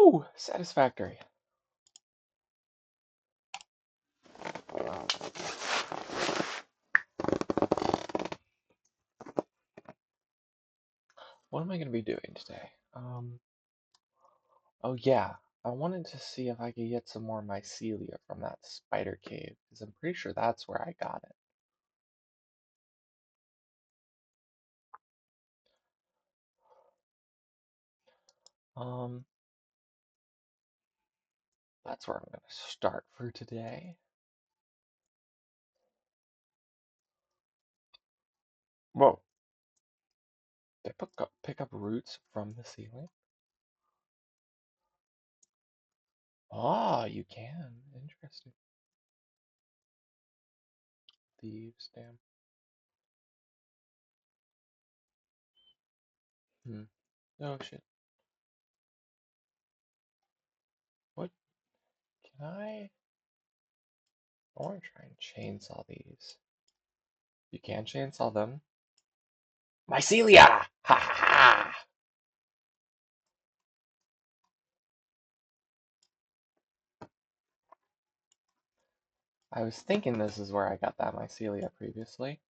Woo! Satisfactory. What am I going to be doing today? Oh yeah, I wanted to see if I could get some more mycelia from that spider cave, because I'm pretty sure that's where I got it. Um, that's where I'm going to start for today. Whoa, they pick up roots from the ceiling? Ah, you can. Interesting. Thieves, damn. Oh shit. What? Can I? I want to try and chainsaw these. You can chainsaw them? Mycelia! Ha ha ha! I was thinking this is where I got that mycelia previously.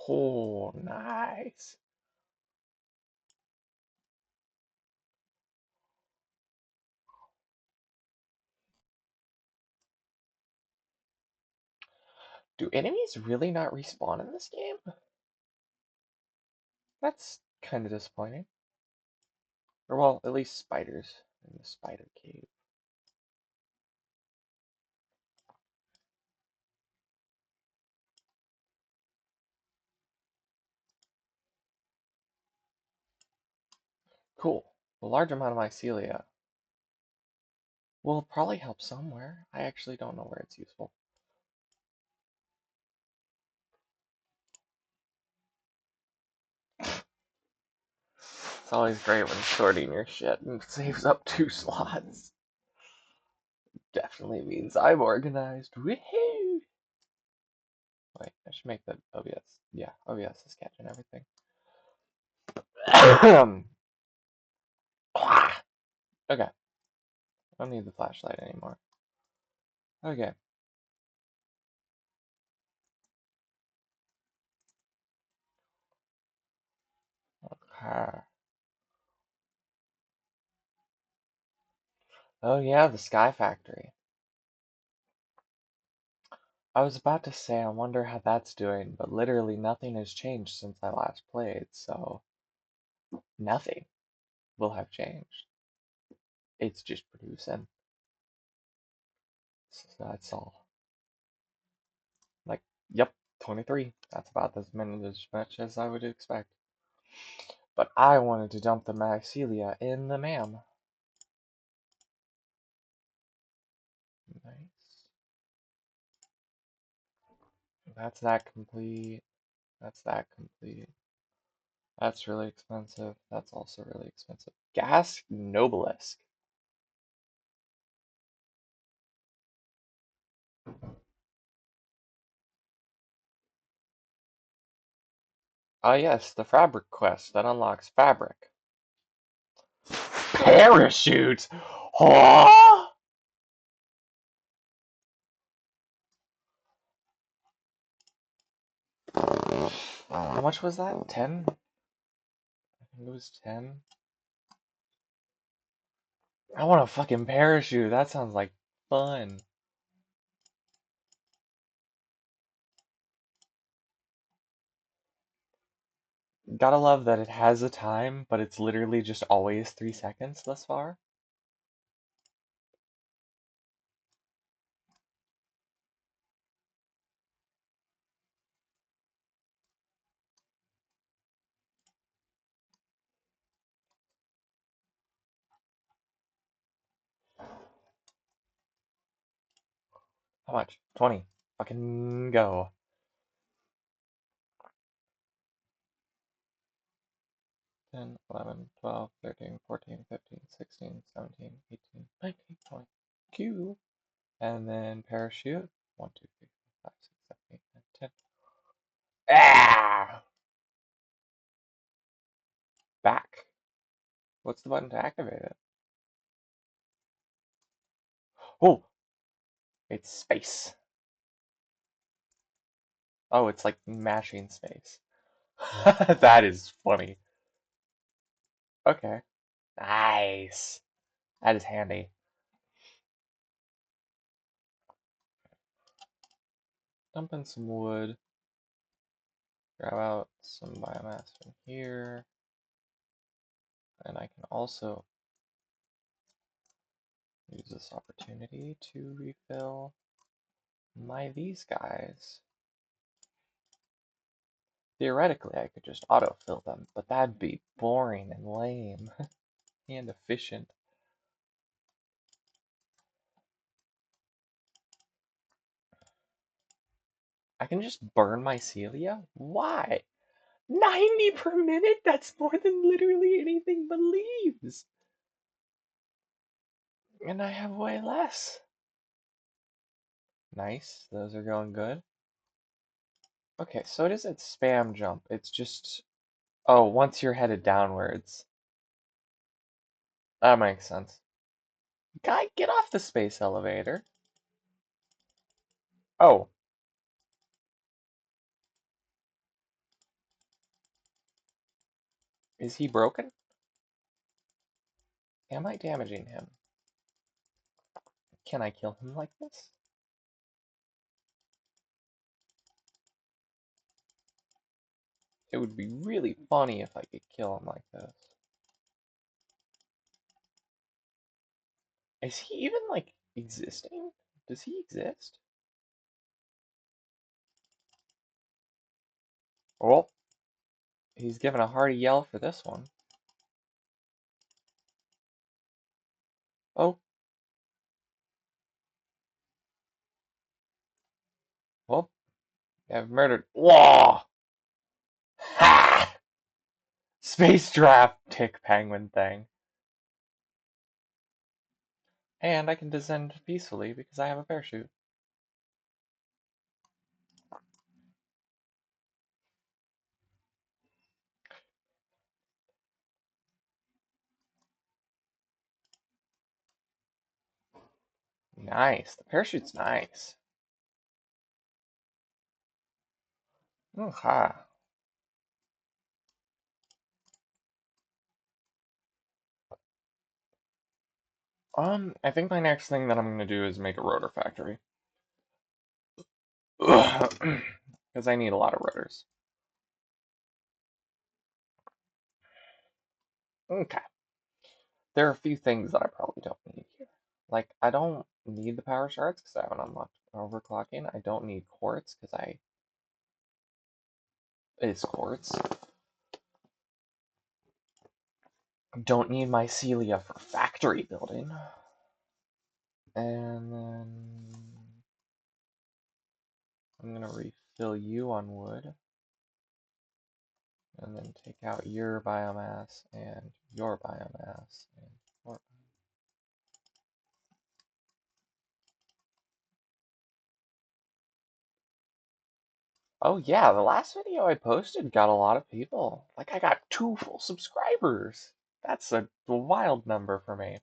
Oh, nice. Do enemies really not respawn in this game? That's kind of disappointing. Or, well, at least spiders in the spider cave. Cool. A large amount of mycelia will probably help somewhere. I actually don't know where it's useful. It's always great when sorting your shit and saves up 2 slots. Definitely means I'm organized. Woohoo! Wait, I should make the OBS. Yeah, OBS is catching everything. Okay, I don't need the flashlight anymore. Okay. Okay. Oh yeah, the Sky Factory. I was about to say I wonder how that's doing, but literally nothing has changed since I last played, so nothing will have changed. It's just producing. So that's all. Like, yep, 23. That's about as much as I would expect. But I wanted to dump the mycelia in the mam. Nice. That's that complete. That's that complete. That's really expensive. That's also really expensive. Gas Noblisk. Ah yes, the fabric quest that unlocks fabric. Parachute! Huh? How much was that? 10? I think it was 10. I want a fucking parachute. That sounds like fun. Gotta love that it has a time, but it's literally just always 3 seconds thus far. How much? 20. Fucking go. 10, 11, 12, 13, 14, 15, 16, 17, 18, 19, 20. Q. And then parachute. 1, 2, 3, 4, 5, 6, 7, 8, 9, 10. Ah! back. What's the button to activate it? Oh, it's space. Oh, it's like mashing space. That is funny. Okay. Nice. That is handy. Dump in some wood. Grab out some biomass from here. And I can also use this opportunity to refill these guys. Theoretically, I could just autofill them, but that'd be boring and lame and efficient. I can just burn mycelia? Why? 90 per minute? That's more than literally anything but leaves. And I have way less. Nice, those are going good. Okay, so it isn't spam jump, it's just, oh, once you're headed downwards. That makes sense. Guy, get off the space elevator. Oh. Is he broken? Am I damaging him? Can I kill him like this? It would be really funny if I could kill him like this. Is he even, like, existing? Does he exist? Oh, he's giving a hearty yell for this one. Oh. Well, I've murdered. Whoa! Ha! Space draft tick penguin thing. And I can descend peacefully because I have a parachute. Nice. The parachute's nice. Okay. I think my next thing that I'm gonna do is make a rotor factory. Because I need a lot of rotors. Okay. There are a few things that I probably don't need here. Like, I don't need the power shards because I haven't unlocked overclocking. I don't need quartz because it's quartz. Don't need mycelia for factory building. And then I'm gonna refill you on wood. And then take out your biomass and your biomass and your. Oh yeah, the last video I posted got a lot of people. Like I got 2 full subscribers. That's a wild number for me.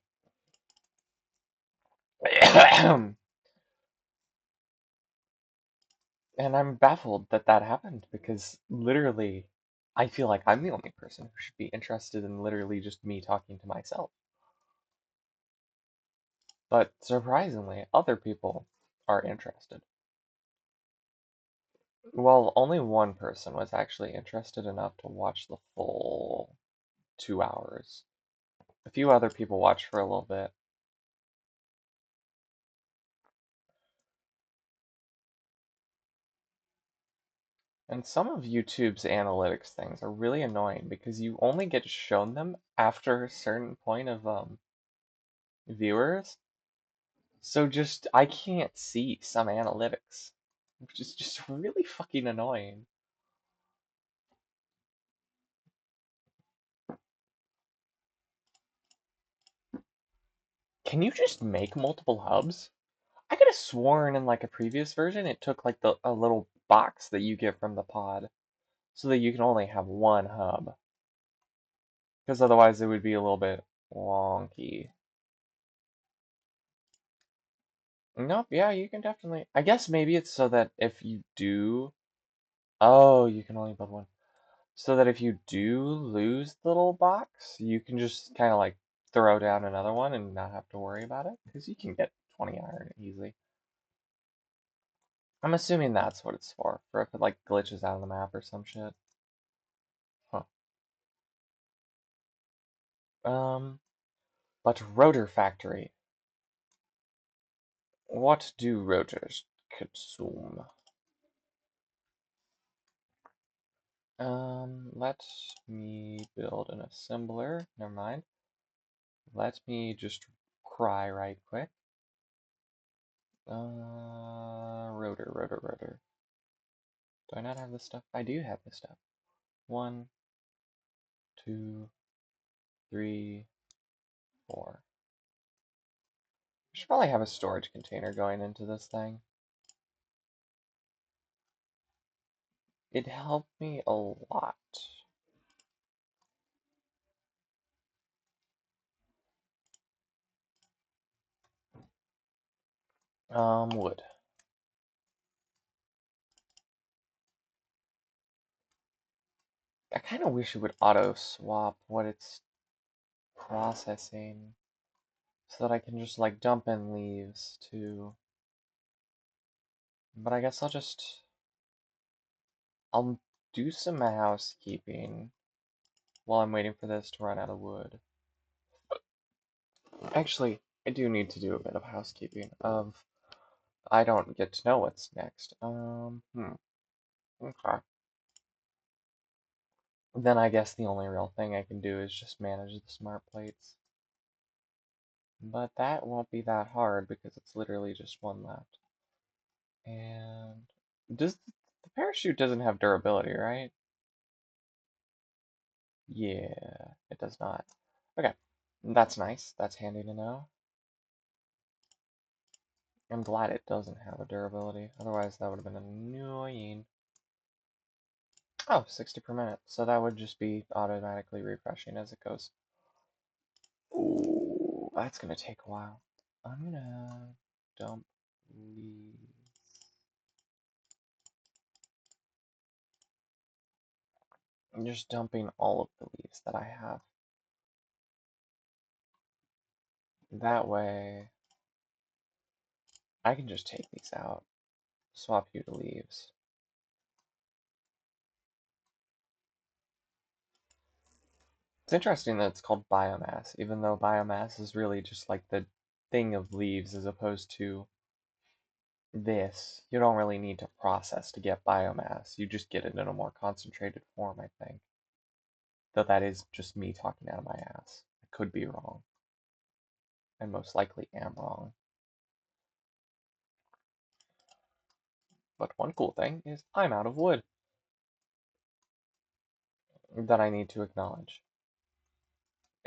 And I'm baffled that that happened because literally I feel like I'm the only person who should be interested in literally just me talking to myself. But surprisingly, other people are interested. Well, only one person was actually interested enough to watch the full 2 hours. A few other people watched for a little bit. And some of YouTube's analytics things are really annoying because you only get shown them after a certain point of viewers. So just I can't see some analytics, which is just really fucking annoying. Can you just make multiple hubs? I could have sworn in like a previous version it took like a little box that you get from the pod so that you can only have one hub. Because otherwise it would be a little bit wonky. Nope, yeah, you can definitely. I guess maybe it's so that if you do. Oh, you can only build one. So that if you do lose the little box, you can just kind of like throw down another one and not have to worry about it. Because you can get 20 iron easily. I'm assuming that's what it's for if it like glitches out of the map or some shit. Huh. Um, but Rotor Factory. What do rotors consume? Let me build an assembler. Never mind. Let me just cry right quick. Rotor. Do I not have this stuff? I do have this stuff. 1, 2, 3, 4. I should probably have a storage container going into this thing. It helped me a lot. Wood. I kind of wish it would auto swap what it's processing so that I can just like dump in leaves too. But I guess I'll do some housekeeping while I'm waiting for this to run out of wood. Actually, I do need to do a bit of housekeeping of I don't get to know what's next. Okay. Then I guess the only real thing I can do is just manage the smart plates. But that won't be that hard because it's literally just one left. And does the parachute doesn't have durability, right? Yeah, it does not. Okay, that's nice. That's handy to know. I'm glad it doesn't have a durability. Otherwise, that would have been annoying. Oh, 60 per minute. So that would just be automatically refreshing as it goes. Ooh, that's gonna take a while. I'm gonna dump leaves. I'm just dumping all of the leaves that I have. That way, I can just take these out, swap you to leaves. It's interesting that it's called biomass, even though biomass is really just like the thing of leaves as opposed to this. You don't really need to process to get biomass. You just get it in a more concentrated form, I think. Though that is just me talking out of my ass. I could be wrong. I most likely am wrong. But one cool thing is I'm out of wood that I need to acknowledge.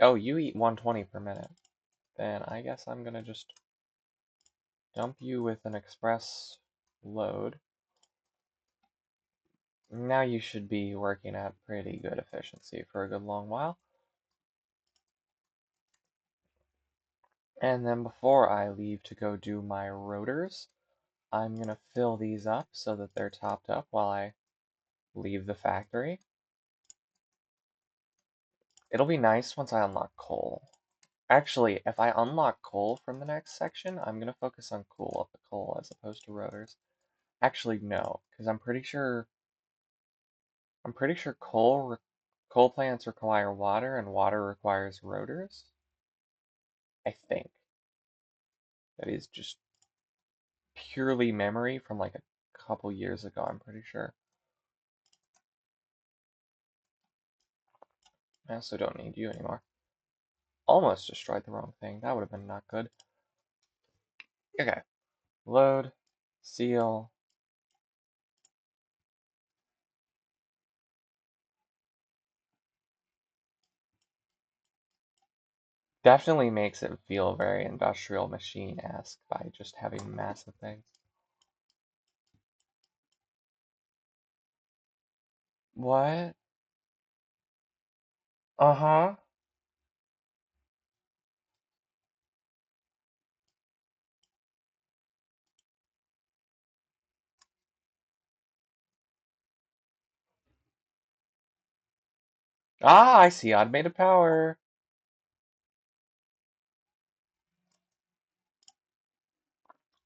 Oh, you eat 120 per minute. Then I guess I'm gonna just dump you with an express load. Now you should be working at pretty good efficiency for a good long while. And then before I leave to go do my rotors, I'm going to fill these up so that they're topped up while I leave the factory. It'll be nice once I unlock coal. Actually, if I unlock coal from the next section, I'm going to focus on coal as opposed to rotors. Actually, no, because I'm pretty sure coal plants require water and water requires rotors. I think. That is just purely memory from like a couple years ago, I'm pretty sure. I also don't need you anymore. Almost destroyed the wrong thing. That would have been not good. Okay. Load. Seal. Definitely makes it feel very industrial machine-esque by just having massive things. What? Uh-huh. Ah, I see automated power.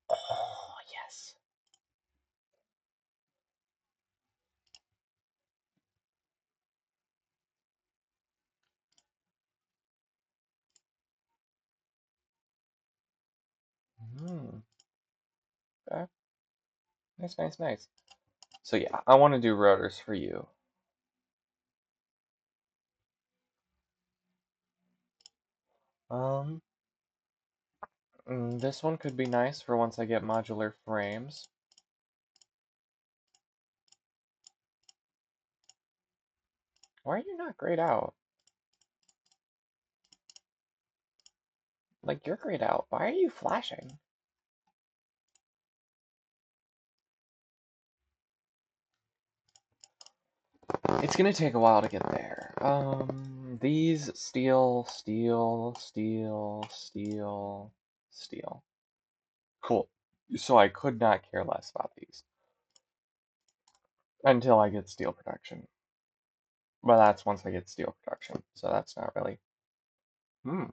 Oh, yes. Hmm. Okay. Nice, nice, nice. So yeah, I want to do rotors for you. Um, this one could be nice for once I get modular frames. Why are you not grayed out? Like, you're grayed out. Why are you flashing? It's gonna take a while to get there. These steel, steel, steel, steel, steel. Cool. So I could not care less about these until I get steel production. But that's once I get steel production, so that's not really. Hmm.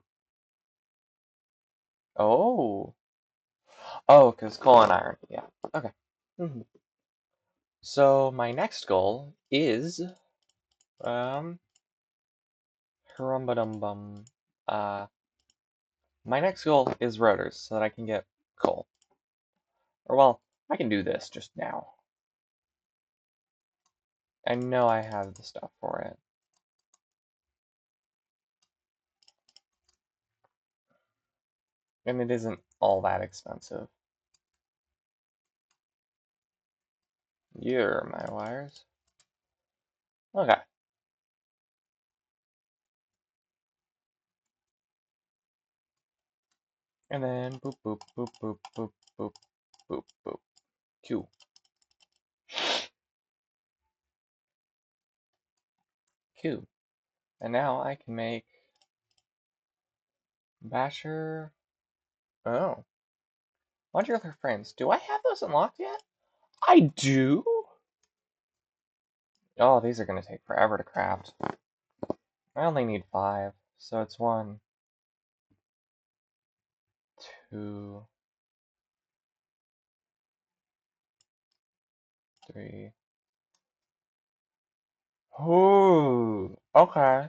Oh. Oh, because coal and iron. Yeah. Okay. Hmm. So my next goal is um bum. Uh, my next goal is rotors so that I can get coal. Or well, I can do this just now. I know I have the stuff for it. And it isn't all that expensive. You're my wires. Okay. And then boop boop boop boop boop boop boop boop. Q. Q. And now I can make Basher. Oh. Modular frames. Do I have those unlocked yet? I do? Oh, these are going to take forever to craft. I only need 5. So it's 1, 2, 3. Ooh. Okay.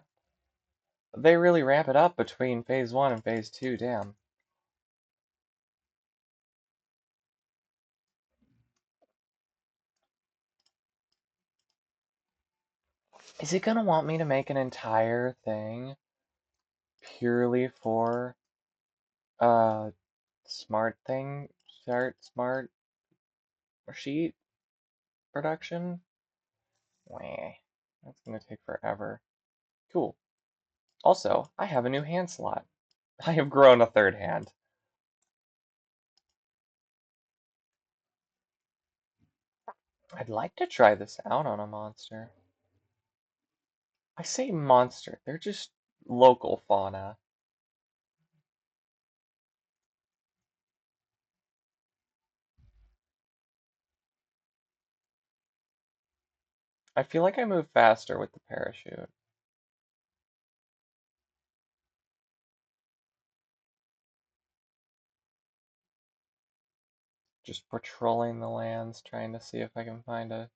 They really ramp it up between phase 1 and phase 2. Damn. Is it going to want me to make an entire thing purely for smart thing, smart sheet production? Wah. That's gonna take forever. Cool. Also, I have a new hand slot. I have grown a third hand. I'd like to try this out on a monster. I say monster, they're just local fauna. I feel like I move faster with the parachute. Just patrolling the lands, trying to see if I can find a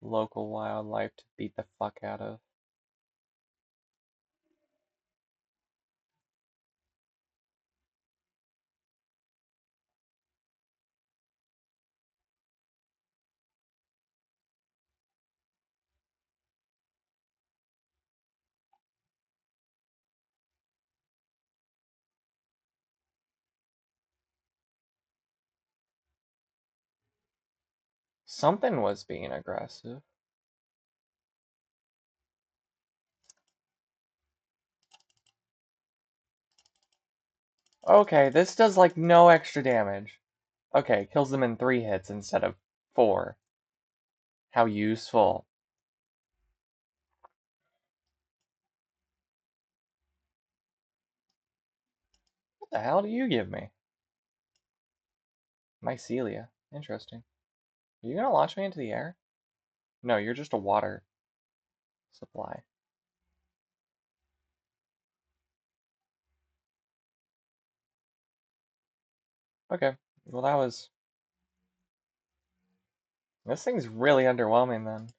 local wildlife to beat the fuck out of. Something was being aggressive. Okay, this does like no extra damage. Okay, kills them in 3 hits instead of 4. How useful. What the hell do you give me? Mycelia. Interesting. Are you gonna launch me into the air? No, you're just a water supply. Okay. Well, that was. This thing's really underwhelming then.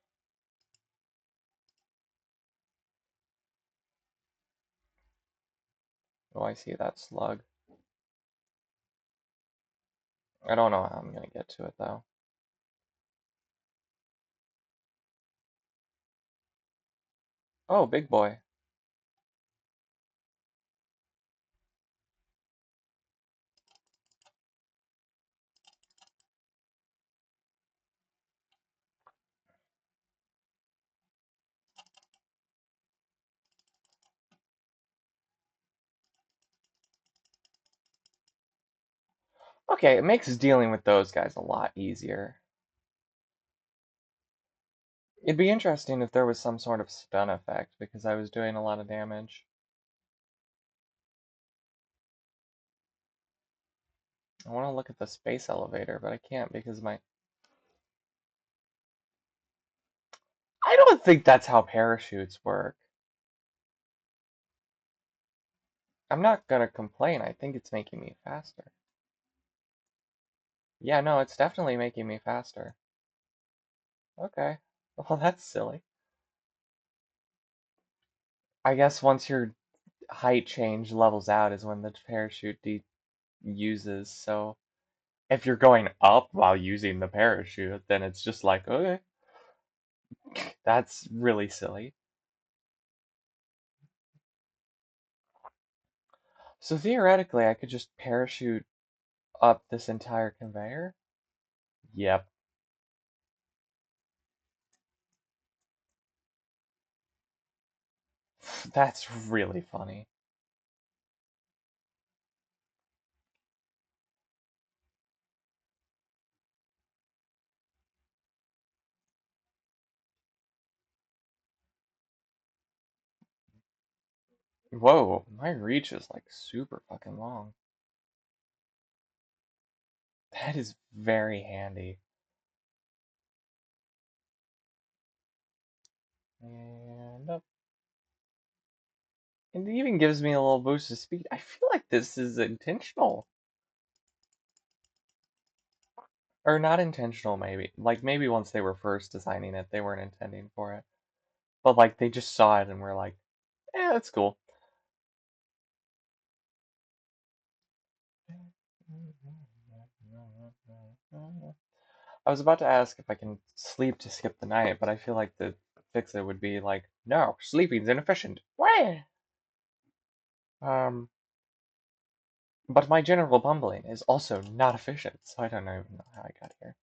Oh, I see that slug. I don't know how I'm gonna get to it though. Oh, big boy. Okay, it makes dealing with those guys a lot easier. It'd be interesting if there was some sort of stun effect because I was doing a lot of damage. I want to look at the space elevator, but I can't because my. I don't think that's how parachutes work. I'm not gonna complain. I think it's making me faster. Yeah, no, it's definitely making me faster. Okay. Well, that's silly. I guess once your height change levels out is when the parachute uses. So if you're going up while using the parachute, then it's just like, okay, that's really silly. So theoretically, I could just parachute up this entire conveyor? Yep, that's really funny. Whoa, my reach is like super fucking long. That is very handy. And up. And it even gives me a little boost of speed. I feel like this is intentional. Or not intentional, maybe. Like, maybe once they were first designing it, they weren't intending for it. But, like, they just saw it and were like, eh, that's cool. I was about to ask if I can sleep to skip the night, but I feel like the fix it would be like, no, sleeping's inefficient. Wah! Um, but my general bumbling is also not efficient, so I don't even know how I got here.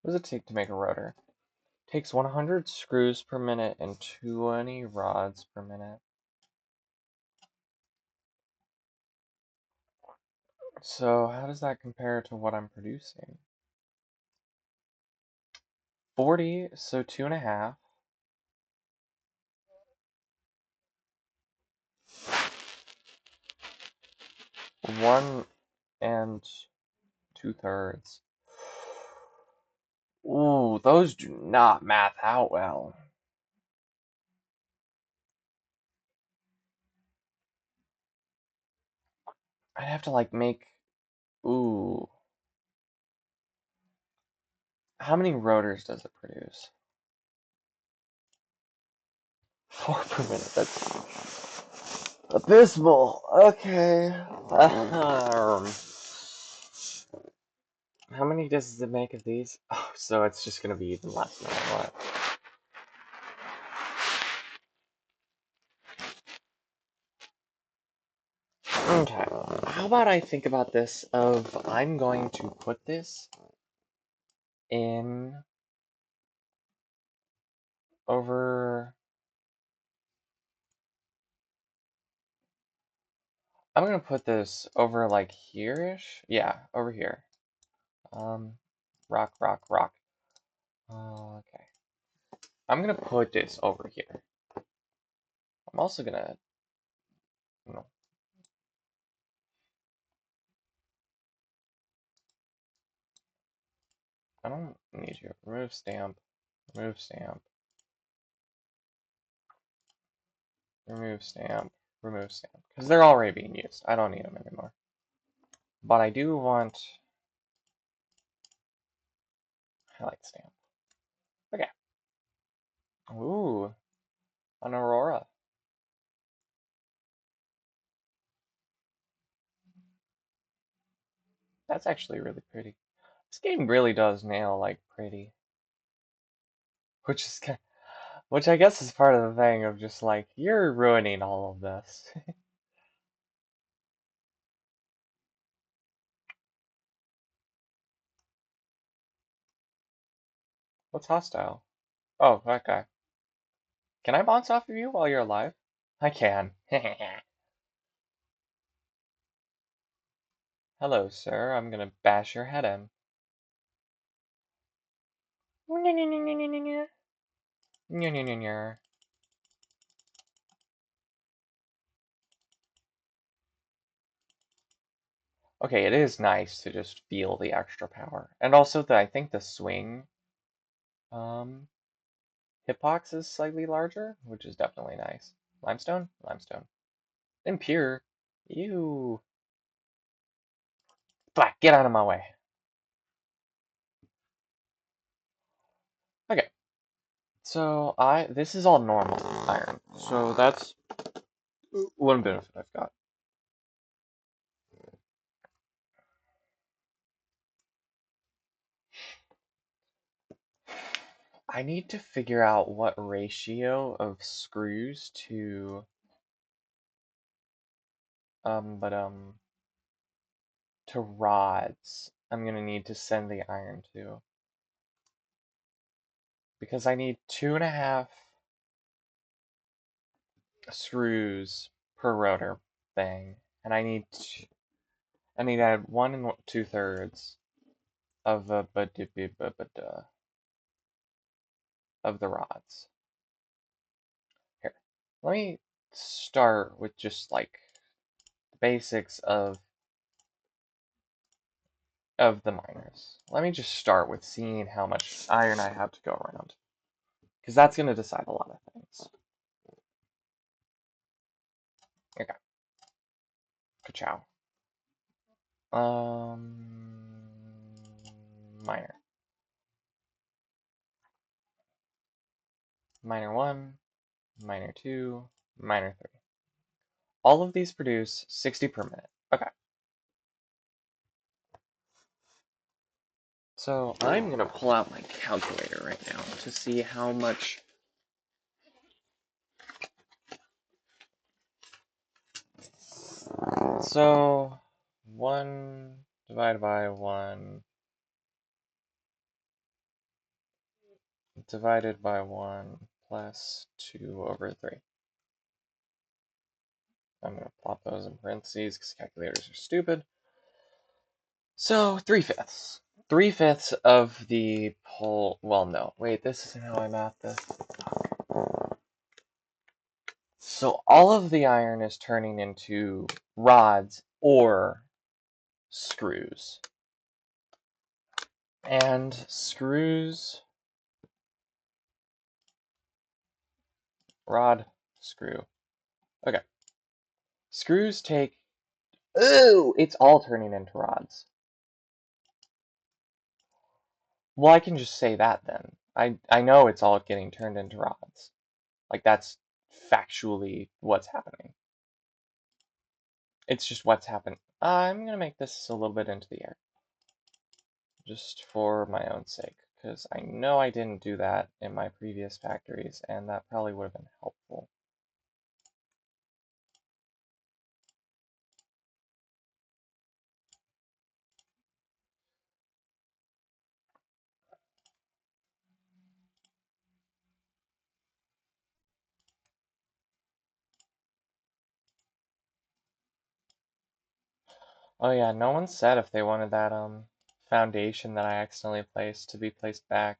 What does it take to make a rotor? Takes 100 screws per minute and 20 rods per minute. So how does that compare to what I'm producing? 40, so 2.5. 1 and 2/3. Ooh, those do not math out well. I'd have to like make. Ooh. How many rotors does it produce? 4 per minute. That's abysmal. Okay. How many does it make of these? Oh, so it's just gonna be even less no matter what. Okay. How about I think about this of I'm going to put this in over. I'm gonna put this over like here-ish. Yeah, over here. Um, rock, rock, rock. Okay. I'm gonna put this over here. I'm also gonna, you know, I don't need you. Remove stamp, remove stamp, remove stamp, remove stamp. Because they're already being used. I don't need them anymore. But I do want highlight stamp. Okay. Ooh, an aurora. That's actually really pretty. This game really does nail like pretty, which is which I guess is part of the thing of just like you're ruining all of this. What's hostile? Oh, that guy. Can I bounce off of you while you're alive? I can. Hello, sir. I'm gonna bash your head in. Okay, it is nice to just feel the extra power. And also I think the swing um hitbox is slightly larger, which is definitely nice. Limestone? Limestone. Impure. Ew. Black, get out of my way. Okay. So this is all normal iron. So that's one benefit I've got. I need to figure out what ratio of screws to um to rods I'm gonna need to send the iron to. Because I need 2.5 screws per rotor thing. And I need to add 1 2/3 of the of the rods. Here. Let me start with just like the basics of the miners. Let me just start with seeing how much iron I have to go around. Because that's going to decide a lot of things. Okay. Ka-chow. Miner. Miner 1, Miner 2, Miner 3. All of these produce 60 per minute. Okay. So I'm going to pull out my calculator right now to see how much. So 1 divided by 1 divided by 1 plus 2/3. I'm going to plop those in parentheses because calculators are stupid. So 3/5. 3/5 of the pole. Well, no. Wait, this isn't how I math this. So all of the iron is turning into rods or screws. And screws, rod, screw. Okay. Screws take. Ooh, it's all turning into rods. Well, I can just say that then. I know it's all getting turned into rods. Like that's factually what's happening. It's just what's happened. I'm gonna make this a little bit into the air. Just for my own sake. Because I know I didn't do that in my previous factories, and that probably would have been helpful. Oh yeah, no one said if they wanted that foundation that I accidentally placed to be placed back.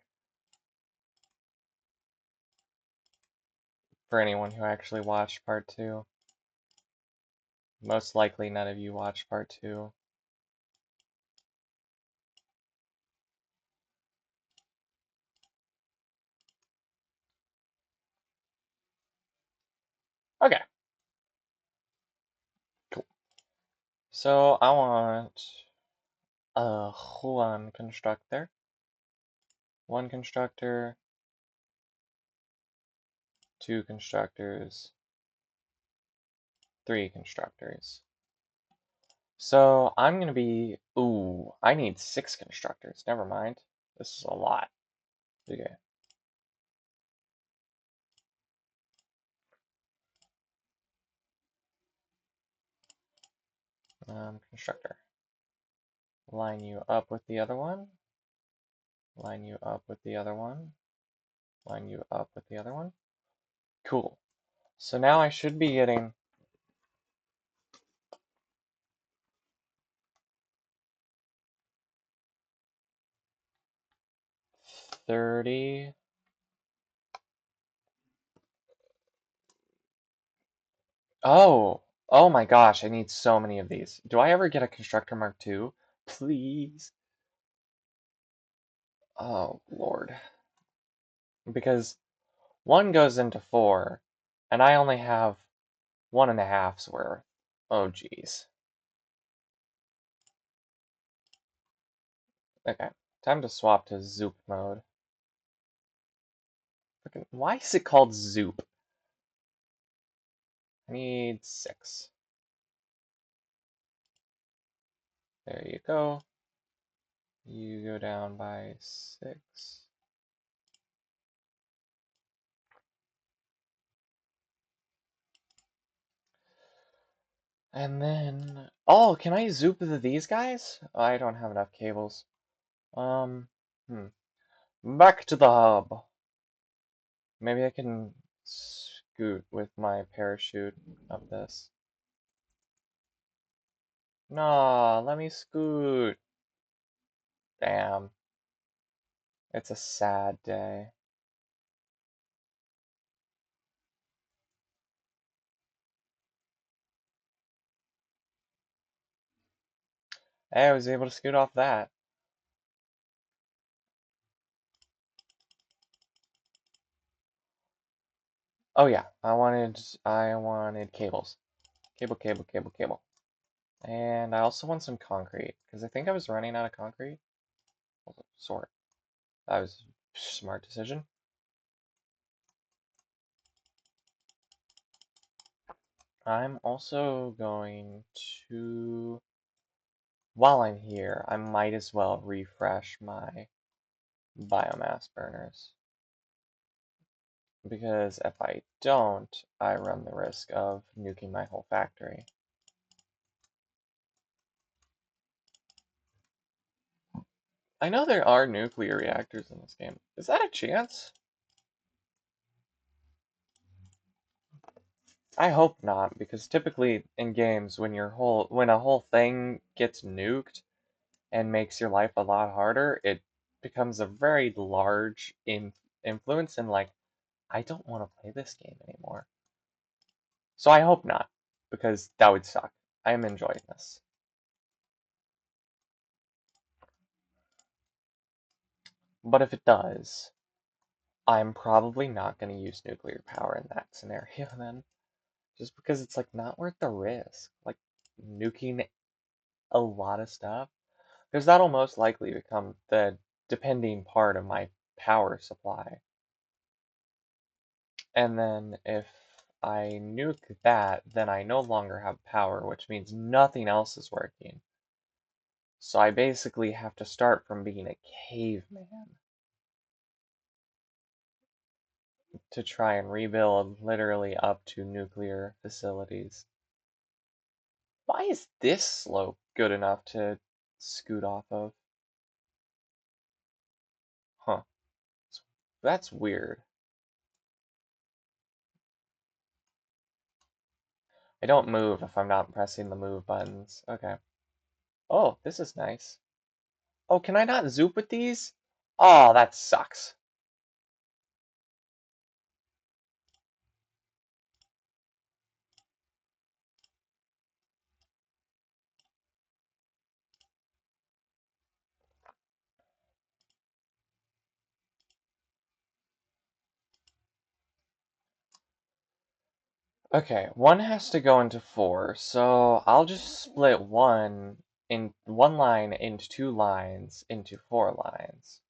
For anyone who actually watched part 2. Most likely none of you watched part 2. Okay. Cool. So I want one constructor, one constructor, two constructors, three constructors. So I'm gonna be, ooh, I need six constructors. Never mind. This is a lot. Okay. Constructor. Line you up with the other one. Line you up with the other one. Line you up with the other one. Cool. So now I should be getting 30. Oh, oh my gosh, I need so many of these. Do I ever get a Constructor Mark II? Please. Oh, Lord. Because one goes into four, and I only have 1.5's worth. Oh, geez. Okay, time to swap to Zoop mode. Why is it called Zoop? I need 6. There you go. You go down by 6. And then, oh, can I zoop these guys? I don't have enough cables. Um, hmm. Back to the hub. Maybe I can scoot with my parachute up this. Nah, let me scoot. Damn. It's a sad day. Hey, I was able to scoot off that. Oh yeah, I wanted cables. Cable, cable, cable, cable. And I also want some concrete, because I think I was running out of concrete. Sort. That was a smart decision. I'm also going to, while I'm here, I might as well refresh my biomass burners. Because if I don't, I run the risk of nuking my whole factory. I know there are nuclear reactors in this game. Is that a chance? I hope not, because typically in games when a whole thing gets nuked and makes your life a lot harder, it becomes a very large influence and like I don't want to play this game anymore. So I hope not, because that would suck. I am enjoying this. But if it does, I'm probably not going to use nuclear power in that scenario then. Just because it's like not worth the risk. Like nuking a lot of stuff. Because that'll most likely become the depending part of my power supply. And then if I nuke that, then I no longer have power, which means nothing else is working. So I basically have to start from being a caveman to try and rebuild literally up to nuclear facilities. Why is this slope good enough to scoot off of? Huh. That's weird. I don't move if I'm not pressing the move buttons. Okay. Oh, this is nice. Oh, can I not zoop with these? Oh, that sucks. Okay, one has to go into four, so I'll just split one line into two lines into four lines.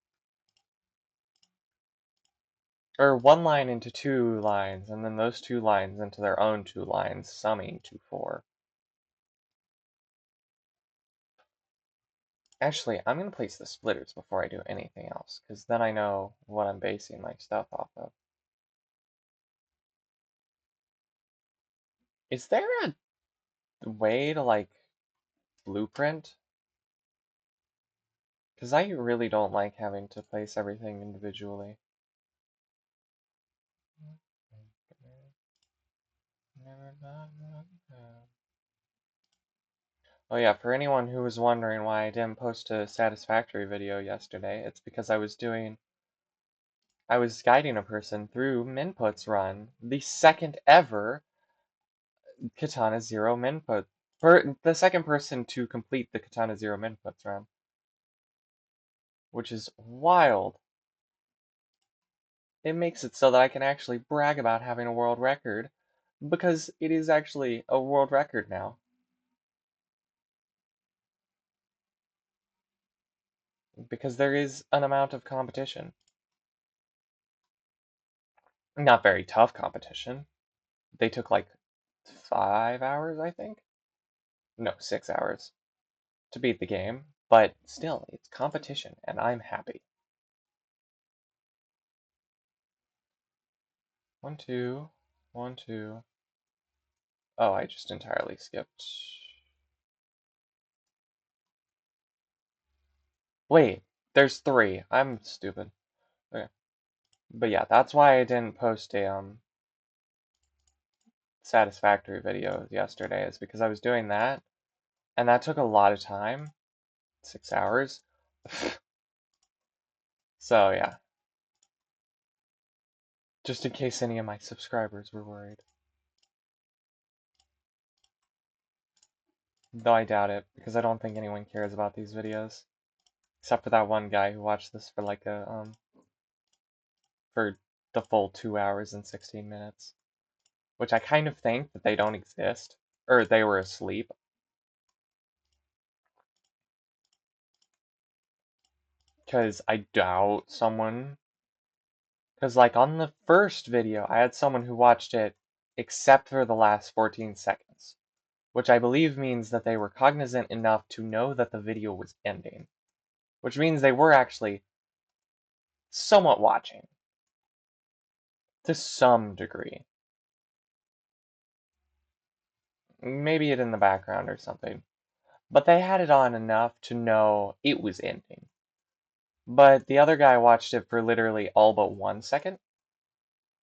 Or one line into two lines, and then those two lines into their own two lines, summing to four. Actually, I'm going to place the splitters before I do anything else, because then I know what I'm basing my stuff off of. Is there a way to, like, blueprint? Because I really don't like having to place everything individually. Oh yeah, for anyone who was wondering why I didn't post a Satisfactory video yesterday, it's because I was guiding a person through Minput's run, the second ever Katana Zero Minput, the second person to complete the Katana Zero Minputs run, which is wild. It makes it so that I can actually brag about having a world record, because it is actually a world record now. Because there is an amount of competition. Not very tough competition. They took like 5 hours, I think? No, 6 hours to beat the game, but still, it's competition, and I'm happy. 1, 2, 1, 2. Oh, I just entirely skipped. Wait, there's 3. I'm stupid. Okay. But yeah, that's why I didn't post a Satisfactory video yesterday, is because I was doing that, and that took a lot of time. 6 hours. So yeah, just in case any of my subscribers were worried. Though I doubt it, because I don't think anyone cares about these videos. Except for that one guy who watched this for like for the full 2 hours and 16 minutes. Which I kind of think that they don't exist. Or they were asleep. Because I doubt someone. Because like on the first video, I had someone who watched it except for the last 14 seconds. Which I believe means that they were cognizant enough to know that the video was ending. Which means they were actually somewhat watching. To some degree. Maybe it in the background or something. But they had it on enough to know it was ending. But the other guy watched it for literally all but 1 second,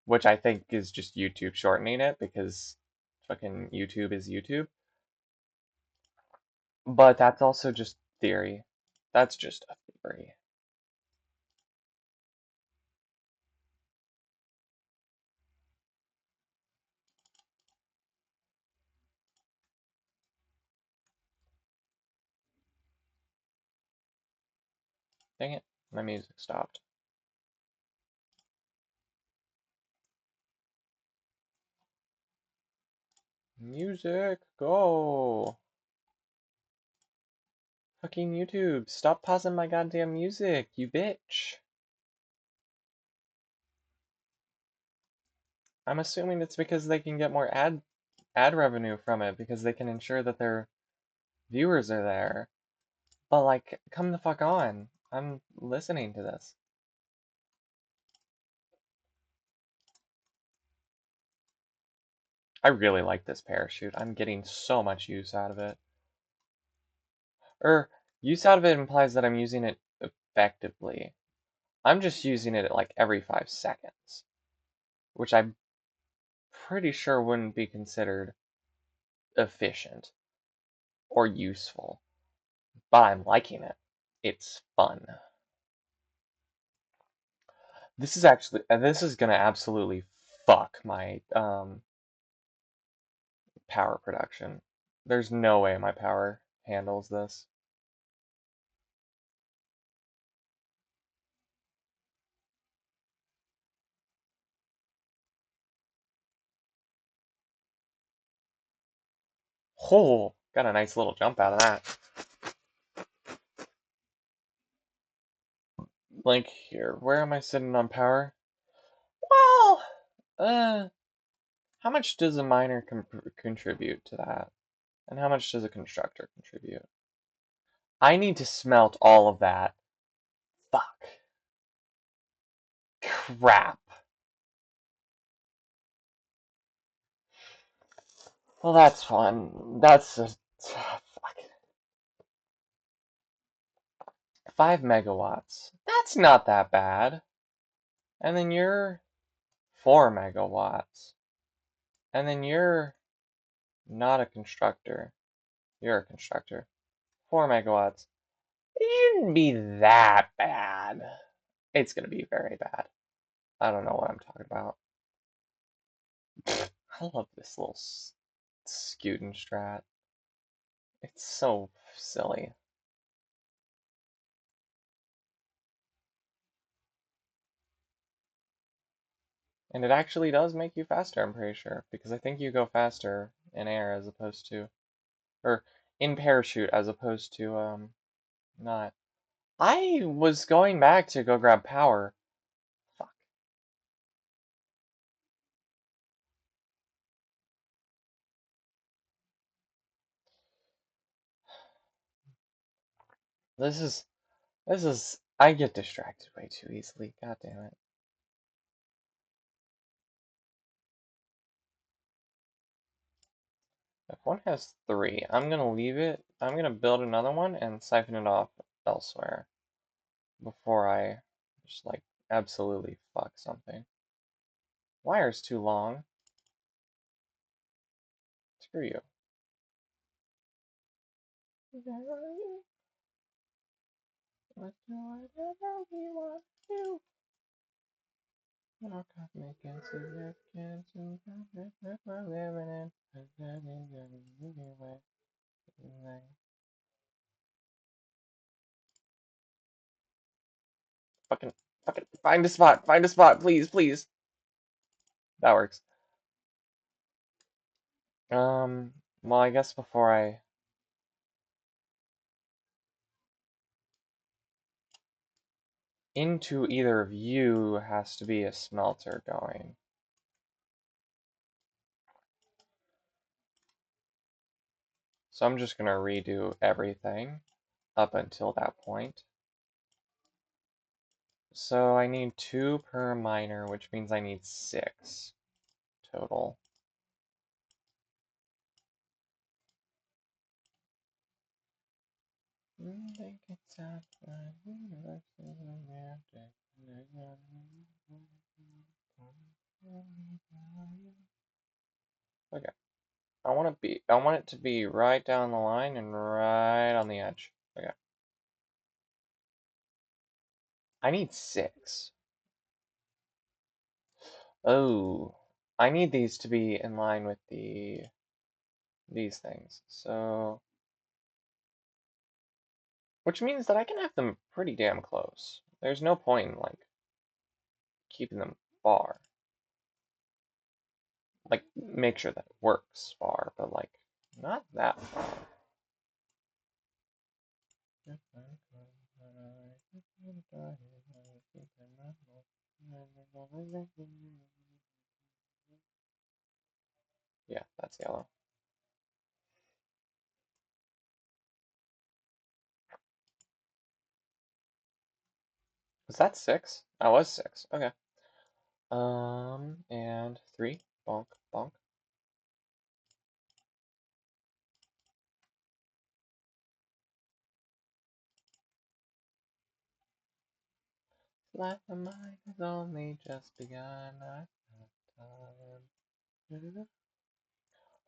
which I think is just YouTube shortening it because fucking YouTube is YouTube. But that's also just theory. That's just a theory. Dang it, my music stopped. Music, go! Fucking YouTube, stop pausing my goddamn music, you bitch! I'm assuming it's because they can get more ad revenue from it because they can ensure that their viewers are there. But like, come the fuck on. I'm listening to this. I really like this parachute. I'm getting so much use out of it. Use out of it implies that I'm using it effectively. I'm just using it at like every 5 seconds, which I'm pretty sure wouldn't be considered efficient or useful. But I'm liking it. It's fun. This is gonna absolutely fuck my power production. There's no way my power handles this. Oh, got a nice little jump out of that. Like here, where am I sitting on power? Well, how much does a miner contribute to that? And how much does a constructor contribute? I need to smelt all of that. Fuck. Crap. Well, that's fun. That's a fuck. 5 megawatts. That's not that bad. And then you're 4 megawatts. And then you're not a constructor. You're a constructor. 4 megawatts. It shouldn't be that bad. It's gonna be very bad. I don't know what I'm talking about. I love this little Scuden strat. It's so silly. And it actually does make you faster, I'm pretty sure. Because I think you go faster in air as opposed to... Or in parachute as opposed to, not. I was going back to go grab power. Fuck. This is... I get distracted way too easily. God damn it. If one has 3, I'm gonna leave it. I'm gonna build another one and siphon it off elsewhere before I just like absolutely fuck something. Wire's too long. Screw you. What do I really want to? Not making significant with my living in. Fucking, fucking, find a spot, please, please. That works. Well, I guess before I into either of you has to be a smelter going. So I'm just gonna redo everything up until that point. So I need 2 per miner, which means I need 6 total. Okay. I want it to be right down the line and right on the edge. Okay. I need 6. Oh, I need these to be in line with these things. So, which means that I can have them pretty damn close. There's no point in like keeping them far. Like make sure that it works far, but like not that far. Yeah, that's yellow. Was that 6? That was 6. Okay. And 3. Bonk, bonk. Life of mine has only just begun. I have time.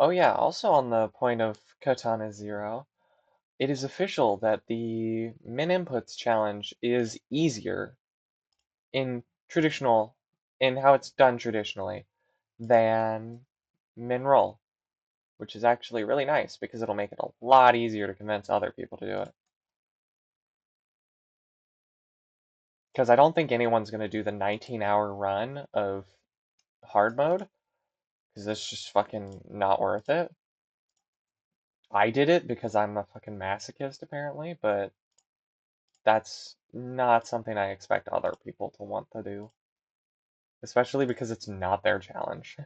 Oh yeah, also on the point of Katana Zero, it is official that the min inputs challenge is easier in traditional, in how it's done traditionally, than min roll, which is actually really nice because it'll make it a lot easier to convince other people to do it. Because I don't think anyone's going to do the 19-hour run of hard mode, because that's just fucking not worth it. I did it because I'm a fucking masochist, apparently, but that's not something I expect other people to want to do. Especially because it's not their challenge.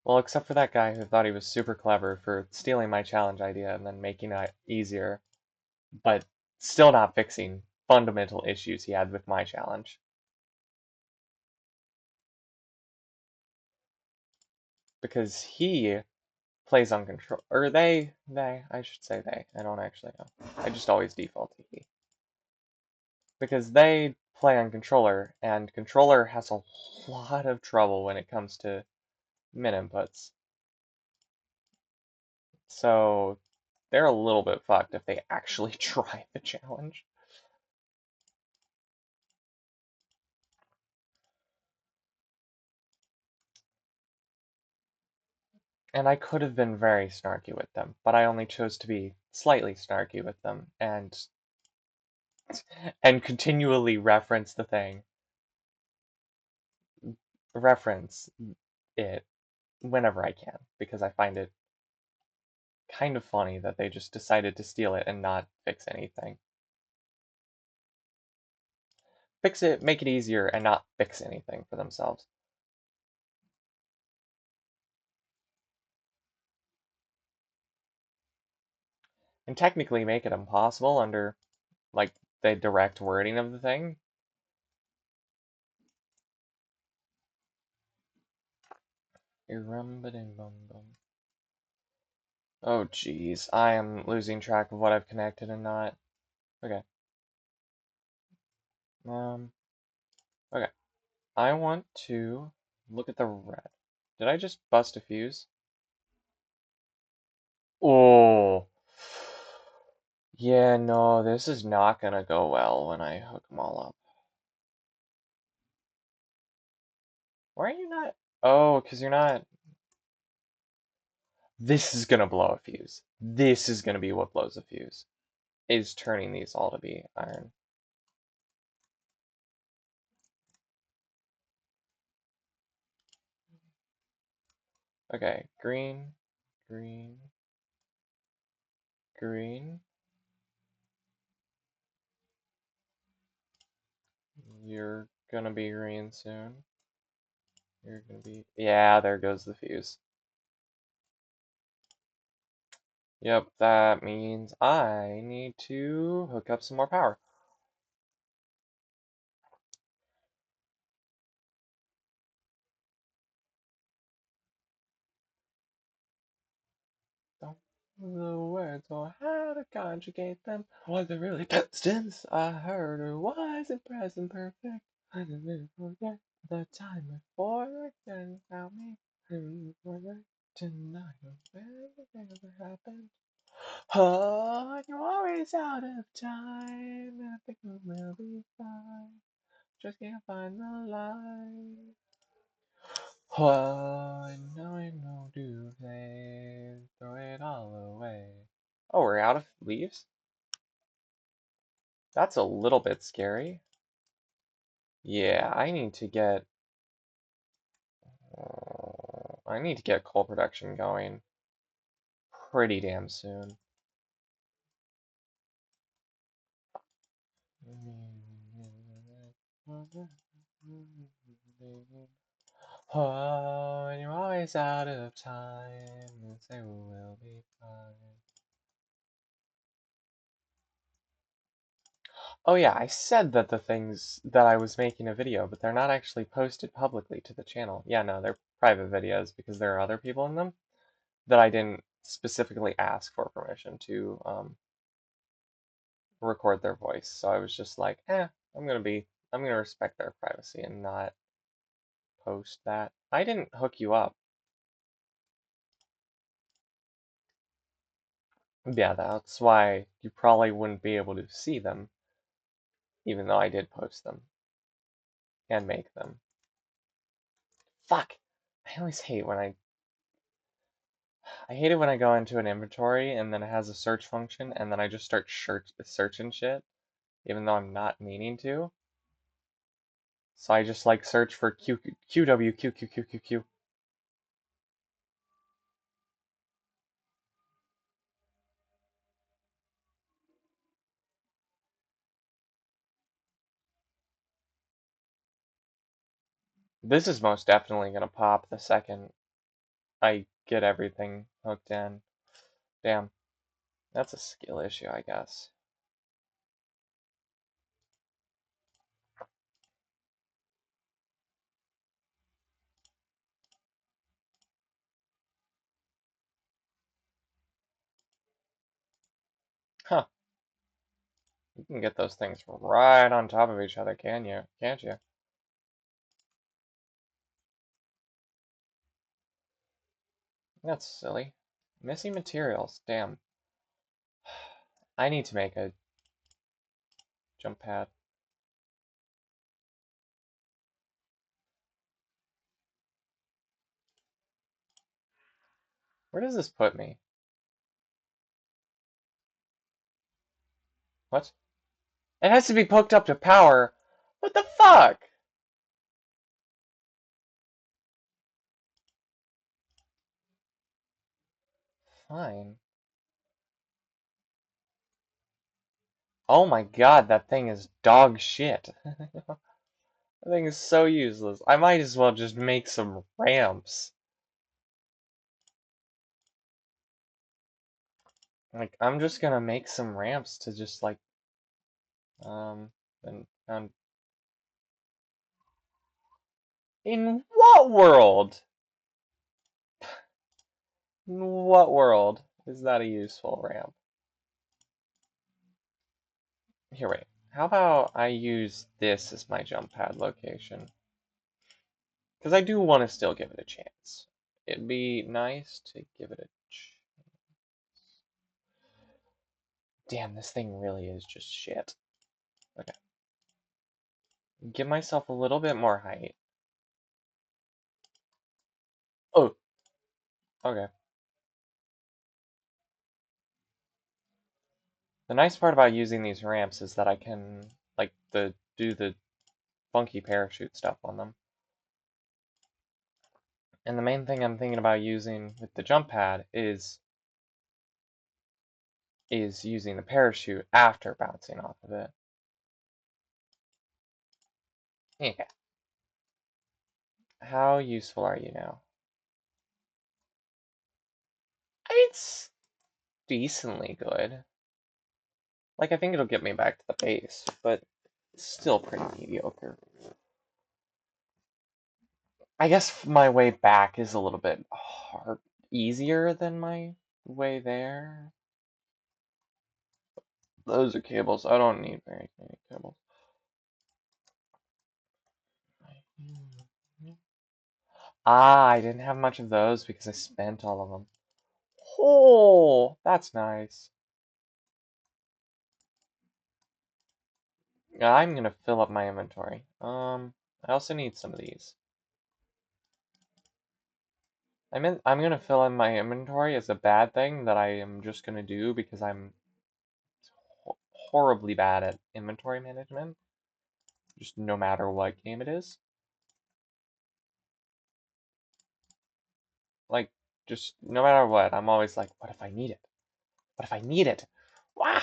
Well, except for that guy who thought he was super clever for stealing my challenge idea and then making it easier, but still not fixing fundamental issues he had with my challenge. Because he plays on control, or I should say they, I don't actually know. I just always default to he. Because they play on controller, and controller has a lot of trouble when it comes to min inputs. So they're a little bit fucked if they actually try the challenge. And I could have been very snarky with them, but I only chose to be slightly snarky with them and continually reference the thing. Reference it whenever I can, because I find it kind of funny that they just decided to steal it and not fix anything. Fix it, make it easier, and not fix anything for themselves. And technically make it impossible under, like, the direct wording of the thing. Oh jeez, I am losing track of what I've connected and not. Okay. Um, okay. I want to look at the red. Did I just bust a fuse? Oh. Yeah, no, this is not gonna go well when I hook them all up. Why are you not? Oh, because you're not. This is gonna blow a fuse. This is gonna be what blows a fuse. Is turning these all to be iron. Okay, green, green, green. You're gonna be green soon. You're gonna be. Yeah, there goes the fuse. Yep, that means I need to hook up some more power. Don't know the words or how to conjugate them. Was it really past tense? I heard, or was it present perfect? I didn't forget the time before again about me. I didn't forget tonight of everything that happened. Oh, you're always out of time, and I think we'll be fine. Just can't find the line. Oh, I know, do they throw it all away? Oh, we're out of leaves? That's a little bit scary. Yeah, I need to get coal production going pretty damn soon. Oh, and you're always out of time, and say we'll be fine. Oh yeah, I said that the things that I was making a video, but they're not actually posted publicly to the channel. Yeah, no, they're private videos because there are other people in them that I didn't specifically ask for permission to record their voice. So I was just like, I'm gonna respect their privacy and not post that. I didn't hook you up. Yeah, that's why you probably wouldn't be able to see them, even though I did post them and make them. Fuck! I always hate when I hate it when I go into an inventory and then it has a search function and then I just start searching shit, even though I'm not meaning to. So I just like search for QWQQQQQ. This is most definitely gonna pop the second I get everything hooked in. Damn, that's a skill issue, I guess. Huh. You can get those things right on top of each other, can you? Can't you? That's silly. Missing materials. Damn. I need to make a jump pad. Where does this put me? What? It has to be hooked up to power. What the fuck? Fine. Oh my god, that thing is dog shit. That thing is so useless. I might as well just make some ramps. Like, I'm just gonna make some ramps to just like, and in what world? In what world is that a useful ramp? Here, wait. How about I use this as my jump pad location? Because I do want to still give it a chance. It'd be nice to give it a chance. Damn, this thing really is just shit. Okay. Give myself a little bit more height. Oh, okay. The nice part about using these ramps is that I can, like, do the funky parachute stuff on them. And the main thing I'm thinking about using with the jump pad is using the parachute after bouncing off of it. Yeah. How useful are you now? It's decently good. Like, I think it'll get me back to the base, but it's still pretty mediocre. I guess my way back is a little bit easier than my way there. Those are cables. I don't need very many cables. Ah, I didn't have much of those because I spent all of them. Oh, that's nice. Yeah, I'm gonna fill up my inventory. I also need some of these. I'm gonna fill in my inventory as a bad thing that I am just gonna do because I'm horribly bad at inventory management. Just no matter what game it is. Like, just no matter what, I'm always like, what if I need it? What if I need it? Wah!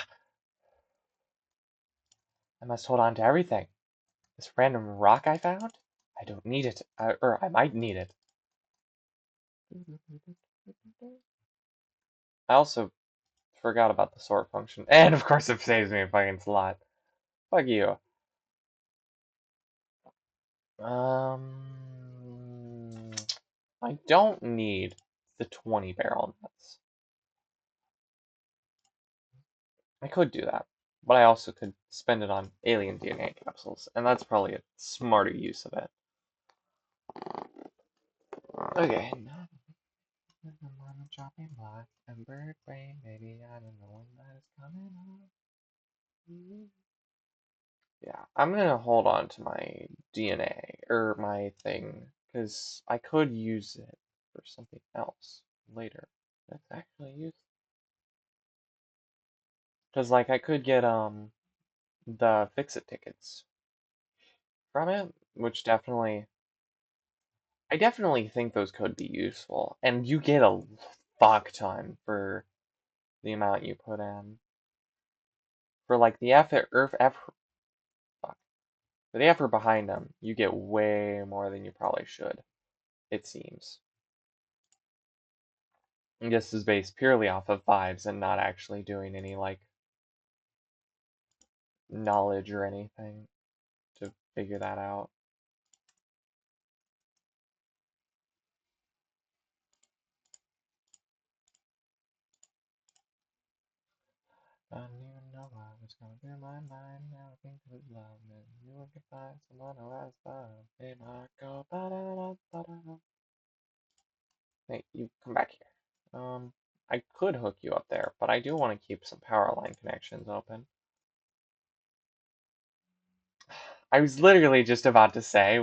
I must hold on to everything. This random rock I found? I don't need it. Or I might need it. I also forgot about the sort function. And of course it saves me a fucking slot. Fuck you. I don't need the 20 barrel nuts. I could do that, but I also could spend it on alien DNA capsules, and that's probably a smarter use of it. Okay. I'm a chopping block and bird brain, maybe I don't know when that is coming on. Yeah, I'm gonna hold on to my DNA or my thing because I could use it for something else later. That's actually useful. Because like I could get the fix-it tickets from it, which I definitely think those could be useful, and you get a fuck ton for the amount you put in. For like the F, fuck. For the effort behind them, you get way more than you probably should, it seems. And this is based purely off of vibes and not actually doing any, like, knowledge or anything to figure that out. I didn't even know I was gonna be my mind. Now I think of love, and you can find someone who has love. Hey, Marco, ba-da-da-da-da-da. Hey, you come back here. I could hook you up there, but I do want to keep some power line connections open. I was literally just about to say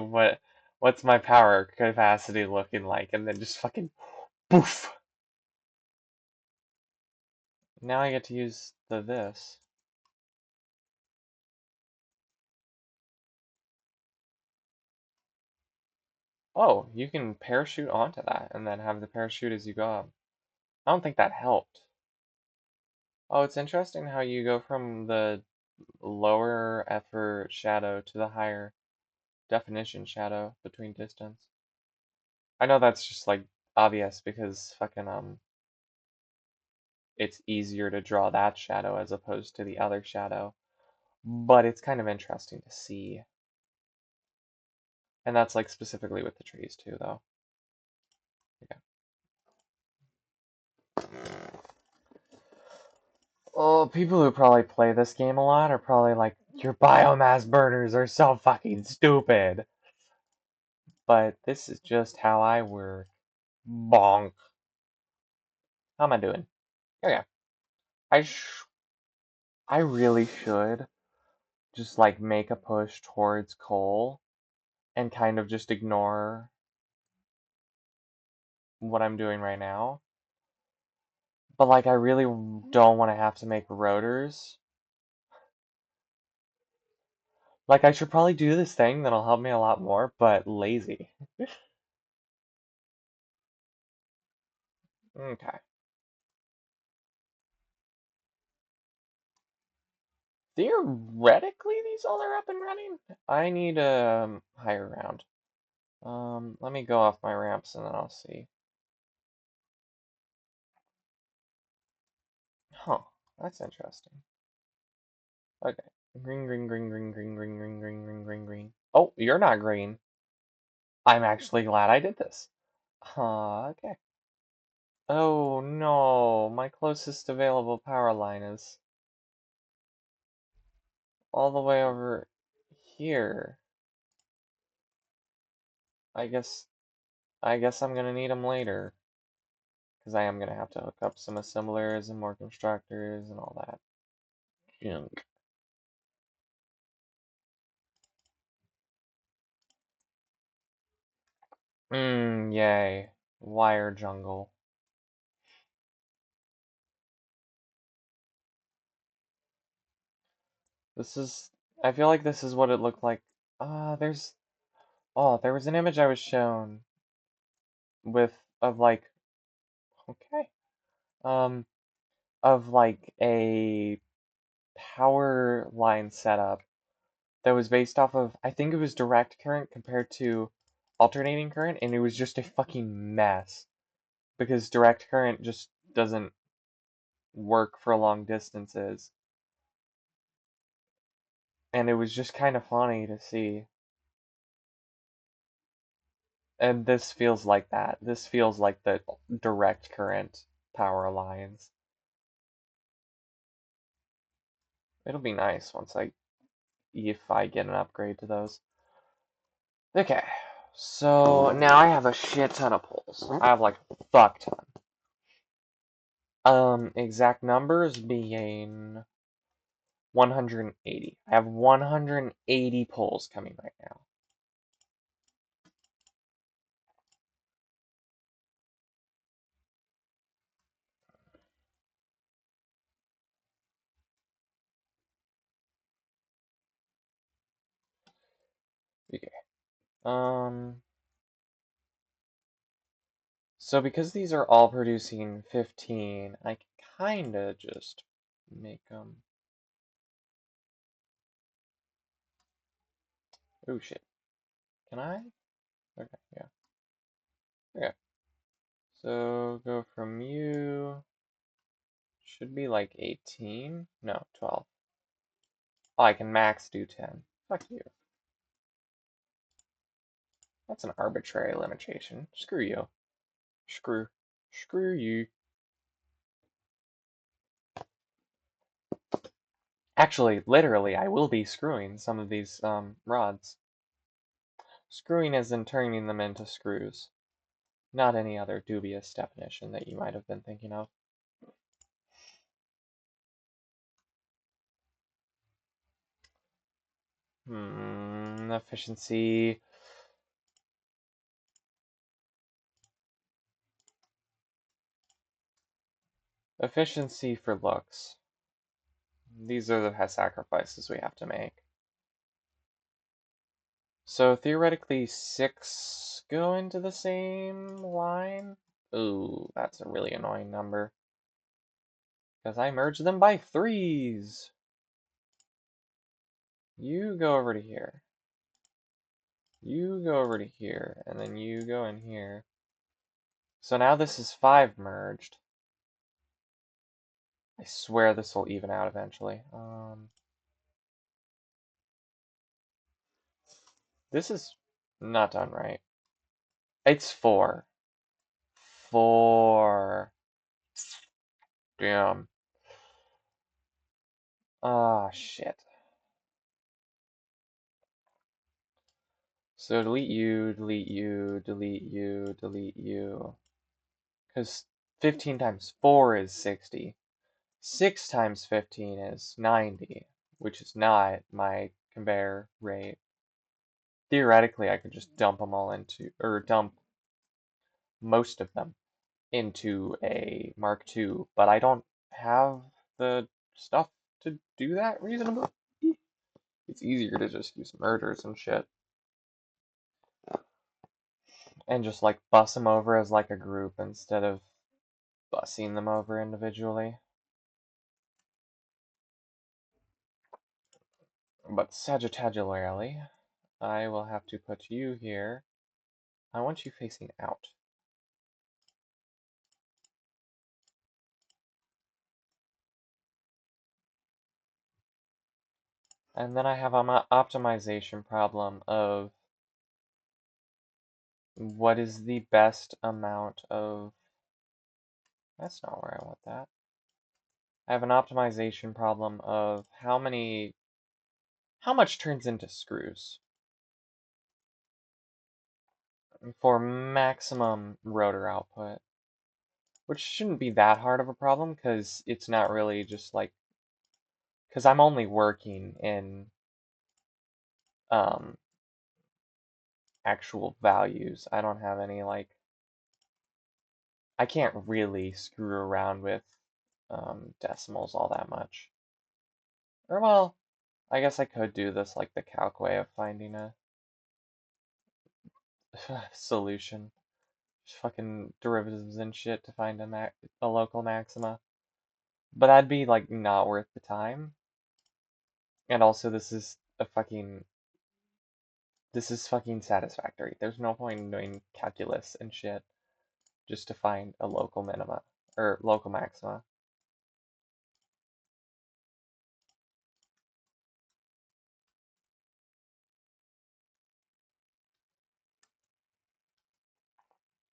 what's my power capacity looking like, and then just fucking poof. Now I get to use this. Oh, you can parachute onto that and then have the parachute as you go up. I don't think that helped. Oh, it's interesting how you go from the lower effort shadow to the higher definition shadow between distance. I know that's just like obvious because fucking it's easier to draw that shadow as opposed to the other shadow. But it's kind of interesting to see. And that's like specifically with the trees too though. Okay. Oh, people who probably play this game a lot are probably like, your biomass burners are so fucking stupid. But this is just how I work. Bonk. How am I doing? Okay. I really should just like make a push towards coal and kind of just ignore what I'm doing right now. But like I really don't want to have to make rotors. Like I should probably do this thing that'll help me a lot more, but lazy. Okay. Theoretically, these all are up and running. I need a higher round. Let me go off my ramps and then I'll see. Huh, that's interesting. Okay. Green, green, green, green, green, green, green, green, green, green, green. Oh, you're not green. I'm actually glad I did this. Okay. Oh no, my closest available power line is all the way over here. I guess I'm gonna need them later. Because I am gonna have to hook up some assemblers and more constructors and all that junk. Yay. Wire jungle. This is, I feel like this is what it looked like. There was an image I was shown of like, okay, um, of like a power line setup that was based off of, I think it was direct current compared to alternating current, and it was just a fucking mess because direct current just doesn't work for long distances. And it was just kind of funny to see. And this feels like that. This feels like the direct current power lines. It'll be nice if I get an upgrade to those. Okay, so now I have a shit ton of poles. I have like a fuck ton. Exact numbers being 180. I have 180 poles coming right now. Okay. So because these are all producing 15, I can kinda just make them. Oh shit. Can I? Okay, yeah. Okay. So go from you. Should be like 18? No, 12. Oh, I can max do 10. Fuck you. That's an arbitrary limitation. Screw you. Screw you. Actually, literally, I will be screwing some of these rods. Screwing is in turning them into screws, not any other dubious definition that you might have been thinking of. Efficiency. Efficiency for looks. These are the sacrifices we have to make. So theoretically, 6 go into the same line? Ooh, that's a really annoying number. Because I merged them by 3s. You go over to here. You go over to here, and then you go in here. So now this is 5 merged. I swear this will even out eventually. This is not done right. It's 4. 4. Damn. Ah, shit. So delete you, delete you, delete you, delete you. Because 15 times 4 is 60. 6 times 15 is 90, which is not my conveyor rate. Theoretically, I could just dump them all into, or dump most of them into a Mark II, but I don't have the stuff to do that reasonably. It's easier to just use mergers and shit. And just like bus them over as like a group instead of bussing them over individually. But sagittarily, I will have to put you here. I want you facing out. And then I have an optimization problem of what is the best amount of... That's not where I want that. I have an optimization problem of how much turns into screws for maximum rotor output. Which shouldn't be that hard of a problem because it's not really just like, because I'm only working in um, actual values. I don't have any like, I can't really screw around with decimals all that much. Or well, I guess I could do this like the calc way of finding a solution. Just fucking derivatives and shit to find a local maxima. But that'd be like not worth the time. And also this is fucking satisfactory. There's no point in doing calculus and shit just to find a local minima or local maxima.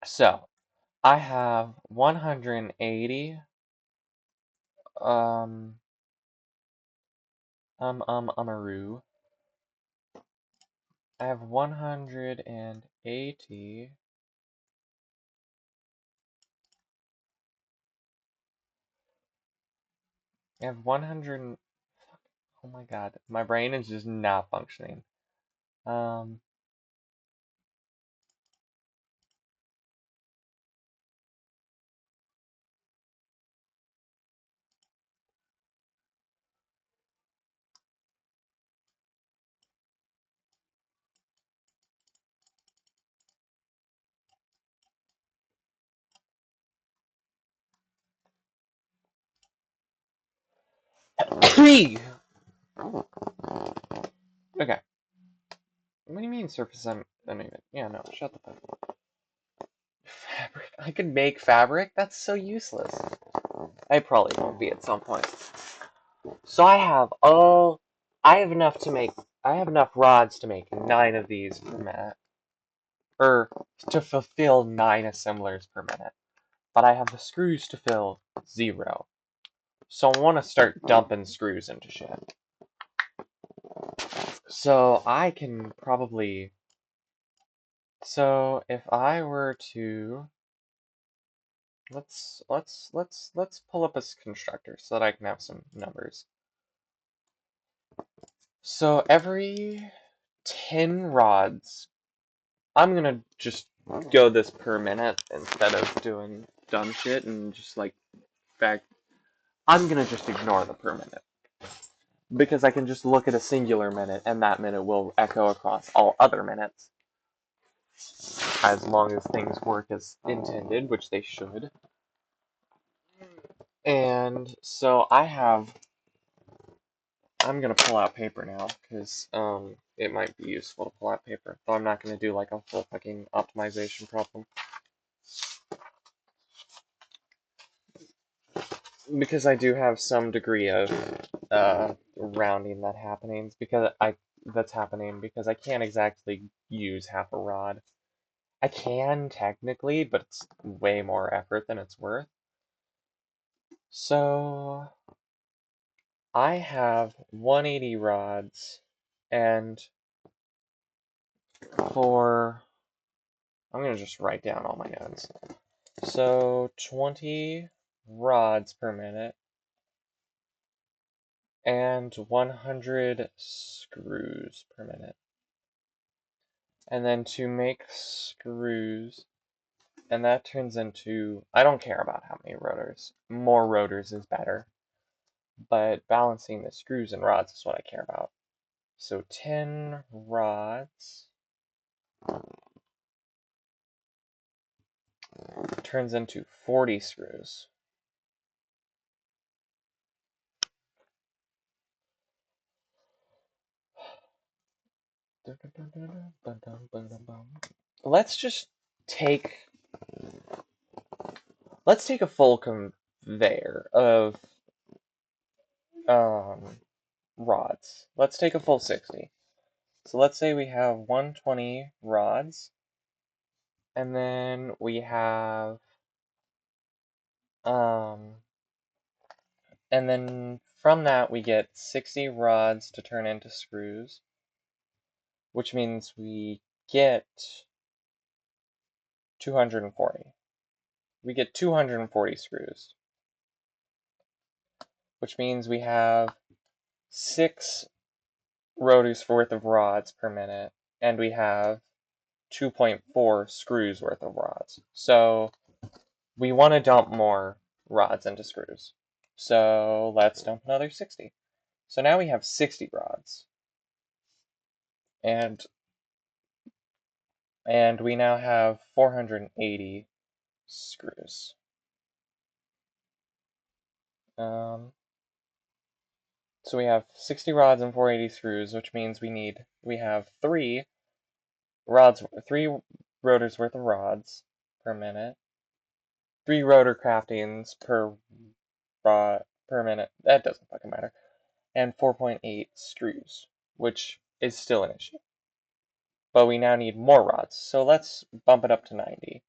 So I have 180 umaroo. I have 180 I have 100. Oh my god, my brain is just not functioning. Um, okay. What do you mean surface uneven? Yeah, no, shut the fuck up. Fabric? I could make fabric? That's so useless. I probably won't be at some point. So I have enough to make, I have enough rods to make 9 of these per minute. Or, to fulfill 9 assemblers per minute. But I have the screws to fill 0. So I want to start dumping screws into shit. So I can probably, so if I were to, let's pull up a constructor so that I can have some numbers. So every 10 rods, I'm gonna just go this per minute instead of doing dumb shit and just like fact. I'm gonna just ignore the per minute because I can just look at a singular minute and that minute will echo across all other minutes as long as things work as intended, which they should. And so I'm gonna pull out paper now because it might be useful to pull out paper. Though I'm not gonna do like a full fucking optimization problem because I do have some degree of rounding that's happening because I can't exactly use half a rod. I can technically, but it's way more effort than it's worth. So I have 180 rods, and for I'm gonna just write down all my notes. So 20 rods per minute and 100 screws per minute. And then to make screws, and that turns into, I don't care about how many rotors. More rotors is better. But balancing the screws and rods is what I care about. So 10 rods turns into 40 screws. Let's just take let's take a full conveyor of rods. Let's take a full 60. So let's say we have 120 rods, and then we have and then from that we get 60 rods to turn into screws, which means we get 240. We get 240 screws, which means we have 6 rotors worth of rods per minute, and we have 2.4 screws worth of rods. So we want to dump more rods into screws. So let's dump another 60. So now we have 60 rods. And we now have 480 screws. So we have 60 rods and 480 screws, which means we have 3 rotors worth of rods per minute, 3 rotor craftings per rod per minute. That doesn't fucking matter. And 4.8 screws, which is still an issue. But we now need more rods, so let's bump it up to 90.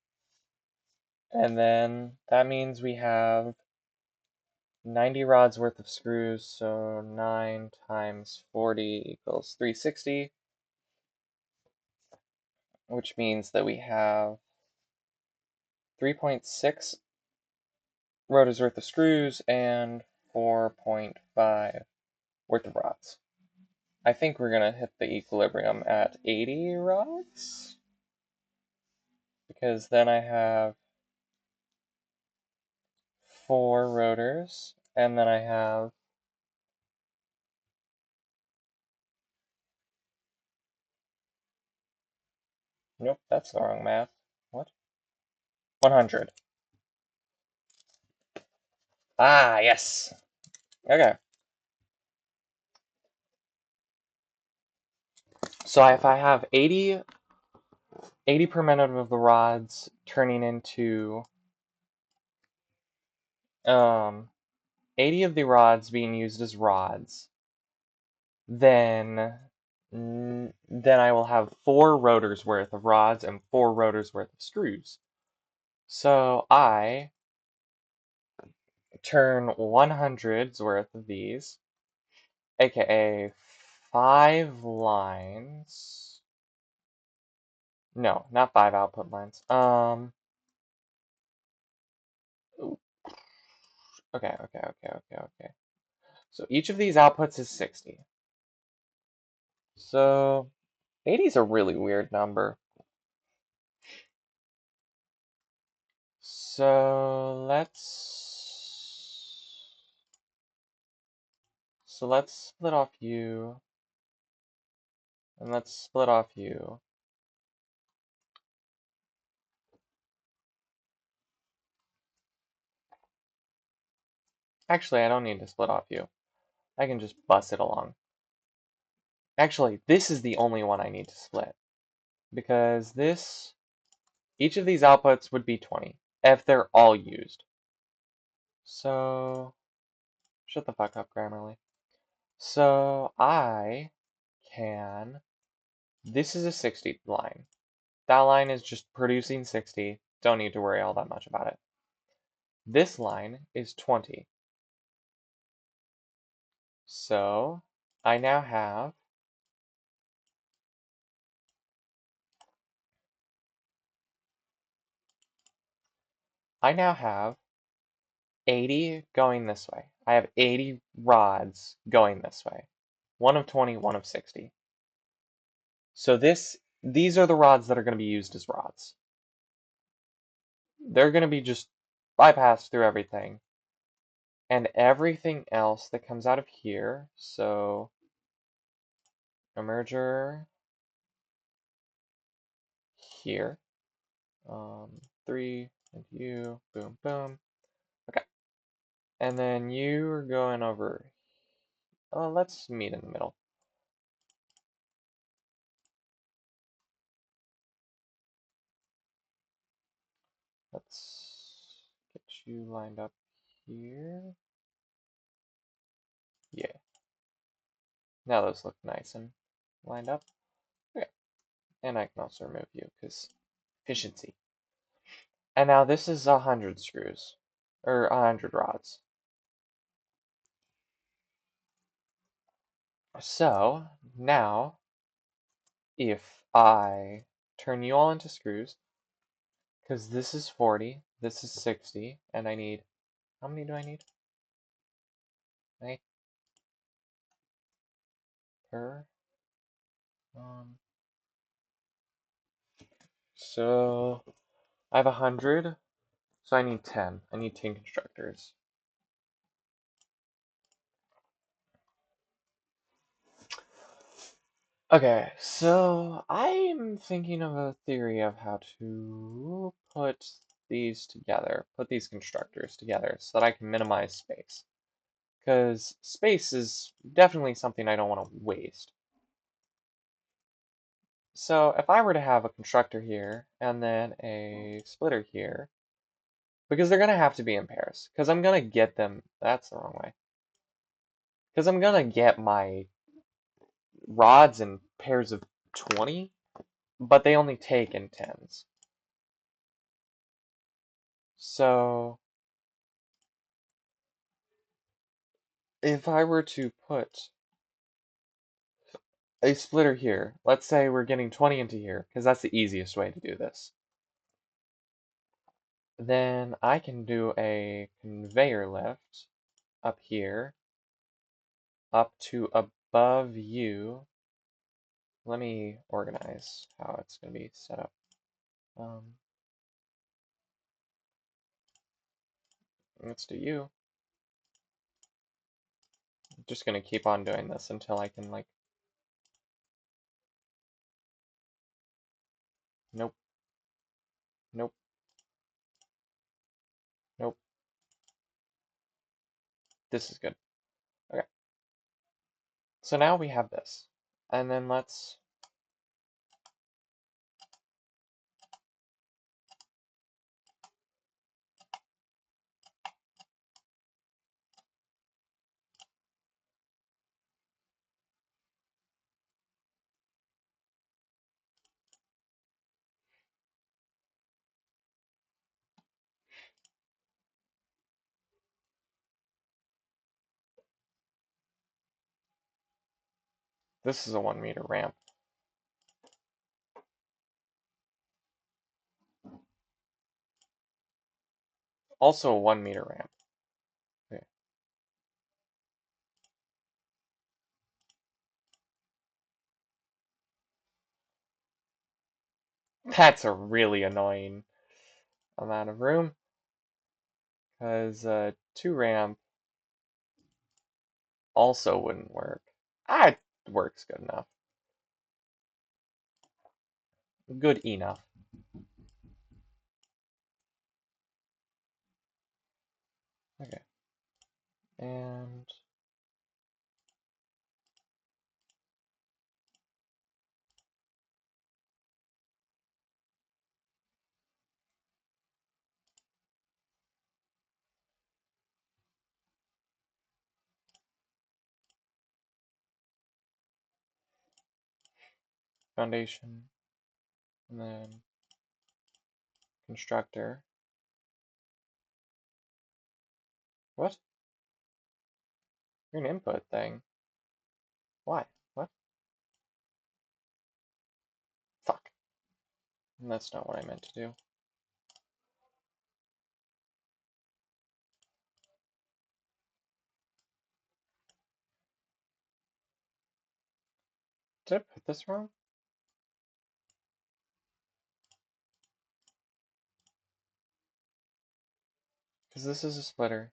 And then that means we have 90 rods worth of screws, so 9 times 40 equals 360, which means that we have 3.6 rotors worth of screws and 4.5 worth of rods. I think we're going to hit the equilibrium at 80 rods, because then I have 4 rotors, and then I have nope, that's the wrong math. What? 100. Ah, yes. Okay. So if I have 80 per minute of the rods turning into 80 of the rods being used as rods, then I will have 4 rotors worth of rods and 4 rotors worth of screws. So I turn 100's worth of these, aka 5 lines. No, not 5 output lines. Okay. So each of these outputs is 60. So 80 is a really weird number. So let's split off you, and let's split off you. Actually, I don't need to split off you. I can just bus it along. Actually, this is the only one I need to split, because each of these outputs would be 20 if they're all used. So shut the fuck up, Grammarly. So this is a 60 line. That line is just producing 60. Don't need to worry all that much about it. This line is 20. So I now have I now have 80 going this way. I have 80 rods going this way. One of 20, one of 60. So these are the rods that are going to be used as rods. They're going to be just bypassed through everything. And everything else that comes out of here, so a merger here, 3 and you, boom, boom. Okay. And then you are going over, let's meet in the middle. Let's get you lined up here. Yeah. Now those look nice and lined up. Okay. And I can also remove you because efficiency. And now this is 100 screws, or 100 rods. So now if I turn you all into screws, because this is 40, this is 60, and I need, how many do I need? 8 per. So I have 100, so I need 10. I need 10 constructors. Okay, so I'm thinking of a theory of how to put these together, put these constructors together so that I can minimize space. Because space is definitely something I don't want to waste. So if I were to have a constructor here and then a splitter here, because they're going to have to be in pairs, because I'm going to get them, that's the wrong way, because I'm going to get my rods in pairs of 20, but they only take in tens. So if I were to put a splitter here, let's say we're getting 20 into here, because that's the easiest way to do this, then I can do a conveyor lift up here, up to above you. Let me organize how it's going to be set up. Let's do you. I'm just going to keep on doing this until I can, like, nope, nope, nope. This is good. Okay. So now we have this. And then let's This is a 1 meter ramp. Also a 1 meter ramp. Okay. That's a really annoying amount of room. Because 2 ramp also wouldn't work. Ah, it works good enough. Good enough. Okay. And foundation. And then constructor. What? You're an input thing. Why? What? Fuck. That's not what I meant to do. Did I put this wrong? Because this is a splitter.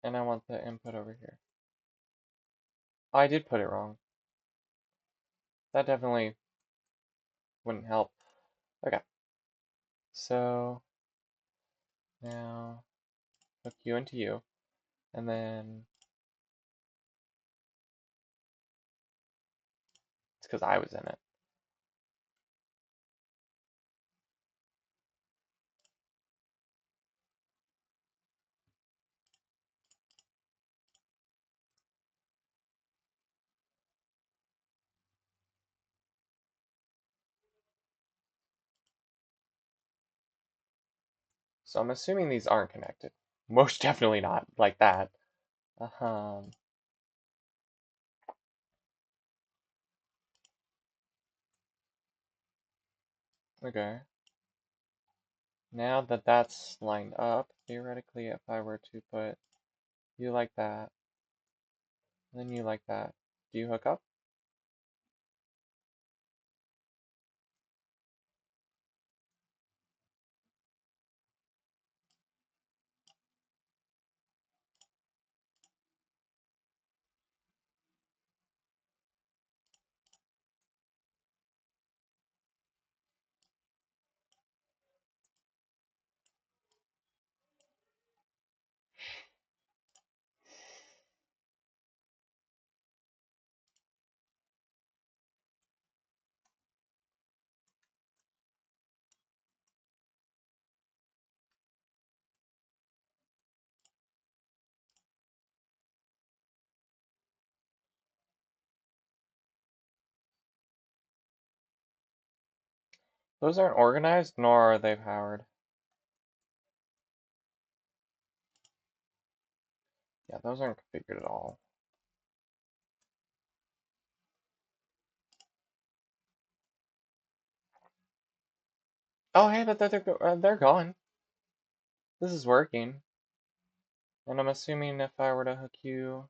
And I want the input over here. Oh, I did put it wrong. That definitely wouldn't help. Okay. So now hook you into you. And then it's because I was in it. So I'm assuming these aren't connected. Most definitely not like that. Uh-huh. Okay. Now that that's lined up, theoretically, if I were to put you like that, then you like that, do you hook up? Those aren't organized, nor are they powered. Yeah, those aren't configured at all. Oh, hey, but they're gone. This is working. And I'm assuming if I were to hook you...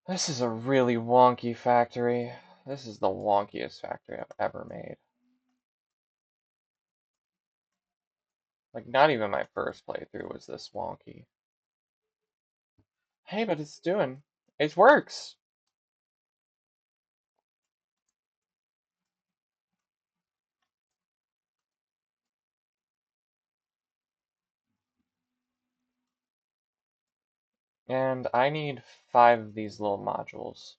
This is a really wonky factory. This is the wonkiest factory I've ever made. Like, not even my first playthrough was this wonky. Hey, but it's doing... It works! And I need 5 of these little modules.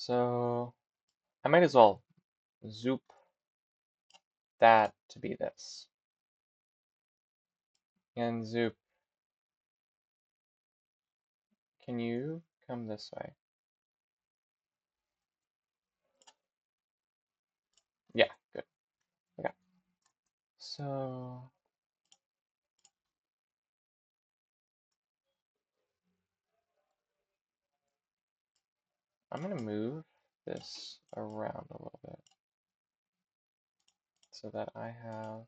So I might as well zoop that to be this. And zoop, can you come this way? Yeah, good. Okay. So I'm gonna move this around a little bit so that I have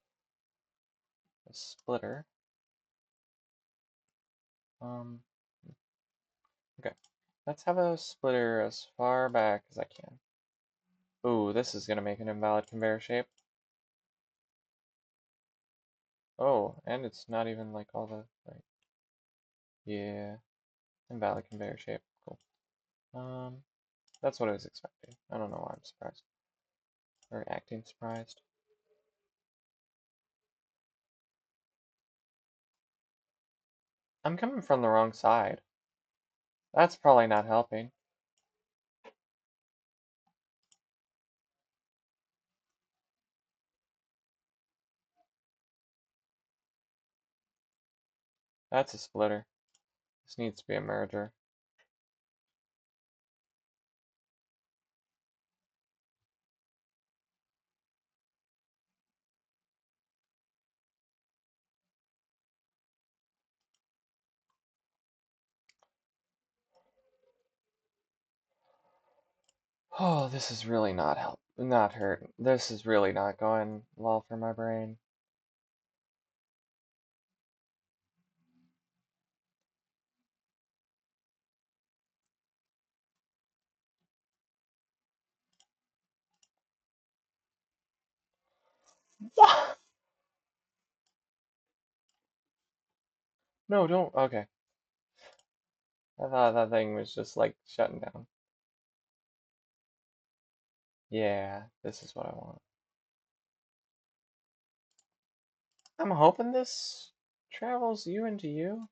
a splitter. Okay. Let's have a splitter as far back as I can. Ooh, this is gonna make an invalid conveyor shape. Oh, and it's not even like all the right. Yeah, invalid conveyor shape. Cool. That's what I was expecting. I don't know why I'm surprised. Or acting surprised. I'm coming from the wrong side. That's probably not helping. That's a splitter. This needs to be a merger. Oh, this is really not hurt. This is really not going well for my brain. What? No, don't. Okay. I thought that thing was just like shutting down. Yeah, this is what I want. I'm hoping this travels you into you.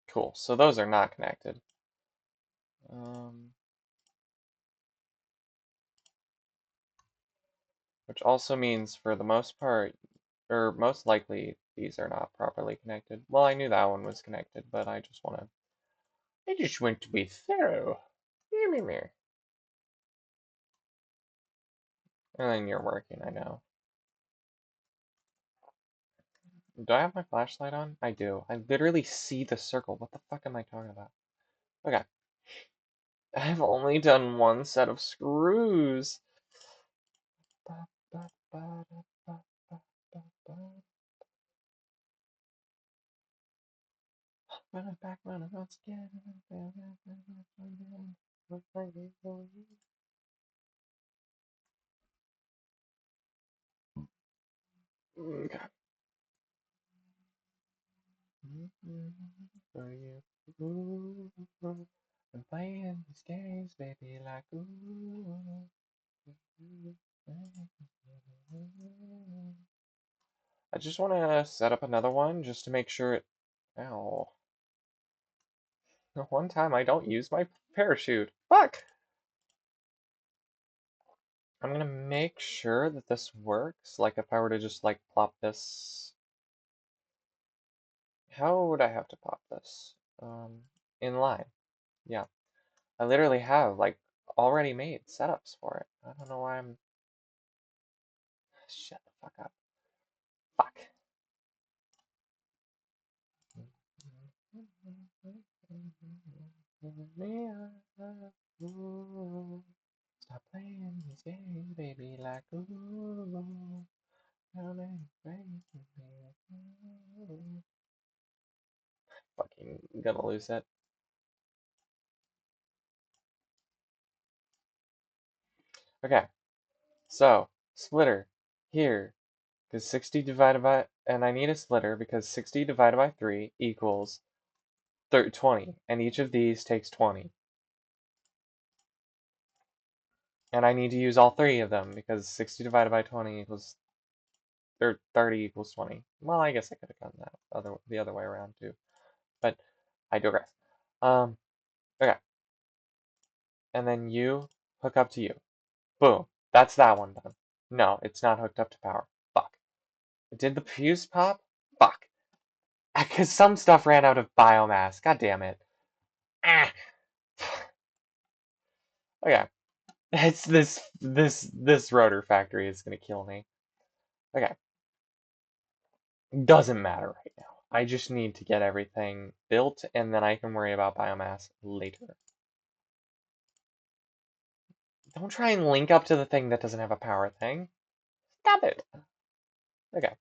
Cool. So those are not connected. Which also means for the most part, or most likely, these are not properly connected. Well, I knew that one was connected, but I just want to be thorough. And then you're working, I know. Do I have my flashlight on? I do. I literally see the circle. What the fuck am I talking about? Okay. I've only done one set of screws. Running back, running once again. Okay. For you. I'm playing these games, baby, like ooh. I just want to set up another one just to make sure it. Ow. The one time I don't use my parachute. Fuck! I'm gonna make sure that this works. Like if I were to just like plop this. How would I have to pop this? In line. Yeah. I literally have like already made setups for it. I don't know why I'm. Shut the fuck up. Fuck. Stop playing these games, baby, like ooh. Fucking gonna lose it. Okay, so splitter here, because 60 divided by, and I need a splitter because 60 divided by 3 equals 20, and each of these takes 20. And I need to use all three of them because 60 divided by 20 equals or 30 equals 20. Well, I guess I could have done that the other way around too, but I digress. Okay, and then you hook up to you. Boom. That's that one done. No, it's not hooked up to power. Fuck. Did the fuse pop? Fuck. Because some stuff ran out of biomass. God damn it. Ah. Okay. It's this rotor factory is gonna kill me. Okay. Doesn't matter right now. I just need to get everything built and then I can worry about biomass later. Don't try and link up to the thing that doesn't have a power thing. Stop it. Okay.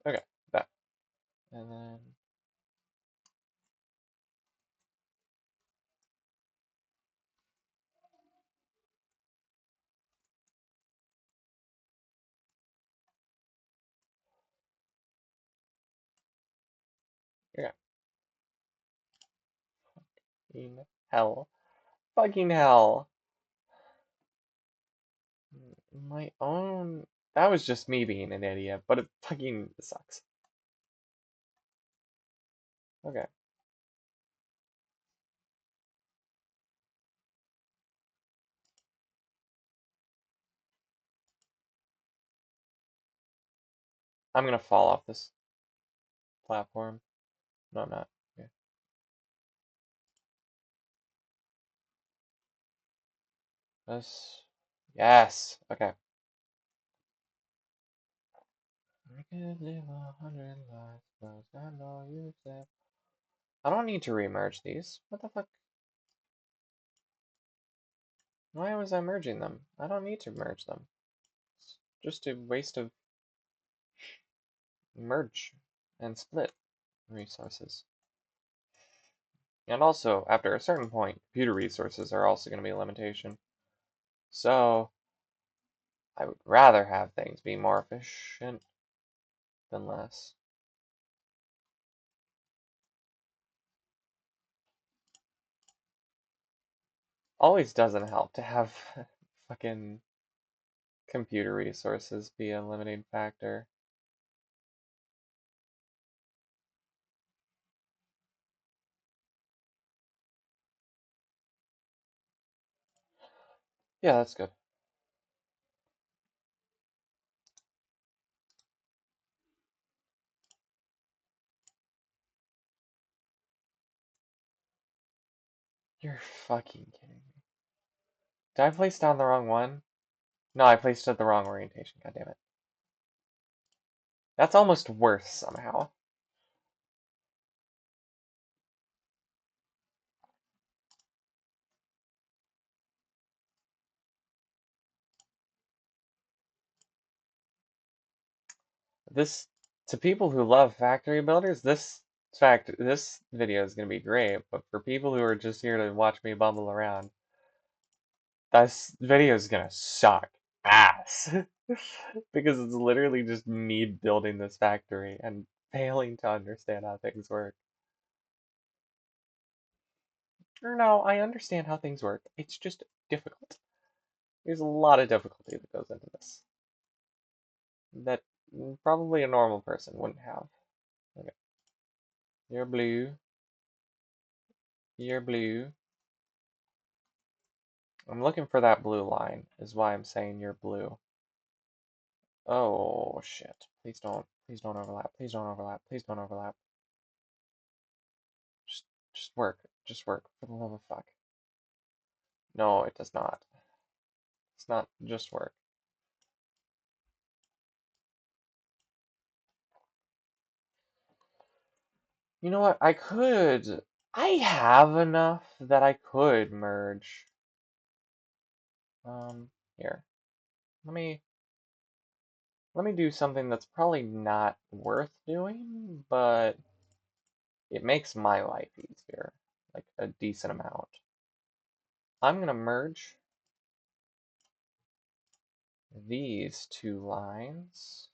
Okay. That. And then okay. In hell. Fucking hell. My own. That was just me being an idiot, but it fucking sucks. Okay. I'm gonna fall off this platform. No, I'm not. Okay. This. Yes. Okay. I could live 100 lives, but I know you said. I don't need to remerge these. What the fuck? Why was I merging them? I don't need to merge them. It's just a waste of merge and split resources. And also, after a certain point, computer resources are also going to be a limitation. So, I would rather have things be more efficient than less. Always doesn't help to have fucking computer resources be a limiting factor. Yeah, that's good. You're fucking kidding me. Did I place down the wrong one? No, I placed it the wrong orientation. God damn it. That's almost worse somehow. This to people who love factory builders, this video is gonna be great, but for people who are just here to watch me bumble around, this video is gonna suck ass. Because it's literally just me building this factory and failing to understand how things work. Or no, I understand how things work. It's just difficult. There's a lot of difficulty that goes into this that probably a normal person wouldn't have. Okay. You're blue. You're blue. I'm looking for that blue line, is why I'm saying you're blue. Oh shit. Please don't overlap. Please don't overlap. Please don't overlap. Just just work. Just work. For the love of fuck. No, it does not. It's not just work. You know what? I have enough that I could merge. Here. Let me let me do something that's probably not worth doing, but it makes my life easier, like a decent amount. I'm gonna merge these two lines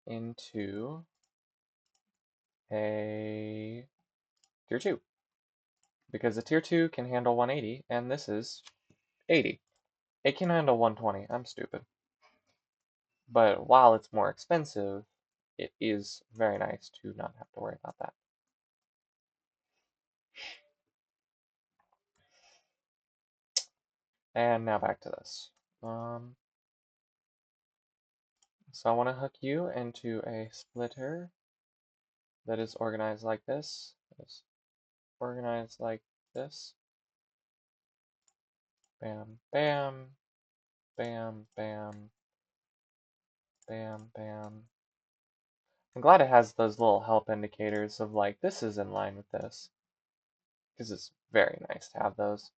into a tier 2. Because a tier 2 can handle 180, and this is 80. It can handle 120. I'm stupid. But while it's more expensive, it is very nice to not have to worry about that. And now back to this. So I want to hook you into a splitter that is organized like this. It's organized like this. Bam, bam, bam, bam, bam, bam. I'm glad it has those little help indicators of like, this is in line with this. Because it's very nice to have those.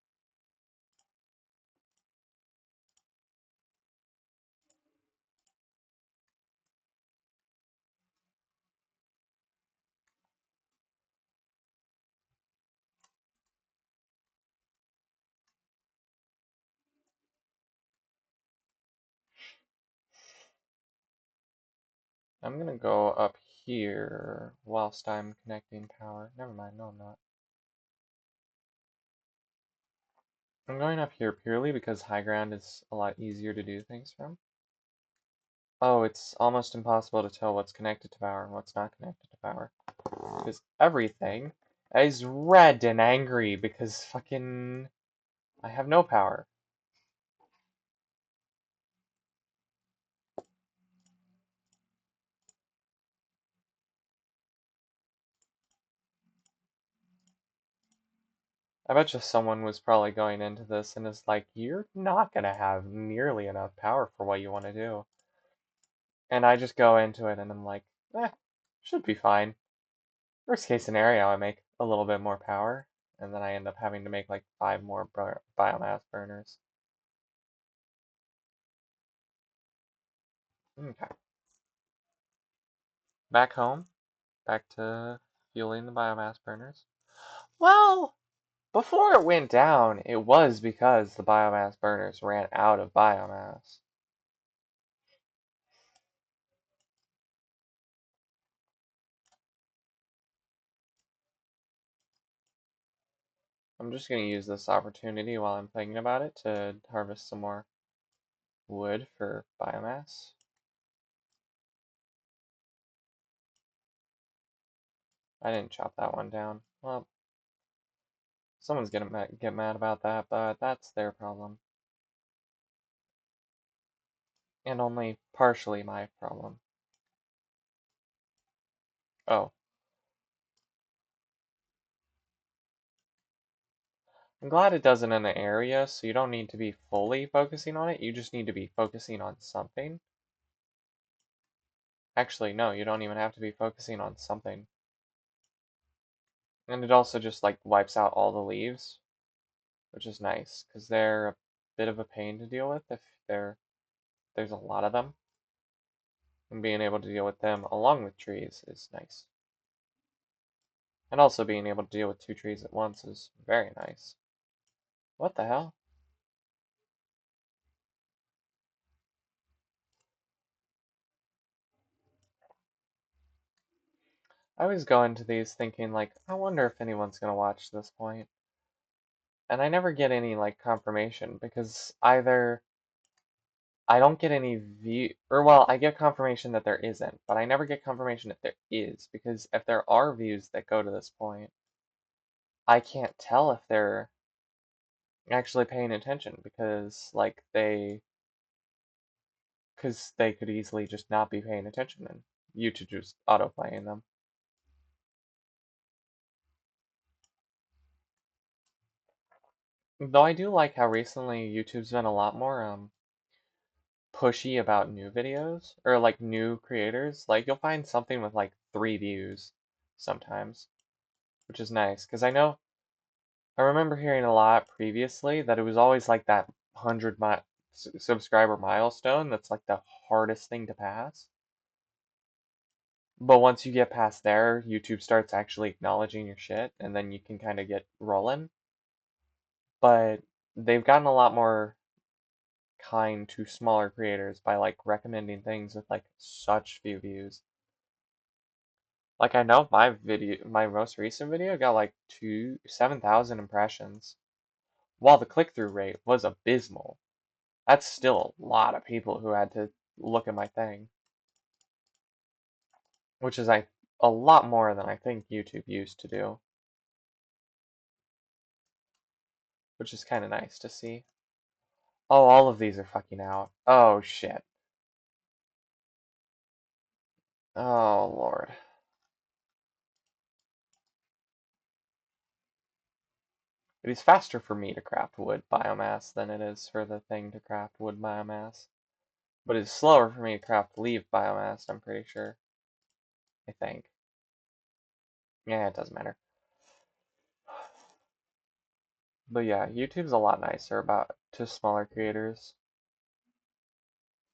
I'm going to go up here whilst I'm connecting power. Never mind, no I'm not. I'm going up here purely because high ground is a lot easier to do things from. Oh, it's almost impossible to tell what's connected to power and what's not connected to power. Because everything is red and angry because fucking I have no power. I bet you someone was probably going into this and is like, you're not going to have nearly enough power for what you want to do. And I just go into it and I'm like, should be fine. Worst case scenario, I make a little bit more power, and then I end up having to make like 5 more biomass burners. Okay. Back home, back to fueling the biomass burners. Well, before it went down, it was because the biomass burners ran out of biomass. I'm just going to use this opportunity while I'm thinking about it to harvest some more wood for biomass. I didn't chop that one down. Well, someone's gonna get mad about that, but that's their problem. And only partially my problem. Oh. I'm glad it does it in an area, so you don't need to be fully focusing on it, you just need to be focusing on something. Actually, no, you don't even have to be focusing on something. And it also just like wipes out all the leaves, which is nice, because they're a bit of a pain to deal with if there's a lot of them. And being able to deal with them along with trees is nice. And also being able to deal with 2 trees at once is very nice. What the hell? I always go into these thinking like, I wonder if anyone's gonna watch this point. And I never get any like confirmation because either I don't get any view, or well, I get confirmation that there isn't, but I never get confirmation that there is because if there are views that go to this point, I can't tell if they're actually paying attention because because they could easily just not be paying attention and YouTube just autoplaying them. Though I do like how recently YouTube's been a lot more pushy about new videos or like new creators. Like you'll find something with like 3 views sometimes, which is nice because I remember hearing a lot previously that it was always like that 100 subscriber milestone that's like the hardest thing to pass. But once you get past there, YouTube starts actually acknowledging your shit, and then you can kind of get rolling. But they've gotten a lot more kind to smaller creators by like recommending things with like such few views. Like I know my most recent video got like 7,000 impressions, while the click-through rate was abysmal. That's still a lot of people who had to look at my thing, which is like a lot more than I think YouTube used to do, which is kind of nice to see. Oh, all of these are fucking out. Oh shit. Oh lord. It is faster for me to craft wood biomass than it is for the thing to craft wood biomass. But it's slower for me to craft leaf biomass, I'm pretty sure. I think. Yeah, it doesn't matter. But yeah, YouTube's a lot nicer about to smaller creators.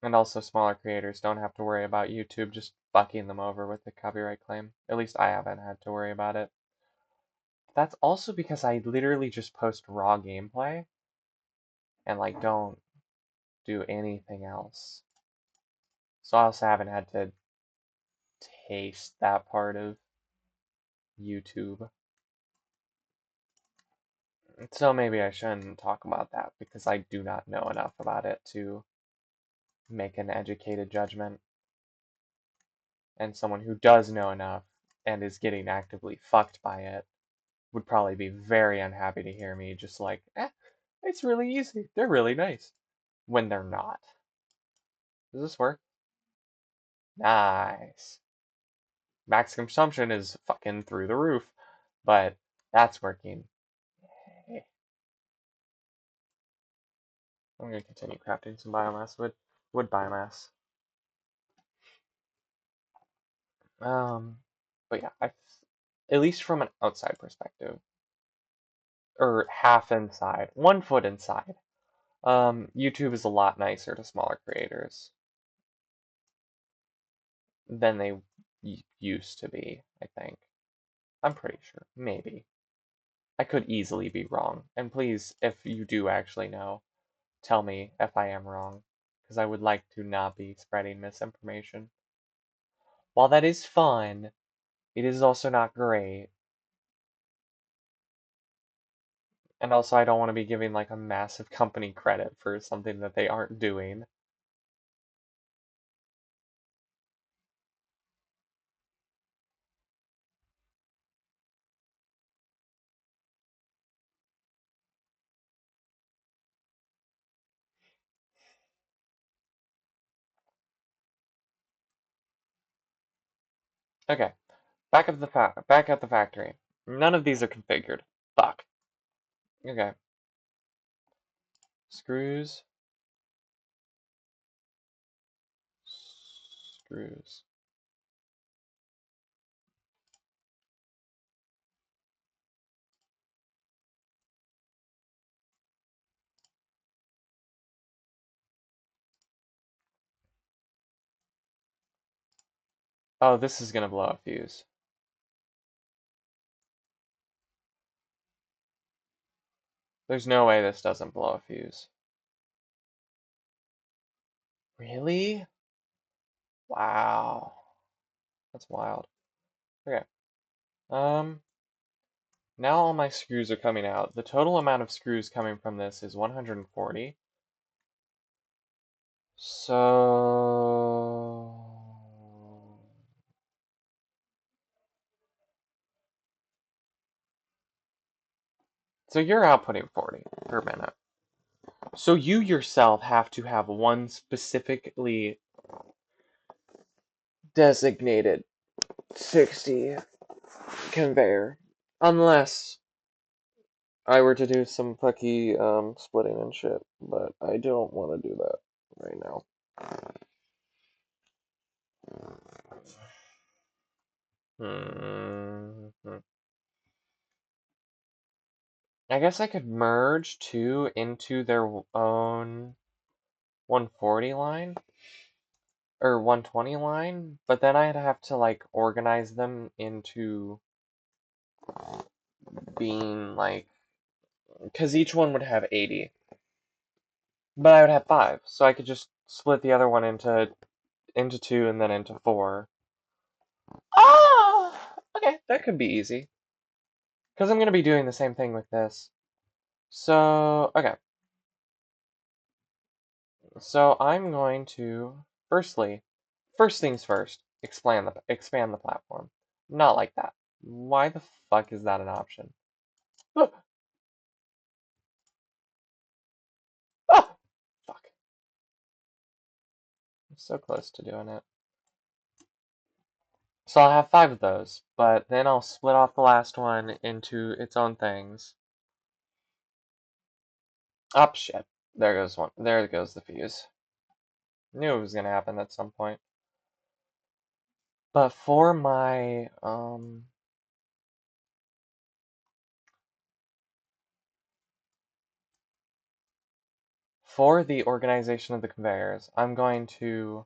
And also smaller creators don't have to worry about YouTube just fucking them over with the copyright claim. At least I haven't had to worry about it. That's also because I literally just post raw gameplay and like don't do anything else. So I also haven't had to taste that part of YouTube. So maybe I shouldn't talk about that because I do not know enough about it to make an educated judgment. And someone who does know enough and is getting actively fucked by it would probably be very unhappy to hear me just like, it's really easy. They're really nice. When they're not. Does this work? Nice. Max consumption is fucking through the roof, but that's working. I'm gonna continue crafting some biomass, wood biomass. But yeah, at least from an outside perspective, or half inside, 1 foot inside. YouTube is a lot nicer to smaller creators than they used to be, I think. I'm pretty sure. Maybe. I could easily be wrong. And please, if you do actually know, tell me if I am wrong, because I would like to not be spreading misinformation. While that is fun, it is also not great. And also, I don't want to be giving like a massive company credit for something that they aren't doing. Okay, back at the factory. None of these are configured. Fuck. Okay. Screws. Screws. Oh, this is gonna blow a fuse. There's no way this doesn't blow a fuse. Really? Wow. That's wild. Okay. Um, now all my screws are coming out. The total amount of screws coming from this is 140. So... So you're outputting 40 per minute. So you yourself have to have one specifically designated 60 conveyor. Unless I were to do some fucky splitting and shit, but I don't want to do that right now. Hmm. I guess I could merge two into their own 140 line. or 120 line, but then I'd have to like organize them into being like, because each one would have 80, but I would have 5, so I could just split the other one into 2 and then into 4. Ah, okay, that could be easy, because I'm going to be doing the same thing with this. So, okay, so I'm going to, first things first, expand the platform. Not like that. Why the fuck is that an option? Oh, oh, fuck. I'm so close to doing it. So I'll have 5 of those, but then I'll split off the last one into its own things. Oh, shit. There goes one. There goes the fuse. Knew it was gonna happen at some point. But for the organization of the conveyors, I'm going to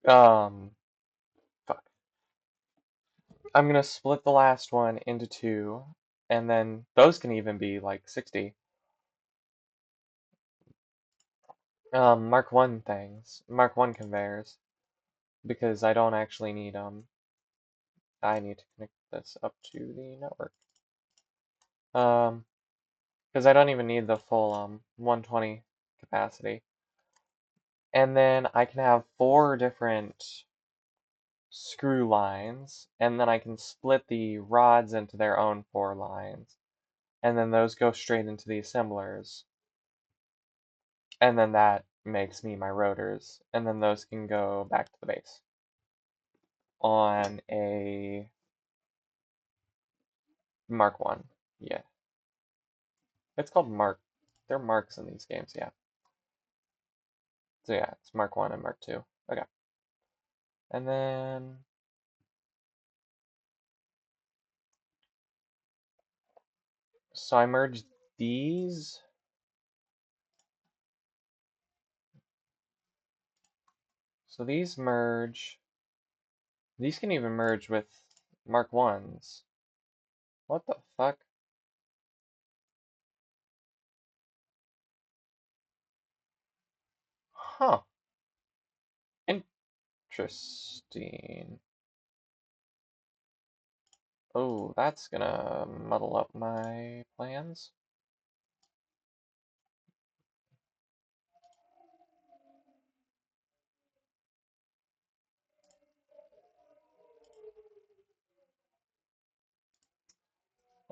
um fuck. I'm gonna split the last one into 2, and then those can even be like 60. Mark 1 things, Mark 1 conveyors, because I don't actually need I need to connect this up to the network. Because I don't even need the full 120 capacity. And then I can have 4 different screw lines, and then I can split the rods into their own 4 lines. And then those go straight into the assemblers. And then that makes me my rotors. And then those can go back to the base on a Mark 1. Yeah. It's called Mark. They're marks in these games, yeah. So yeah, it's Mark 1 and Mark 2. Okay. And then so I merged these. So these merge. These can even merge with Mark 1s. What the fuck? Huh. Interesting. Oh, that's gonna muddle up my plans.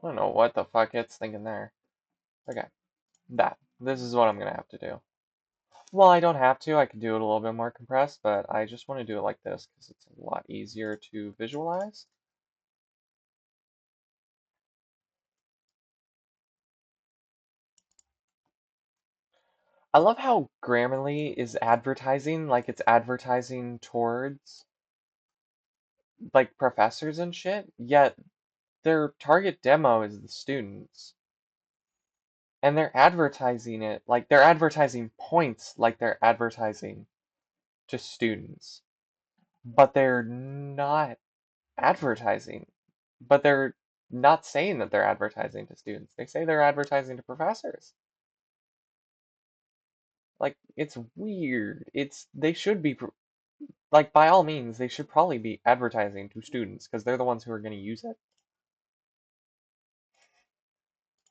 I don't know what the fuck it's thinking there. Okay. This is what I'm gonna have to do. Well, I don't have to. I could do it a little bit more compressed, but I just want to do it like this because it's a lot easier to visualize. I love how Grammarly is advertising, like it's advertising towards like professors and shit, yet their target demo is the students. And they're advertising it like they're advertising points like they're advertising to students. But they're not advertising. But they're not saying that they're advertising to students. They say they're advertising to professors. Like it's weird. They should be like by all means they should probably be advertising to students because they're the ones who are going to use it.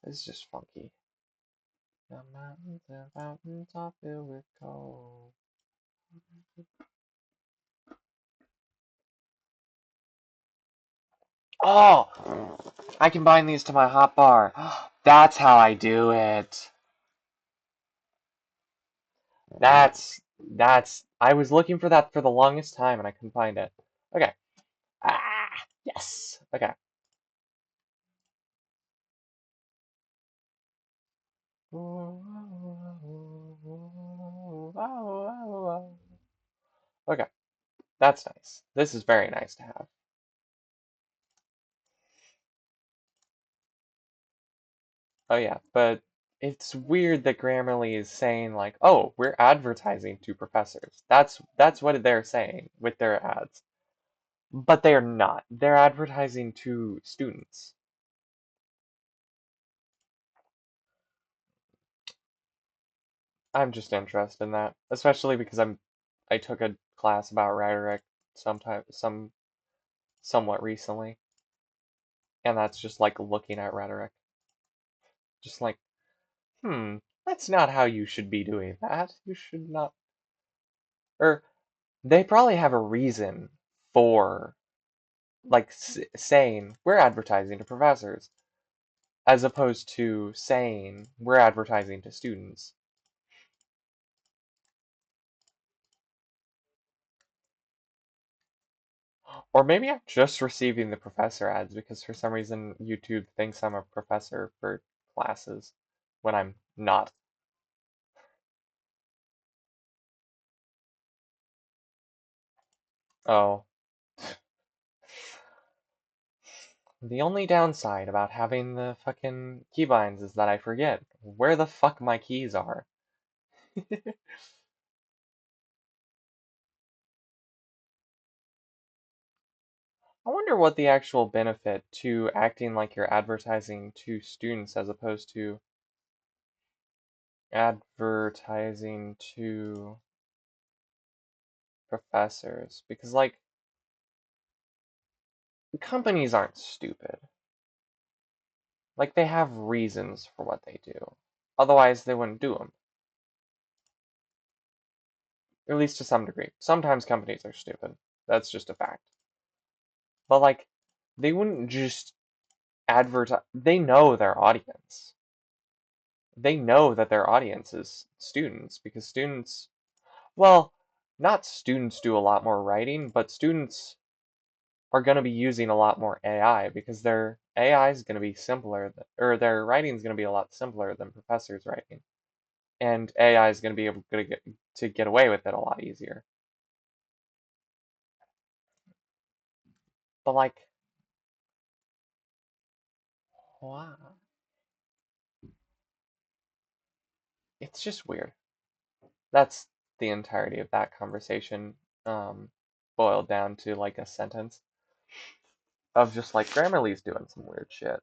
It's just funky. The mountains and fountains are filled with gold. Oh, I can bind these to my hotbar. That's how I do it. I was looking for that for the longest time and I couldn't find it. Okay. Ah, yes. Okay. Okay. That's nice. This is very nice to have. Oh yeah, but It's weird that Grammarly is saying like, "Oh, we're advertising to professors." That's what they're saying with their ads. But they are not. They're advertising to students. I'm just interested in that, especially because I took a class about rhetoric somewhat recently, and that's just like looking at rhetoric. Just like, that's not how you should be doing that. You should not. Or they probably have a reason for like saying we're advertising to professors as opposed to saying we're advertising to students. Or maybe I'm just receiving the professor ads because for some reason YouTube thinks I'm a professor for classes when I'm not. Oh. The only downside about having the fucking keybinds is that I forget where the fuck my keys are. I wonder what the actual benefit to acting like you're advertising to students as opposed to advertising to professors. Because, like, companies aren't stupid. Like, they have reasons for what they do. Otherwise, they wouldn't do them. At least to some degree. Sometimes companies are stupid. That's just a fact. But, like, they wouldn't just advertise. They know their audience. They know that their audience is students because students, well, not students do a lot more writing, but students are going to be using a lot more AI because their AI is going to be simpler, or their writing is going to be a lot simpler than professors' writing, and AI is going to be able to get away with it a lot easier. But like, wow, it's just weird. That's the entirety of that conversation, um, boiled down to like a sentence of just like Grammarly's doing some weird shit.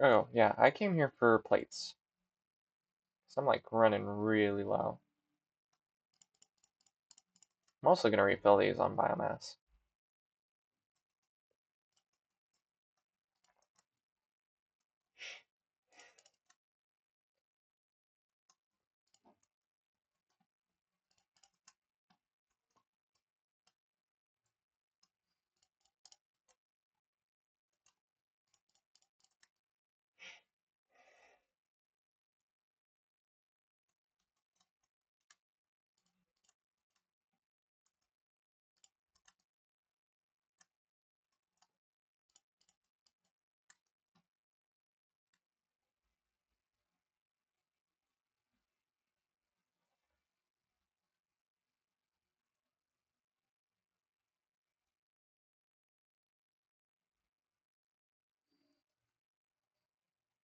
Oh, yeah, I came here for plates. So I'm like running really low. I'm also gonna refill these on biomass.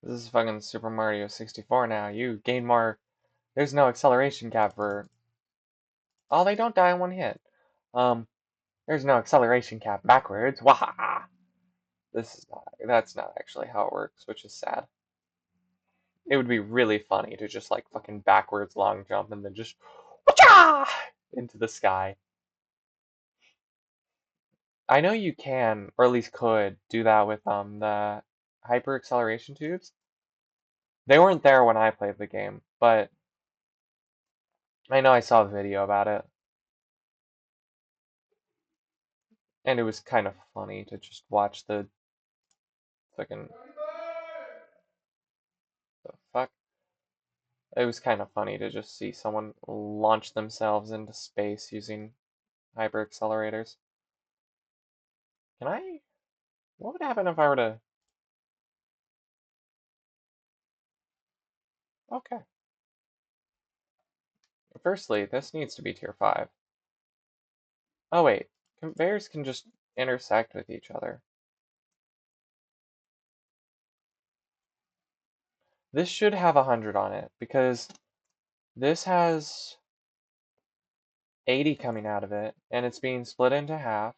This is fucking Super Mario 64 now. You gain more. There's no acceleration cap for. Oh, they don't die in one hit. Um, there's no acceleration cap backwards. Waha! This is not. That's not actually how it works, which is sad. It would be really funny to just like fucking backwards long jump and then just whacha into the sky. I know you can, or at least could, do that with the hyper acceleration tubes. They weren't there when I played the game, but I know I saw a video about it, and it was kind of funny to just watch the fucking the fuck. It was kind of funny to just see someone launch themselves into space using hyper accelerators. Can I? What would happen if I were to... Okay. Firstly, this needs to be tier 5. Oh wait, conveyors can just intersect with each other. This should have 100 on it, because this has 80 coming out of it, and it's being split into half,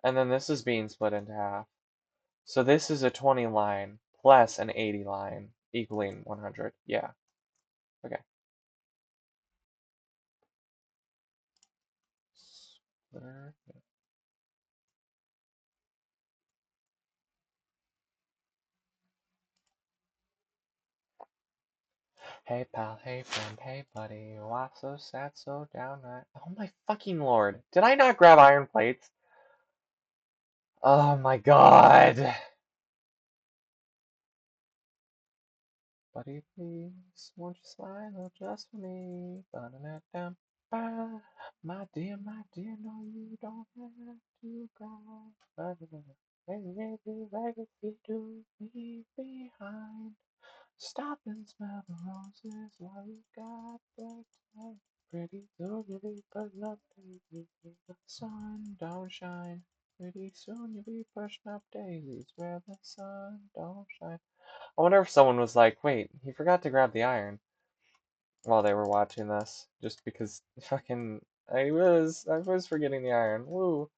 and then this is being split into half. So this is a 20 line plus an 80 line equaling 100. Yeah. Okay. Splitter. Hey pal, hey friend, hey buddy, why so sad, so downright? Oh my fucking lord. Did I not grab iron plates? Oh my god. Buddy, please, won't you smile just for me? Ba-da-da-dum-ba. My dear, no, you don't have to cry. Baby, legacy to leave behind. Stop and smell the roses while you got the time. Pretty soon you'll be putting up daisies where the sun don't shine. Pretty soon you'll be pushing up daisies where the sun don't shine. I wonder if someone was like, wait, he forgot to grab the iron while they were watching this, just because fucking I was forgetting the iron. Woo.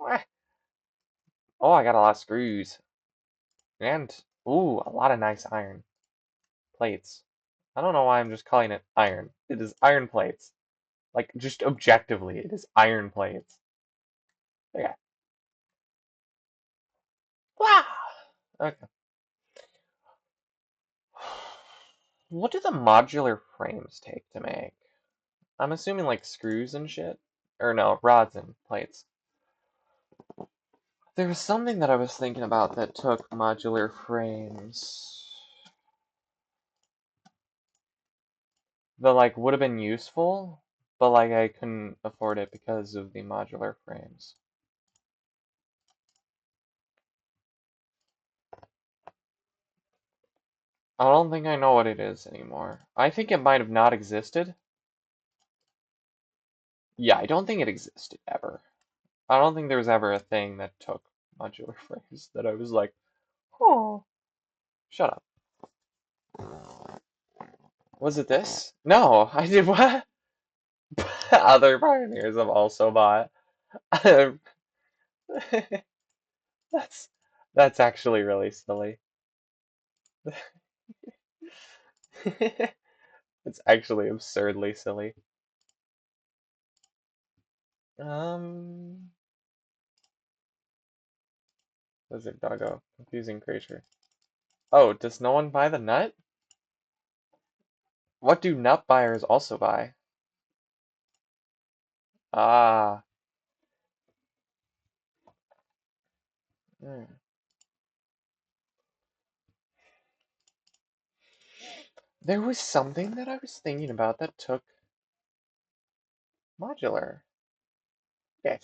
Mwah. Oh, I got a lot of screws. And ooh, a lot of nice iron plates. I don't know why I'm just calling it iron. It is iron plates. Like, just objectively, it is iron plates. Okay. Wow. Okay. What do the modular frames take to make? I'm assuming like screws and shit. Or no, rods and plates. There was something that I was thinking about that took modular frames. That like would have been useful, but like I couldn't afford it because of the modular frames. I don't think I know what it is anymore. I think it might have not existed. Yeah, I don't think it existed ever. I don't think there was ever a thing that took modular frames that I was like, oh, shut up. Was it this? No, I did what? Other pioneers have also bought. That's that's actually really silly. It's actually absurdly silly. Um, Lizard doggo, confusing creature. Oh, does no one buy the nut? What do nut buyers also buy? Ah, hmm. There was something that I was thinking about that took modular. Okay,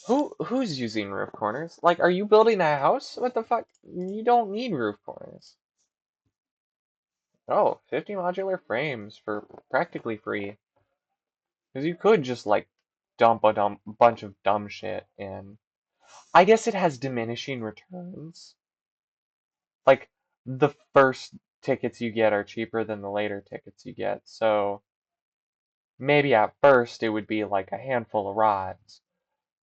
who's using roof corners? Like, are you building a house? What the fuck? You don't need roof corners. Oh, 50 modular frames for practically free. Because you could just like dump a bunch of dumb shit in. I guess it has diminishing returns. Like the first tickets you get are cheaper than the later tickets you get. So maybe at first it would be like a handful of rods,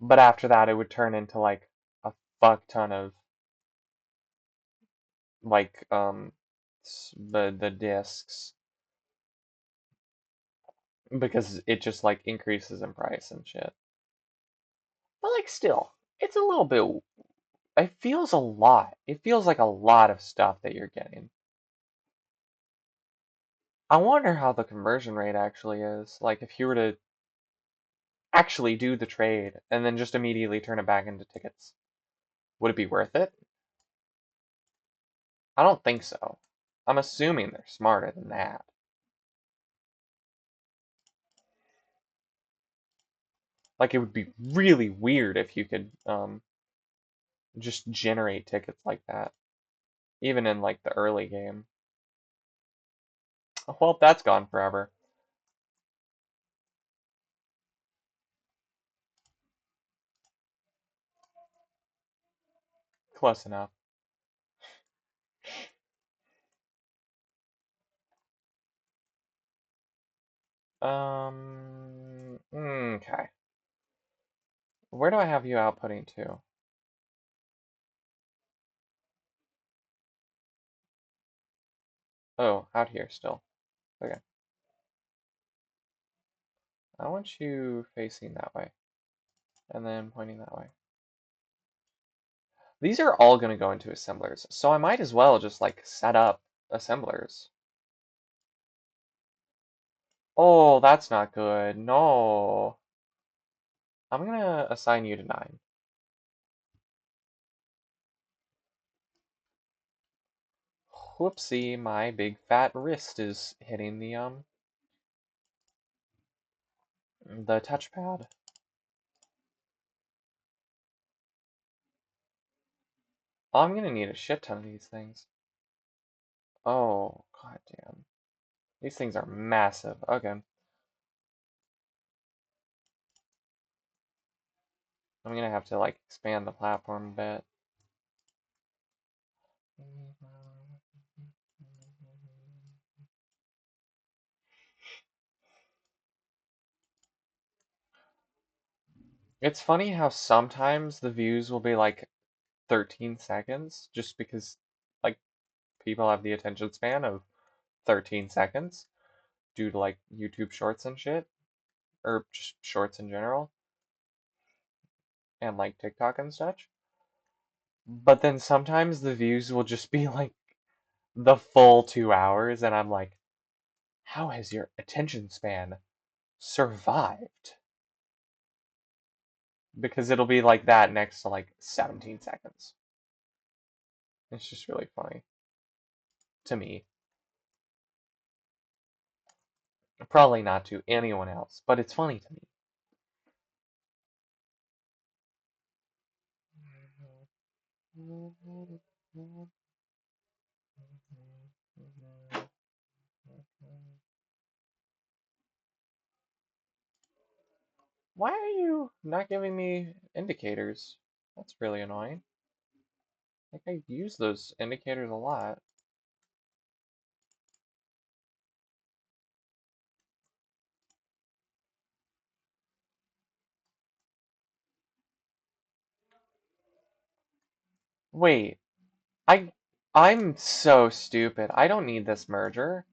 but after that it would turn into like a fuck ton of like the discs because it just like increases in price and shit. But like still, it's a little bit. It feels a lot. It feels like a lot of stuff that you're getting. I wonder how the conversion rate actually is. Like if you were to actually do the trade and then just immediately turn it back into tickets, would it be worth it? I don't think so. I'm assuming they're smarter than that. Like it would be really weird if you could just generate tickets like that, even in like the early game. Well, that's gone forever. Close enough. Okay. Where do I have you outputting to? Oh, out here still. Okay. I want you facing that way, and then pointing that way. These are all going to go into assemblers, so I might as well just like set up assemblers. Oh, that's not good. No. I'm going to assign you to 9. Whoopsie, my big fat wrist is hitting the touchpad. Oh, I'm gonna need a shit ton of these things. Oh, goddamn. These things are massive. Okay. I'm gonna have to like expand the platform a bit. It's funny how sometimes the views will be like 13 seconds just because like people have the attention span of 13 seconds due to like YouTube shorts and shit, or just shorts in general, and like TikTok and such. But then sometimes the views will just be like the full 2 hours, and I'm like, how has your attention span survived? Because it'll be like that next to like 17 seconds. It's just really funny to me. Probably not to anyone else, but it's funny to me. Why are you not giving me indicators? That's really annoying. I think I use those indicators a lot. Wait, I I'm so stupid. I don't need this merger.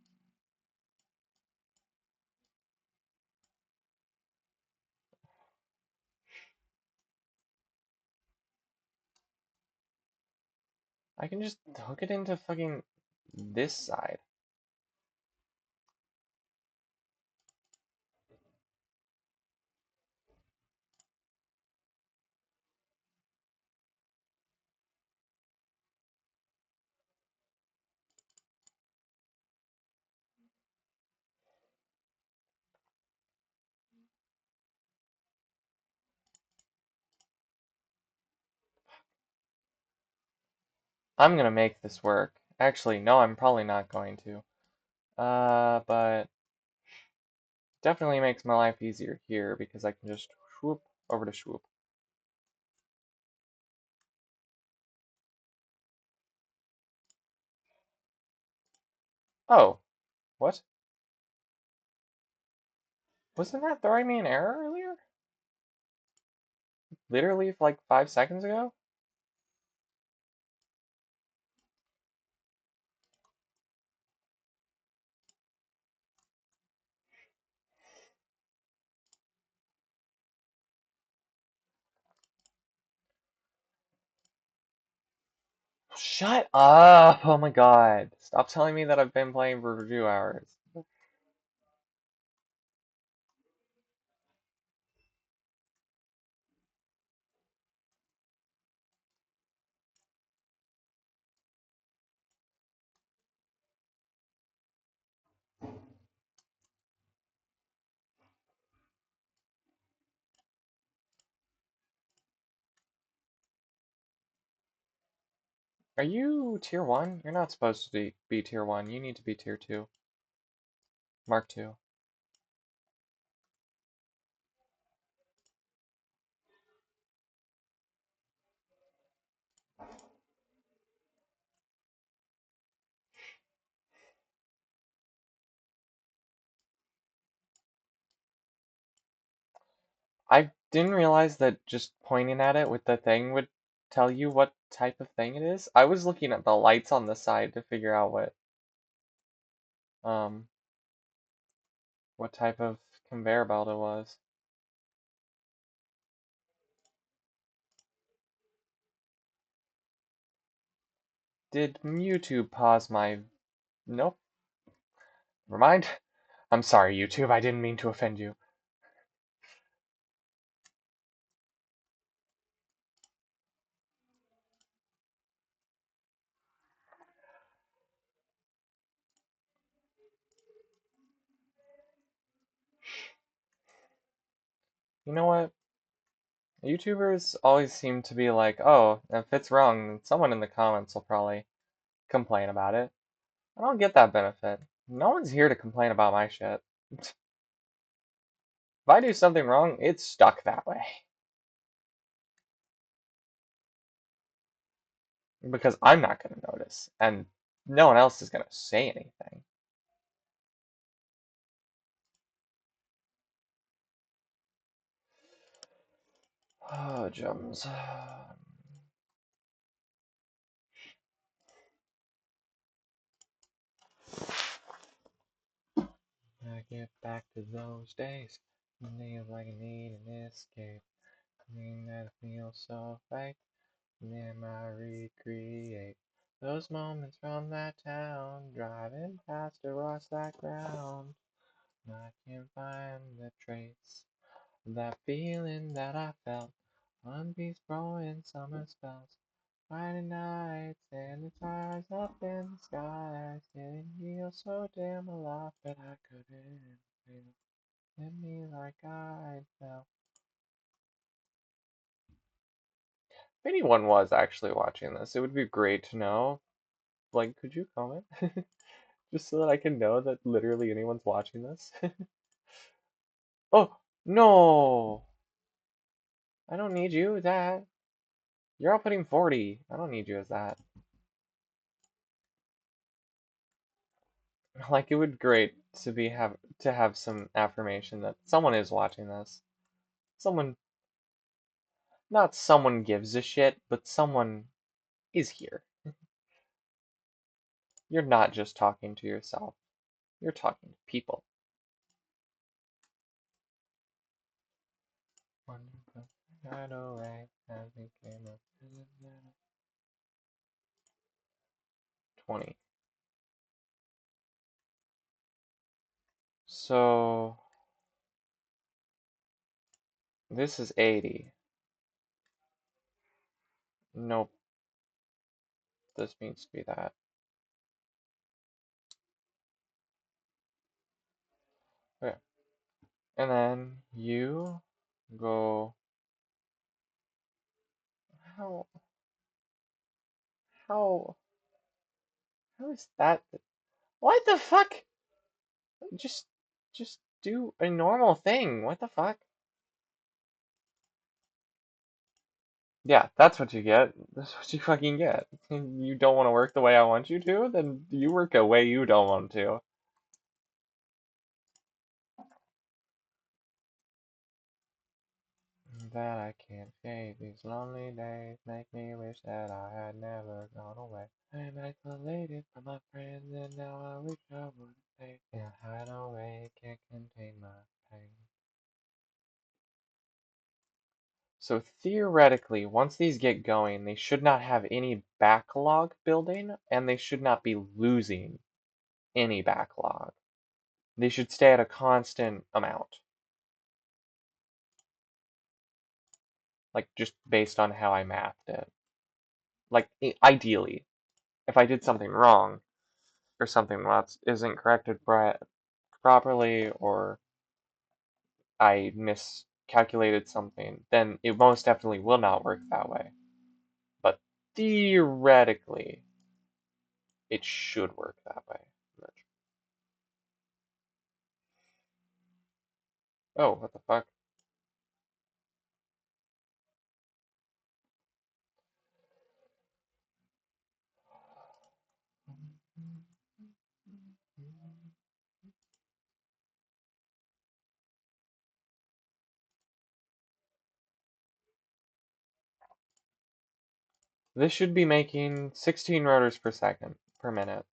I can just hook it into fucking this side. I'm gonna make this work. Actually, no, I'm probably not going to. But definitely makes my life easier here because I can just swoop over to swoop. Oh, what? Wasn't that throwing me an error earlier? Literally like 5 seconds ago? Shut up! Oh my god. Stop telling me that I've been playing for 2 hours. Are you tier 1? You're not supposed to be tier 1. You need to be tier 2. Mark 2. I didn't realize that just pointing at it with the thing would tell you what type of thing it is. I was looking at the lights on the side to figure out um what type of conveyor belt it was. Did YouTube pause my... Nope. Never mind. I'm sorry, YouTube. I didn't mean to offend you. You know what? YouTubers always seem to be like, oh, if it's wrong, someone in the comments will probably complain about it. I don't get that benefit. No one's here to complain about my shit. If I do something wrong, it's stuck that way. Because I'm not going to notice, and no one else is going to say anything. Oh, Jums. I get back to those days. Feels like I need an escape. I mean that I feel so fake. Then I recreate those moments from that town. Driving past across that ground. I can't find the trace of that feeling that I felt. One piece growing summer spells. Friday nights and the stars up in the skies. Didn't feel so damn alive that I couldn't feel. Hit me like I felt. If anyone was actually watching this, it would be great to know. Like, could you comment? Just so that I can know that literally anyone's watching this. Oh, no! I don't need you as that. You're outputting 40. I don't need you as that. Like, it would be great to have some affirmation that someone is watching this. Someone, not someone gives a shit, but someone is here. You're not just talking to yourself. You're talking to people. 20. So this is 80. Nope, this needs to be that. Okay. And then you go. How how how is that? What the fuck? Just just do a normal thing. What the fuck? Yeah, that's what you get. That's what you fucking get. You don't want to work the way I want you to? Then you work a way you don't want to. That I can't shake. These lonely days make me wish that I had never gone away. I'm isolated from my friends, and now I wish I would stay. Can't hide away, can't contain my pain. So theoretically, once these get going, they should not have any backlog building, and they should not be losing any backlog. They should stay at a constant amount. Like, just based on how I mathed it. Like, ideally, if I did something wrong, or something that isn't corrected properly, or I miscalculated something, then it most definitely will not work that way. But theoretically, it should work that way. Oh, what the fuck? This should be making 16 rotors per second, per minute.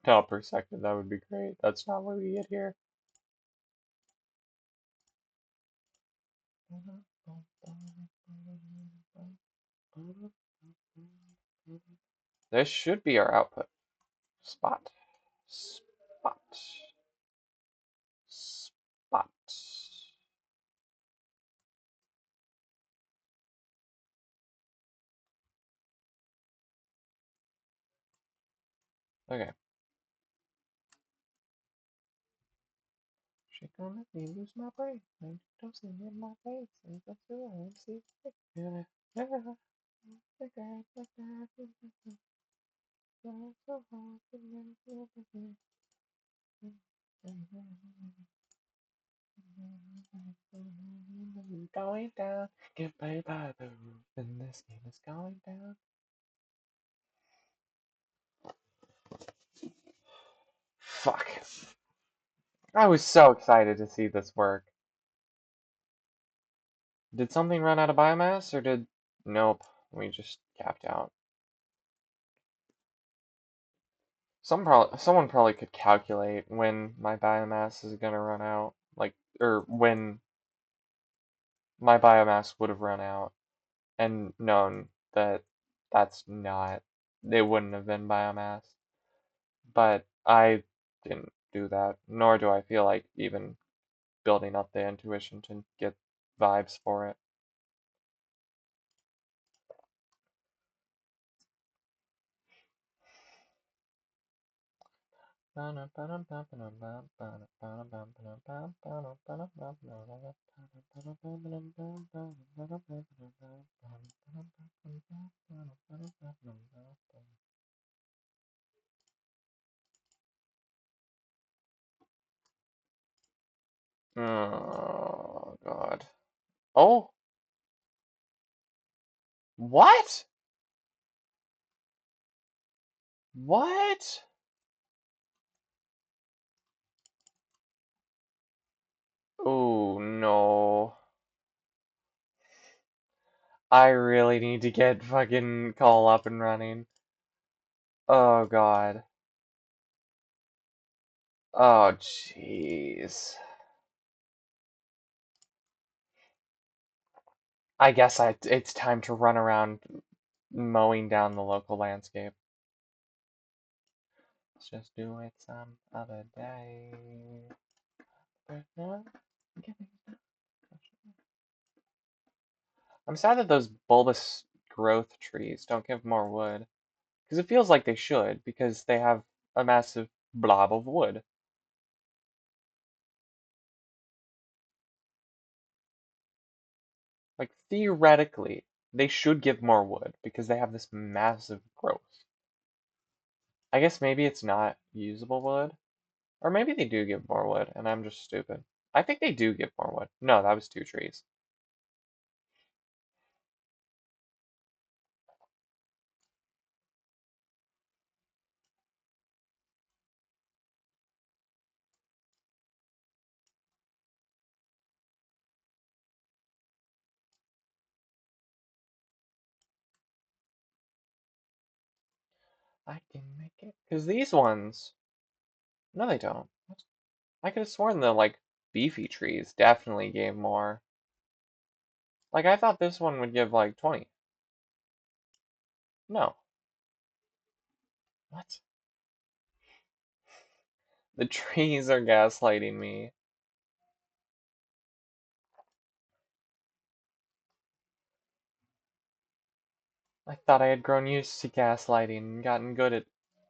No, per second, that would be great. That's not what we get here. This should be our output. Spot. Spot. Spot. Okay. She gonna make me lose my brain. Don't see me in my face. And that's the way I see it. Going down, get paid by the roof, and this game is going down. Fuck. I was so excited to see this work. Did something run out of biomass, or did... Nope, we just capped out. Someone probably could calculate when my biomass is gonna run out, like, or when my biomass would have run out, and known that that's not, it wouldn't have been biomass. But I didn't do that, nor do I feel like even building up the intuition to get vibes for it. Oh, God. Oh, what? What? Oh, no. I really need to get fucking call up and running. Oh, God. Oh, jeez. I guess it's time to run around mowing down the local landscape. Let's just do it some other day. I'm sad that those bulbous growth trees don't give more wood. Because it feels like they should, because they have a massive blob of wood. Like, theoretically, they should give more wood, because they have this massive growth. I guess maybe it's not usable wood. Or maybe they do give more wood, and I'm just stupid. I think they do give more wood. No, that was 2 trees. I can make it. Because these ones... No, they don't. I could have sworn the, like, beefy trees definitely gave more. Like, I thought this one would give, like, 20. No. What? The trees are gaslighting me. I thought I had grown used to gaslighting and gotten good at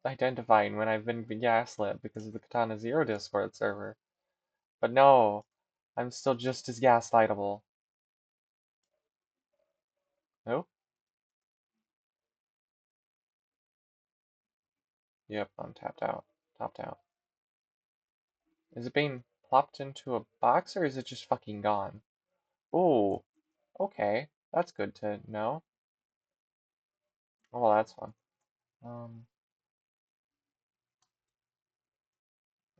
identifying when I've been gaslit because of the Katana Zero Discord server. But no, I'm still just as gaslightable. No? Yep, I'm tapped out. Topped out. Is it being plopped into a box or is it just fucking gone? Ooh, okay. That's good to know. Oh, well, that's fun. Um,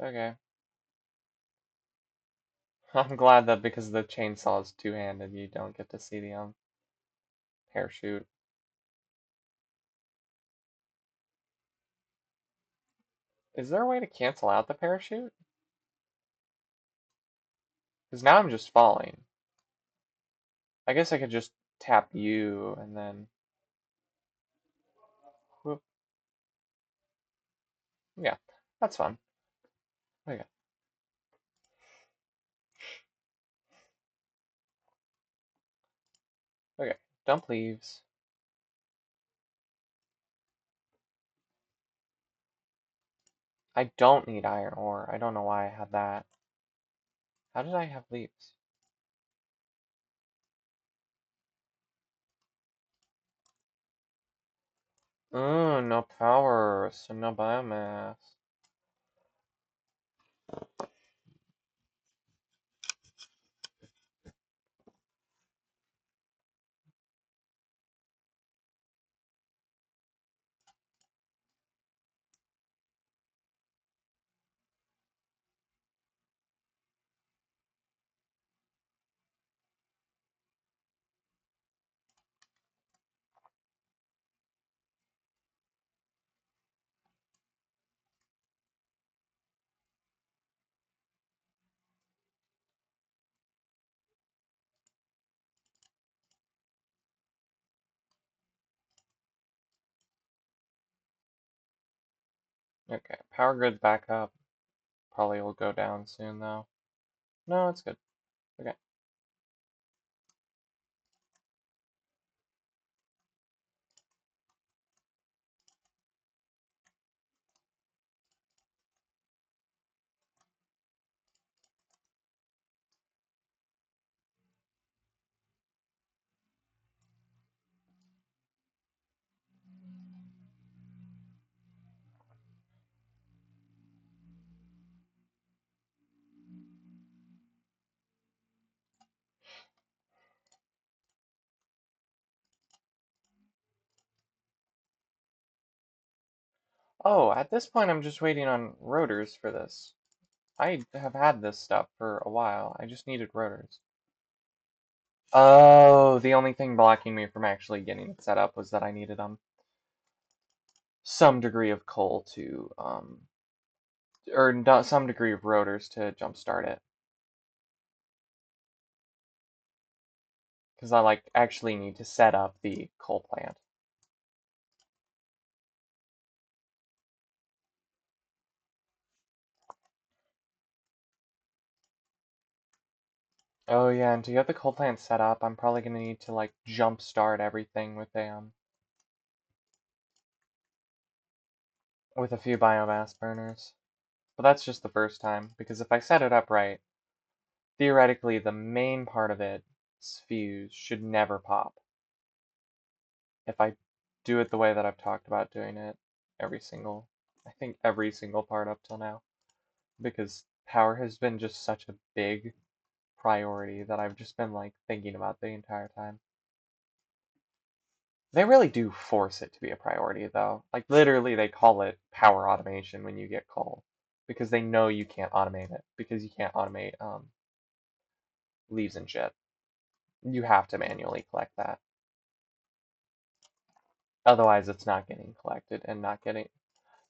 okay. I'm glad that because the chainsaw is two-handed, you don't get to see the parachute. Is there a way to cancel out the parachute? Because now I'm just falling. I guess I could just tap U and then whoop. Yeah, that's fun. Okay. Okay. Dump leaves. I don't need iron ore. I don't know why I had that. How did I have leaves? No power, so no biomass. Okay, power grid's back up. Probably will go down soon though. No, it's good. Okay. Oh, at this point I'm just waiting on rotors for this. I have had this stuff for a while. I just needed rotors. Oh, the only thing blocking me from actually getting it set up was that I needed some degree of coal to or some degree of rotors to jumpstart it. Because I like actually need to set up the coal plant. Oh yeah, and to get the coal plant set up, I'm probably gonna need to like jumpstart everything with a few biomass burners. But that's just the first time, because if I set it up right, theoretically the main part of its fuse should never pop. If I do it the way that I've talked about doing it, I think every single part up till now, because power has been just such a big priority that I've just been like thinking about the entire time. They really do force it to be a priority though. Like literally they call it power automation when you get coal because they know you can't automate it because you can't automate leaves and shit. You have to manually collect that. Otherwise it's not getting collected and not getting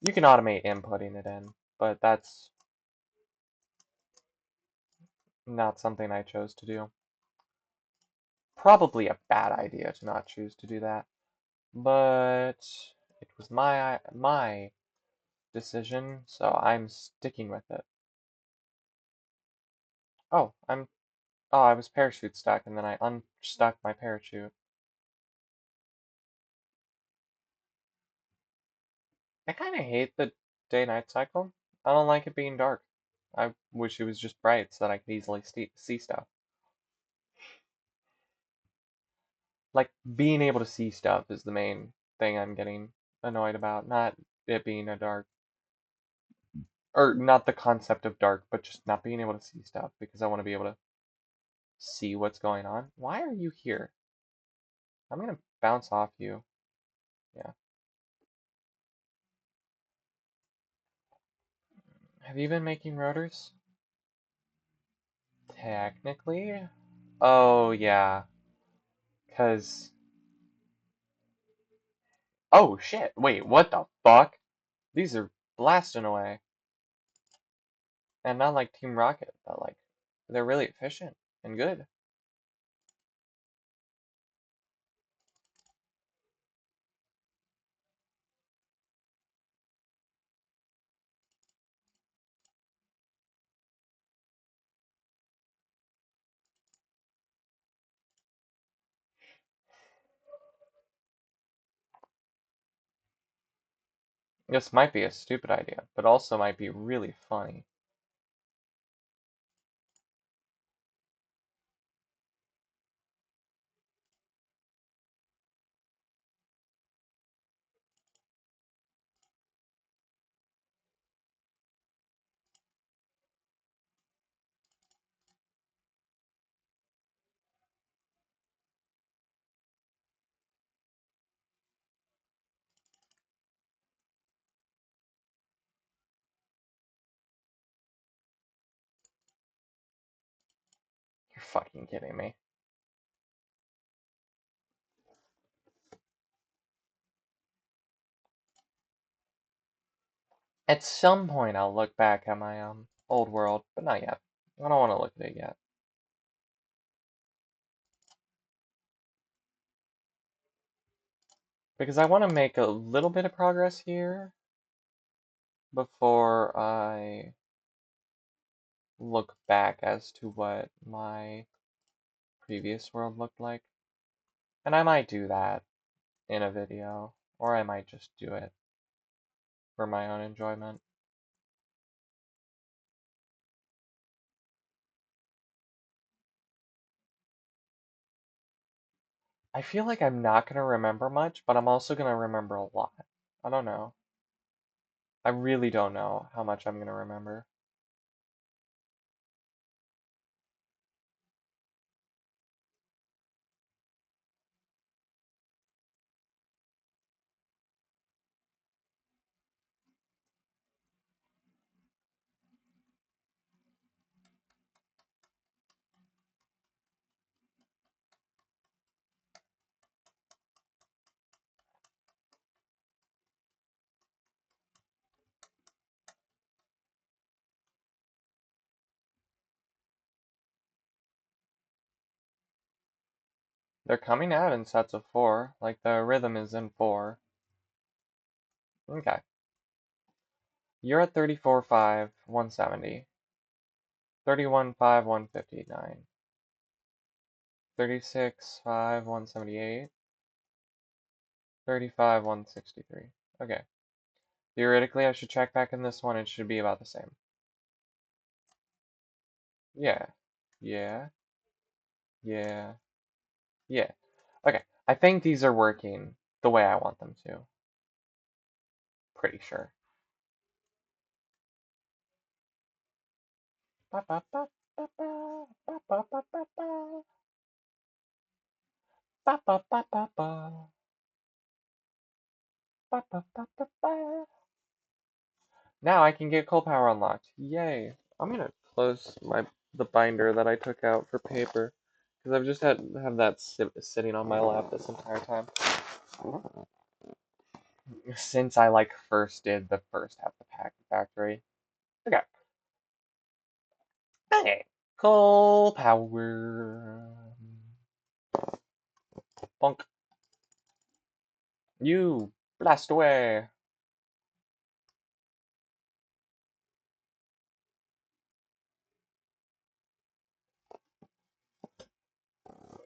you can automate inputting it in, but that's not something I chose to do. Probably a bad idea to not choose to do that, but it was my decision, so I'm sticking with it. Oh, I was parachute stuck and then I unstuck my parachute. I kind of hate the day-night cycle. I don't like it being dark. I wish it was just bright so that I could easily see stuff. Like being able to see stuff is the main thing I'm getting annoyed about, not it being a dark, or not the concept of dark, but just not being able to see stuff because I want to be able to see what's going on. Why are you here? I'm gonna bounce off you. Yeah. Have you been making rotors? Technically? Oh, yeah. Because. Oh, shit. Wait, what the fuck? These are blasting away. And not like Team Rocket, but like, they're really efficient and good. This might be a stupid idea, but also might be really funny. You're fucking kidding me. At some point, I'll look back at my old world, but not yet. I don't want to look at it yet. Because I want to make a little bit of progress here before I look back as to what my previous world looked like. And I might do that in a video, or I might just do it for my own enjoyment. I feel like I'm not going to remember much, but I'm also going to remember a lot. I don't know. I really don't know how much I'm going to remember. They're coming out in sets of 4, like the rhythm is in 4. Okay. You're at 34.5, 170. 31.5, 159. 36.5, 178. 35, 163. Okay. Theoretically, I should check back in this one. It should be about the same. Yeah. Yeah. Yeah. Yeah. Okay. I think these are working the way I want them to. Pretty sure. Ba ba ba ba ba ba ba ba ba ba ba ba ba ba ba ba ba ba ba ba. Now I can get coal power unlocked. Yay! I'm gonna close the binder that I took out for paper because I've just had have that sitting on my lap this entire time since I like first did the first half of Pack Factory. Okay. Okay. Coal power. Bonk. You blast away.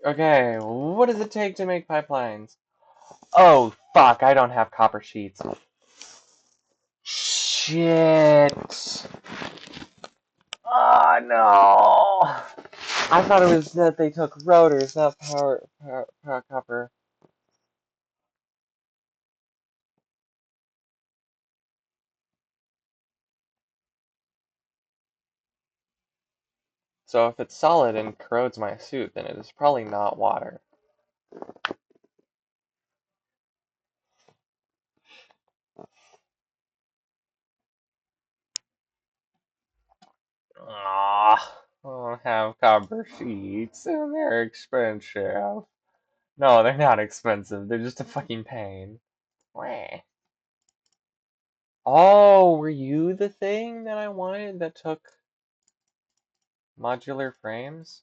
Okay, what does it take to make pipelines? Oh, fuck, I don't have copper sheets. Shit. Oh, no. I thought it was that they took rotors, not power copper. So if it's solid and corrodes my suit, then it is probably not water. Ah, I don't have copper sheets and they're expensive. No, they're not expensive. They're just a fucking pain. Wah. Oh, were you the thing that I wanted that took modular frames?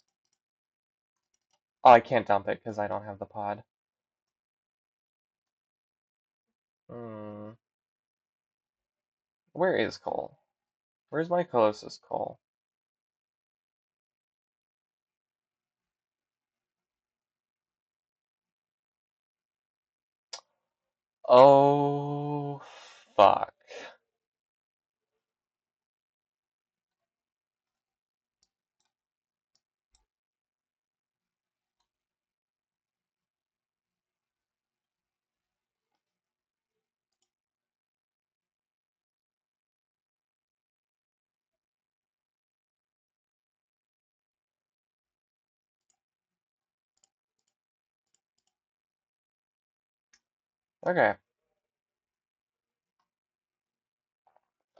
Oh, I can't dump it because I don't have the pod. Hmm. Where is coal? Where's my closest coal? Oh, fuck. Okay.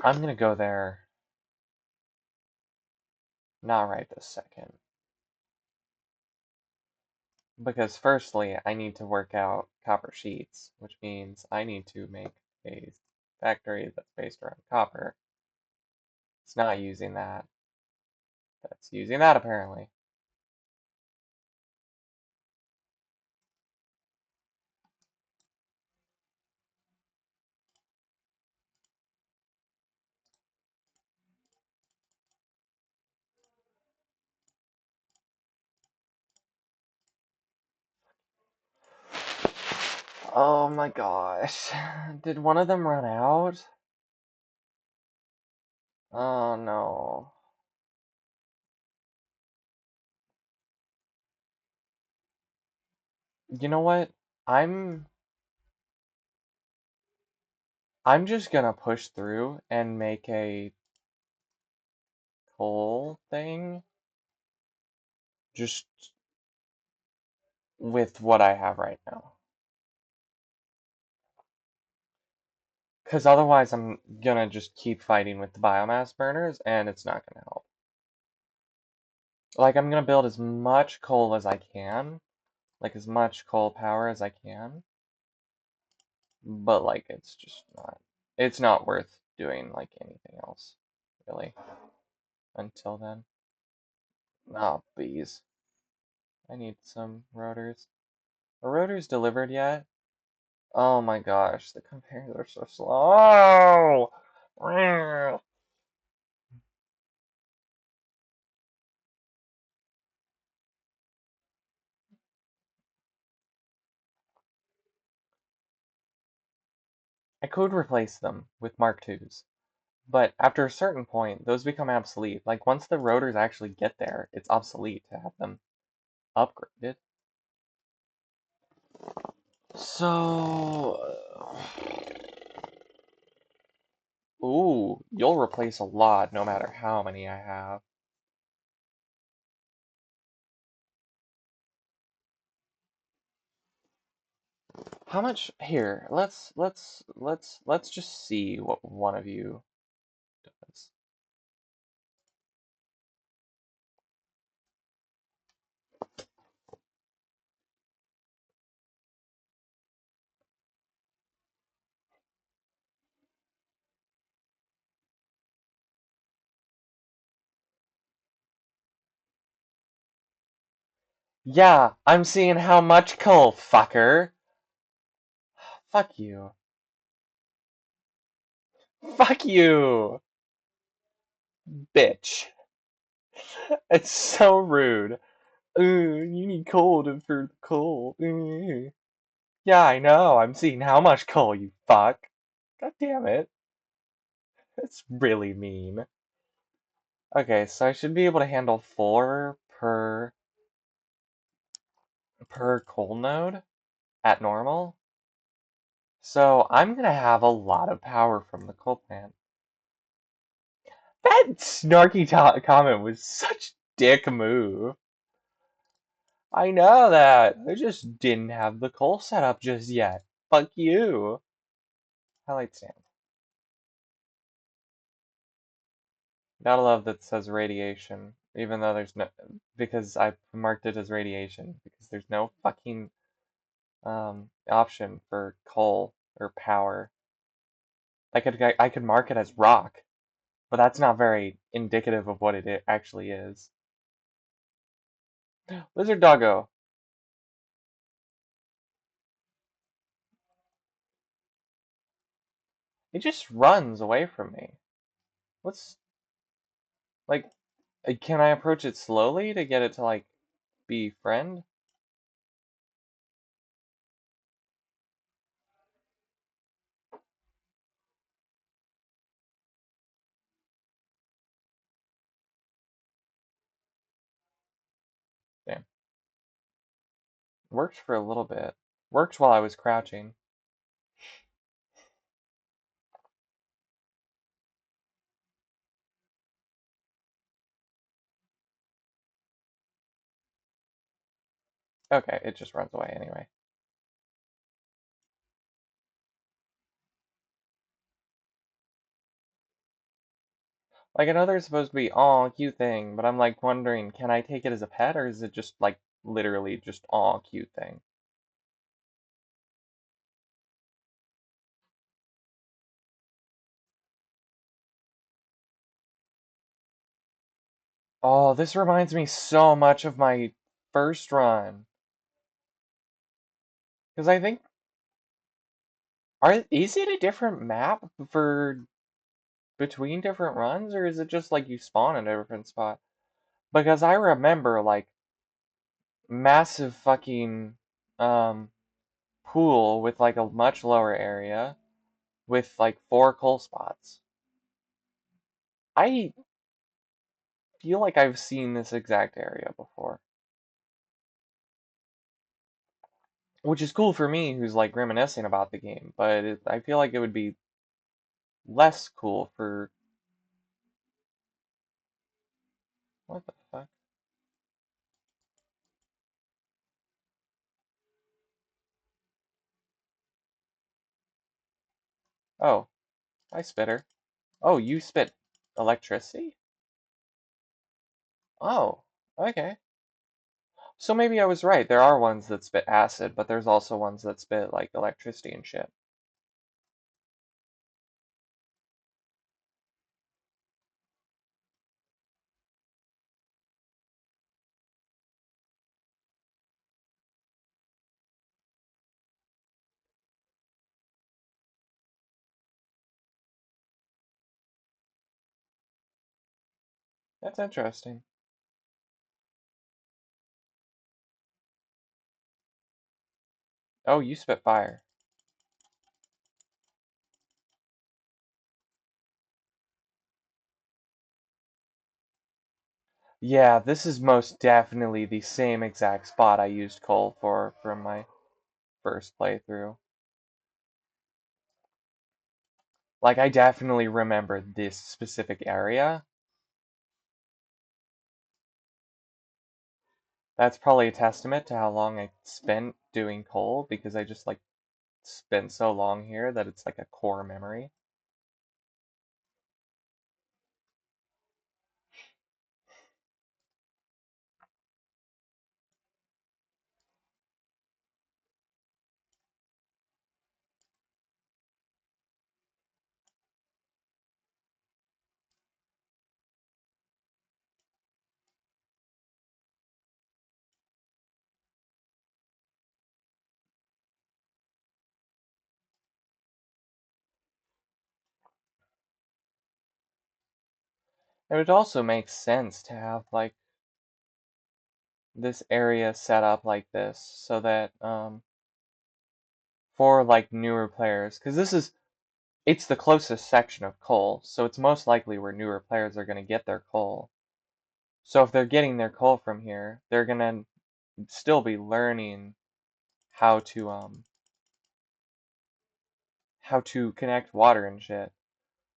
I'm gonna go there. Not right this second. Because firstly, I need to work out copper sheets, which means I need to make a factory that's based around copper. It's not using that. That's using that apparently. Oh my gosh. Did one of them run out? Oh no. You know what? I'm I'm just gonna push through and make a coal thing just with what I have right now. Because otherwise I'm gonna just keep fighting with the biomass burners and it's not gonna help. Like, I'm gonna build as much coal as I can, like as much coal power as I can, but like it's not worth doing like anything else, really, until then. Oh, bees. I need some rotors. Are rotors delivered yet? Oh my gosh, the conveyors are so slow! I could replace them with Mark IIs, but after a certain point, those become obsolete. Like, once the rotors actually get there, it's obsolete to have them upgraded. So, ooh, you'll replace a lot no matter how many I have. How much here? Let's just see what one of you does. Yeah, I'm seeing how much coal, fucker. Fuck you. Fuck you, bitch. It's so rude. You need coal for the coal. Yeah, I know. I'm seeing how much coal, you fuck. God damn it. That's really mean. Okay, so I should be able to handle 4 per coal node at normal. So I'm gonna have a lot of power from the coal plant. That snarky comment was such dick move. I know that. I just didn't have the coal set up just yet. Fuck you. Highlight stamp. Gotta love that says radiation, even though there's no, because I marked it as radiation, because there's no fucking option for coal or power. I could mark it as rock, but that's not very indicative of what it actually is. Lizard doggo. It just runs away from me. What's like? Can I approach it slowly to get it to like be friend? Damn. Worked for a little bit. Worked while I was crouching. Okay, it just runs away anyway. Like, I know there's supposed to be, aw, cute thing, but I'm like wondering, can I take it as a pet, or is it just like literally just aw, cute thing? Oh, this reminds me so much of my first run. Because I think, is it a different map for between different runs, or is it just like you spawn in a different spot? Because I remember like massive fucking um pool with like a much lower area with like 4 coal spots. I feel like I've seen this exact area before. Which is cool for me who's like reminiscing about the game, but I feel like it would be less cool for what the fuck? Oh, I spit her. Oh, you spit electricity? Oh, okay. So maybe I was right. There are ones that spit acid, but there's also ones that spit like electricity and shit. That's interesting. Oh, you spit fire. Yeah, this is most definitely the same exact spot I used coal for from my first playthrough. Like, I definitely remember this specific area. That's probably a testament to how long I spent doing coal, because I just, like, spent so long here that it's like a core memory. And it also makes sense to have, like, this area set up like this so that, for, like, newer players, because it's the closest section of coal, so it's most likely where newer players are going to get their coal. So if they're getting their coal from here, they're going to still be learning how to, how to connect water and shit.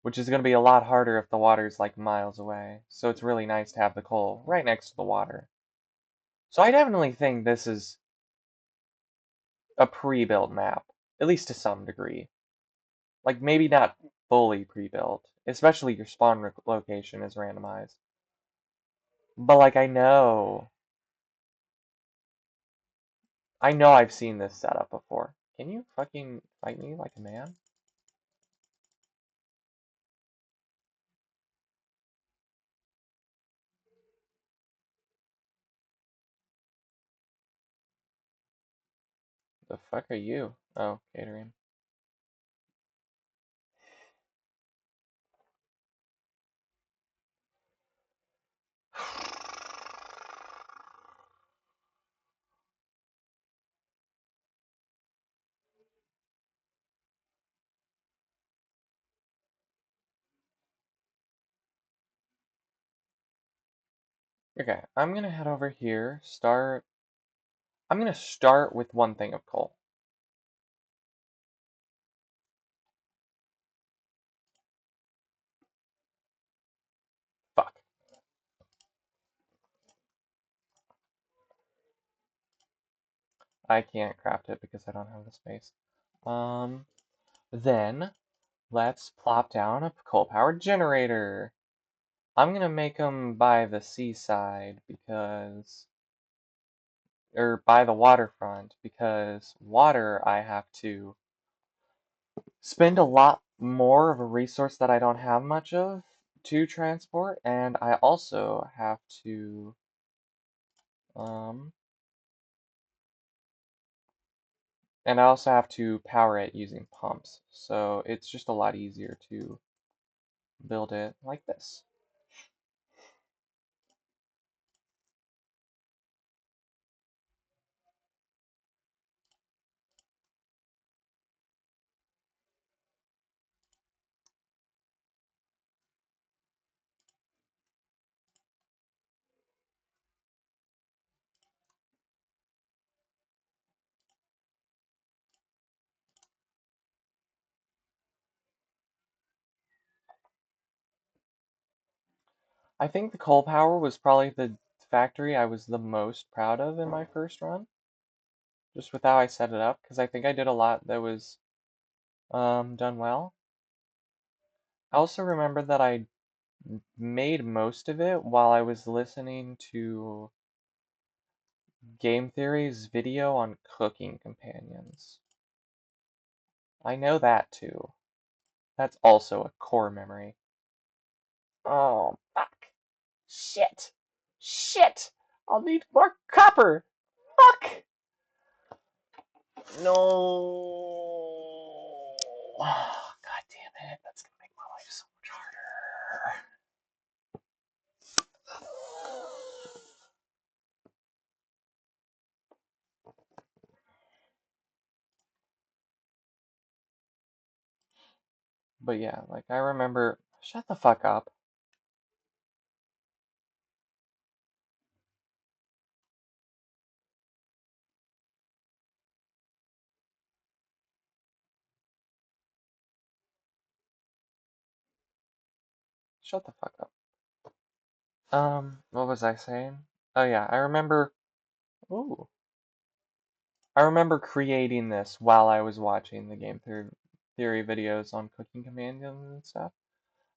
which is going to be a lot harder if the water's like miles away. So it's really nice to have the coal right next to the water. So I definitely think this is a pre-built map, at least to some degree. Like maybe not fully pre-built, especially your spawn location is randomized. But like I know I've seen this setup before. Can you fucking fight me like a man? The fuck are you? Oh, catering. Okay, I'm gonna head over here, I'm gonna start with one thing of coal. Fuck. I can't craft it because I don't have the space. Um, then let's plop down a coal-powered generator. I'm gonna make them by the seaside because, or by the waterfront because water I have to spend a lot more of a resource that I don't have much of to transport, and I also have to um power it using pumps. So it's just a lot easier to build it like this. I think the coal power was probably the factory I was the most proud of in my first run, just with how I set it up, because I think I did a lot that was done well. I also remember that I made most of it while I was listening to Game Theory's video on cooking companions. I know that too. That's also a core memory. Oh, fuck. Shit. Shit! I'll need more copper! Fuck! No. God damn it. That's gonna make my life so much harder. But yeah, like I remember. Shut the fuck up. Shut the fuck up. What was I saying? Oh yeah, I remember. Ooh. I remember creating this while I was watching the theory videos on cooking companions and stuff.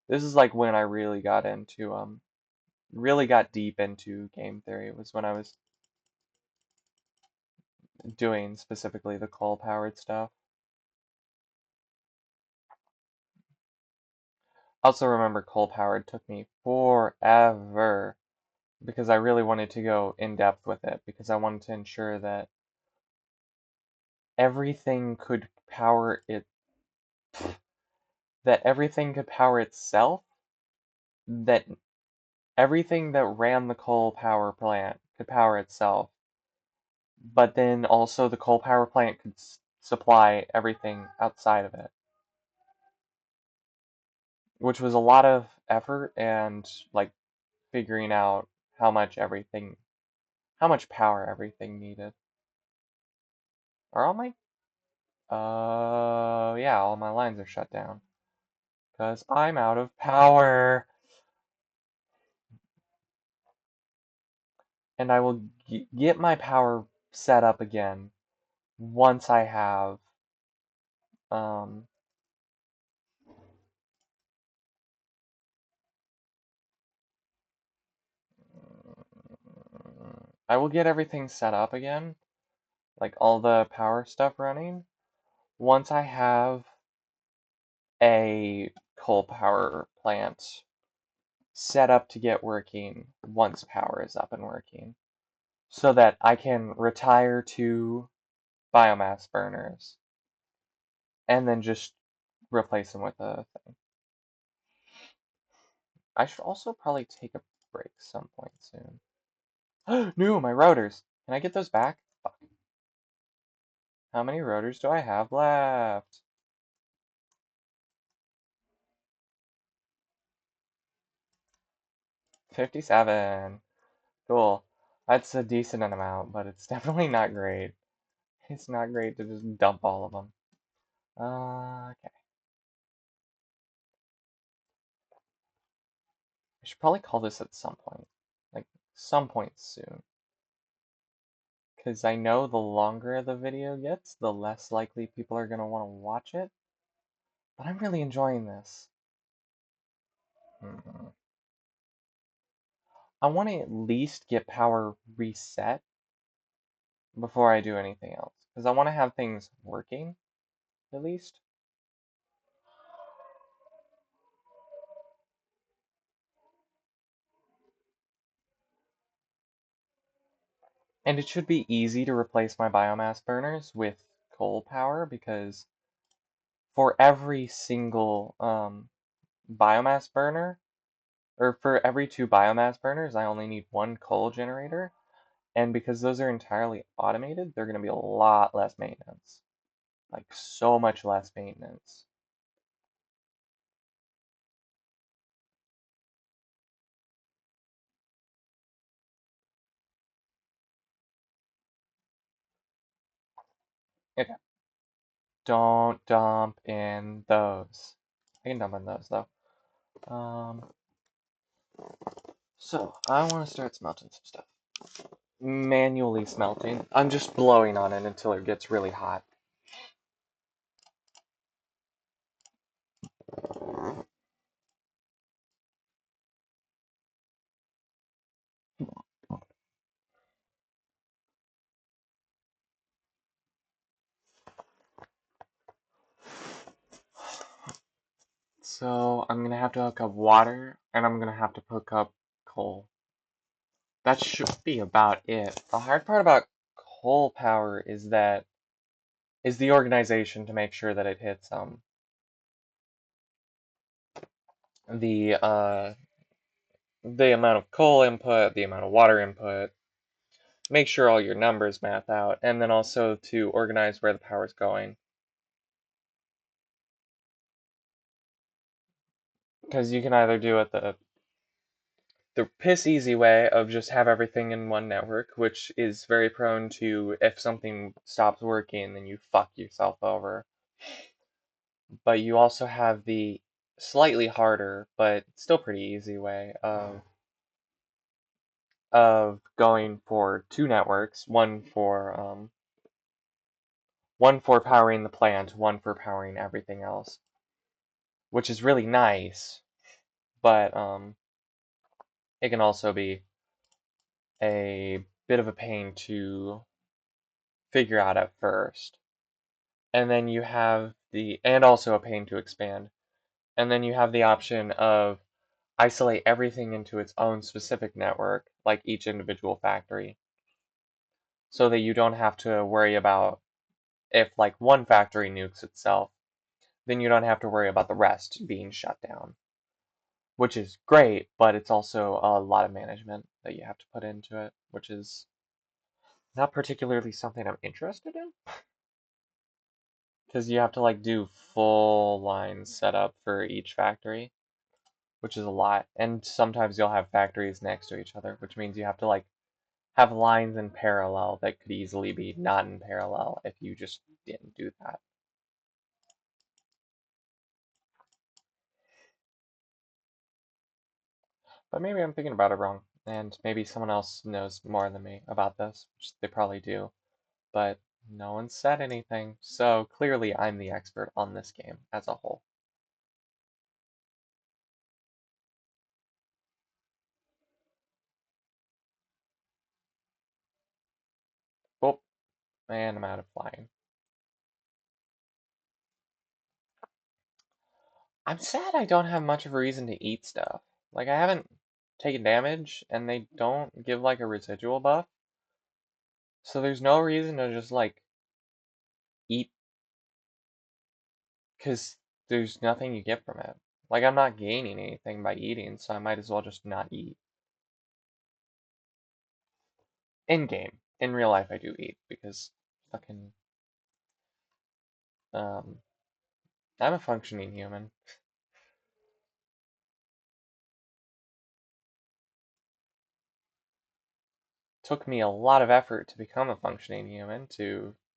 This is like when I really got deep into game theory. It was when I was doing specifically the coal powered stuff. Also remember coal powered took me forever because I really wanted to go in depth with it because I wanted to ensure that everything could power it that everything could power itself, that everything that ran the coal power plant could power itself, but then also the coal power plant could supply everything outside of it, which was a lot of effort and like figuring out how much power everything needed. Are all my, yeah, all my lines are shut down. Because I'm out of power. And I will get my power set up again once I have um, I will get everything set up again, like all the power stuff running, once I have a coal power plant set up to get working once power is up and working, so that I can retire to biomass burners and then just replace them with a thing. I should also probably take a break some point soon. No, my rotors. Can I get those back? Fuck. How many rotors do I have left? 57. Cool. That's a decent amount, but it's definitely not great. It's not great to just dump all of them. Okay. I should probably call this at some point. Like, some point soon. Because I know the longer the video gets, the less likely people are going to want to watch it. But I'm really enjoying this. I want to at least get power reset before I do anything else. Because I want to have things working, at least. And it should be easy to replace my biomass burners with coal power, because for every single biomass burner, or for every 2 biomass burners, I only need 1 coal generator. And because those are entirely automated, they're going to be a lot less maintenance. Like, so much less maintenance. Okay. Don't dump in those. I can dump in those, though. So, I want to start smelting some stuff. Manually smelting. I'm just blowing on it until it gets really hot. So, I'm going to have to hook up water, and I'm going to have to hook up coal. That should be about it. The hard part about coal power is the organization to make sure that it hits the the amount of coal input, the amount of water input, make sure all your numbers math out, and then also to organize where the power's going. Because you can either do it the piss easy way of just have everything in one network, which is very prone to, if something stops working, then you fuck yourself over. But you also have the slightly harder, but still pretty easy way of going for 2 networks, one for powering the plant, one for powering everything else, which is really nice, but it can also be a bit of a pain to figure out at first. And then you have and also a pain to expand. And then you have the option of isolate everything into its own specific network, like each individual factory, so that you don't have to worry about if like one factory nukes itself, then you don't have to worry about the rest being shut down, which is great, but it's also a lot of management that you have to put into it, which is not particularly something I'm interested in, because you have to like do full line setup for each factory, which is a lot. And sometimes you'll have factories next to each other, which means you have to like have lines in parallel that could easily be not in parallel if you just didn't do that. But maybe I'm thinking about it wrong, and maybe someone else knows more than me about this, which they probably do, but no one said anything, so clearly I'm the expert on this game as a whole. Oh, and I'm out of flying. I'm sad I don't have much of a reason to eat stuff. Like, I haven't taken damage, and they don't give, like, a residual buff. So there's no reason to just, like, eat, because there's nothing you get from it. Like, I'm not gaining anything by eating, so I might as well just not eat. In game. In real life, I do eat, because fucking, um, I'm a functioning human. Took me a lot of effort to become a functioning human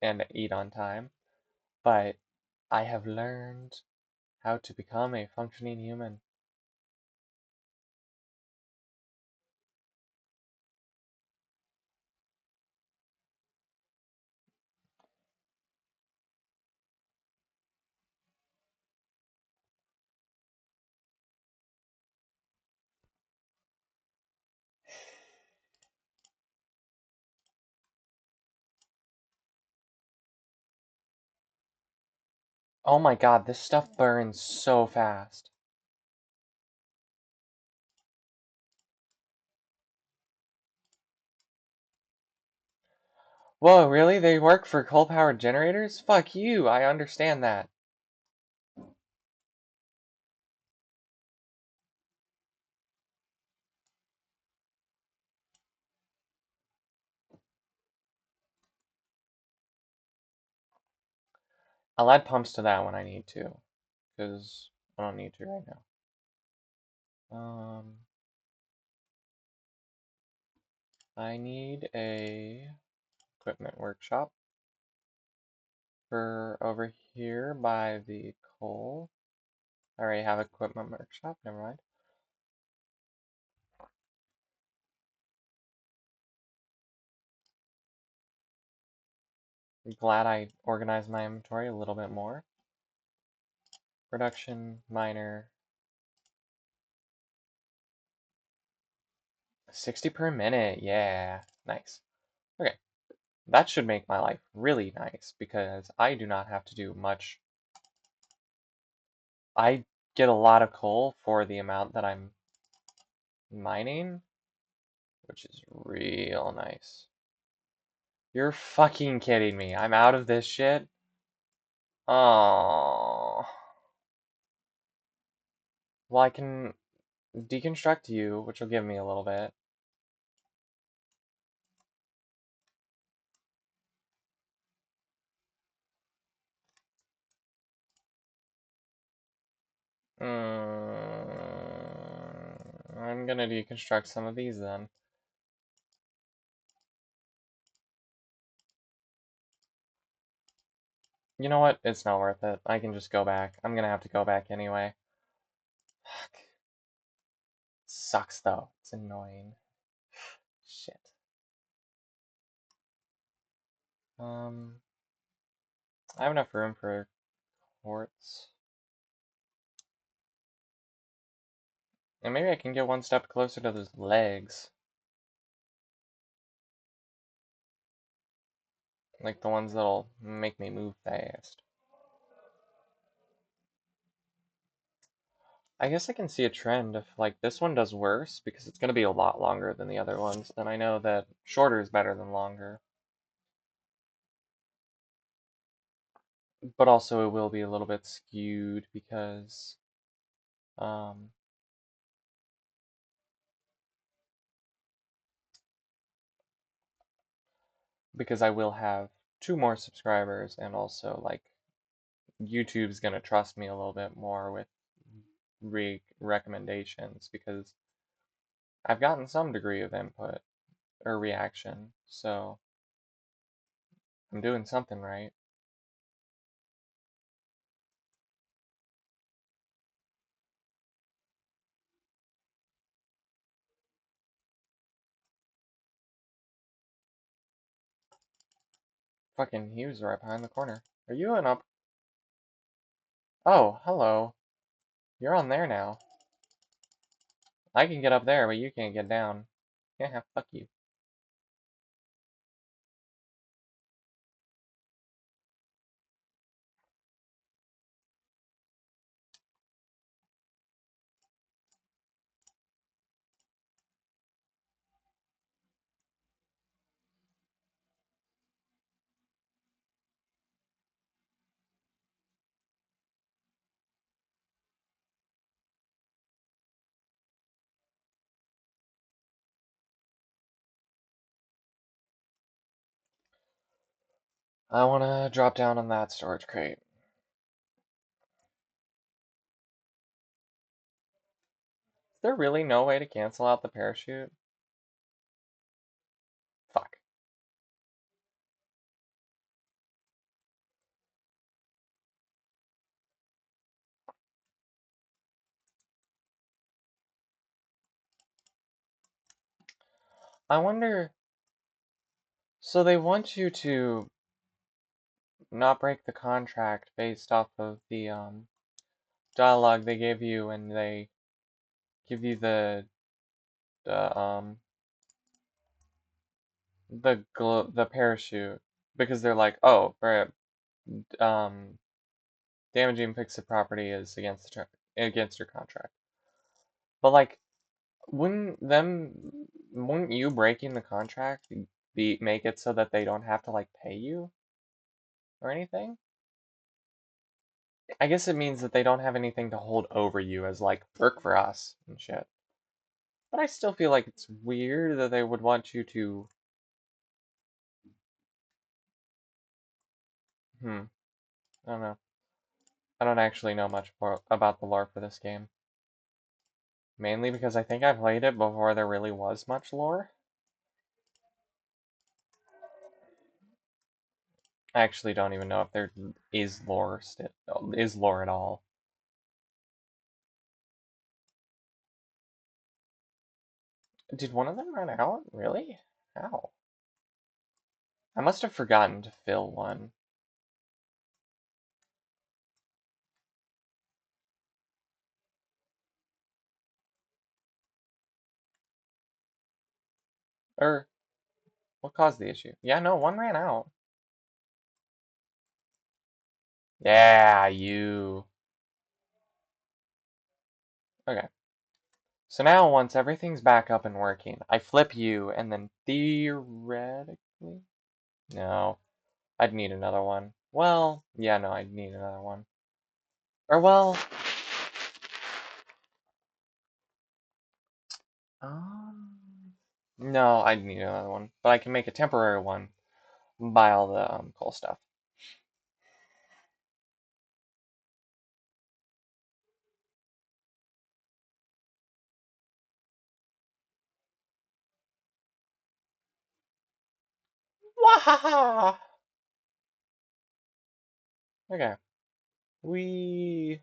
and eat on time, but I have learned how to become a functioning human. Oh my god, this stuff burns so fast. Whoa, really? They work for coal-powered generators? Fuck you, I understand that. I'll add pumps to that when I need to, because I don't need to right now. I need a equipment workshop for over here by the coal. I already have equipment workshop, never mind. I'm glad I organized my inventory a little bit more. Production, miner. 60 per minute, yeah, nice. Okay, that should make my life really nice because I do not have to do much. I get a lot of coal for the amount that I'm mining, which is real nice. You're fucking kidding me. I'm out of this shit? Oh. Well, I can deconstruct you, which will give me a little bit. I'm gonna deconstruct some of these then. You know what? It's not worth it. I can just go back. I'm gonna have to go back anyway. Fuck. Sucks though. It's annoying. Shit. I have enough room for quartz. And maybe I can get one step closer to those legs. Like the ones that'll make me move fast. I guess I can see a trend if like this one does worse because it's gonna be a lot longer than the other ones, then I know that shorter is better than longer. But also it will be a little bit skewed um because I will have two more subscribers and also like YouTube's gonna trust me a little bit more with recommendations because I've gotten some degree of input or reaction, so I'm doing something right. Fucking, he was right behind the corner. Are you an up? Oh, hello. You're on there now. I can get up there, but you can't get down. Yeah, fuck you. I wanna drop down on that storage crate. Is there really no way to cancel out the parachute? Fuck. I wonder. So they want you to not break the contract based off of the dialogue they give you, and they give you the the parachute because they're like, oh, for um damaging piece of property is against your contract. But like, wouldn't you breaking the contract make it so that they don't have to like pay you or anything? I guess it means that they don't have anything to hold over you as like work for us and shit. But I still feel like it's weird that they would want you to. Hmm. I don't know. I don't actually know much more about the lore for this game. Mainly because I think I played it before there really was much lore. I actually don't even know if there is lore at all. Did one of them run out? Really? How? I must have forgotten to fill one. Or what caused the issue? Yeah, no, one ran out. Yeah, you. Okay. So now once everything's back up and working, I flip you and then theoretically. No. I'd need another one. Well, yeah, no, I'd need another one. Or well, um, no, I'd need another one. But I can make a temporary one, buy all the coal stuff. Wahaha! Okay. We.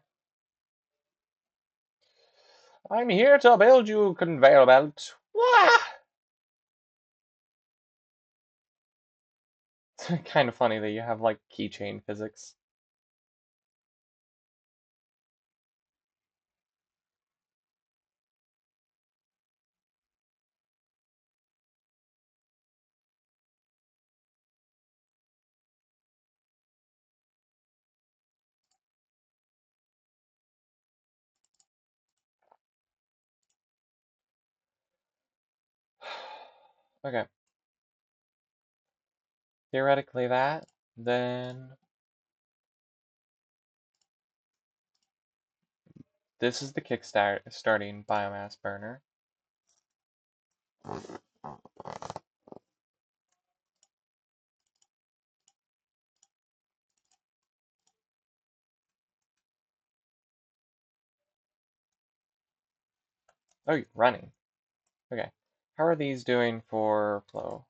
I'm here to build you a conveyor belt. Wah! It's kind of funny that you have like keychain physics. Okay. Theoretically that, then this is the kickstart starting biomass burner. Oh, you're running. Okay. How are these doing for flow?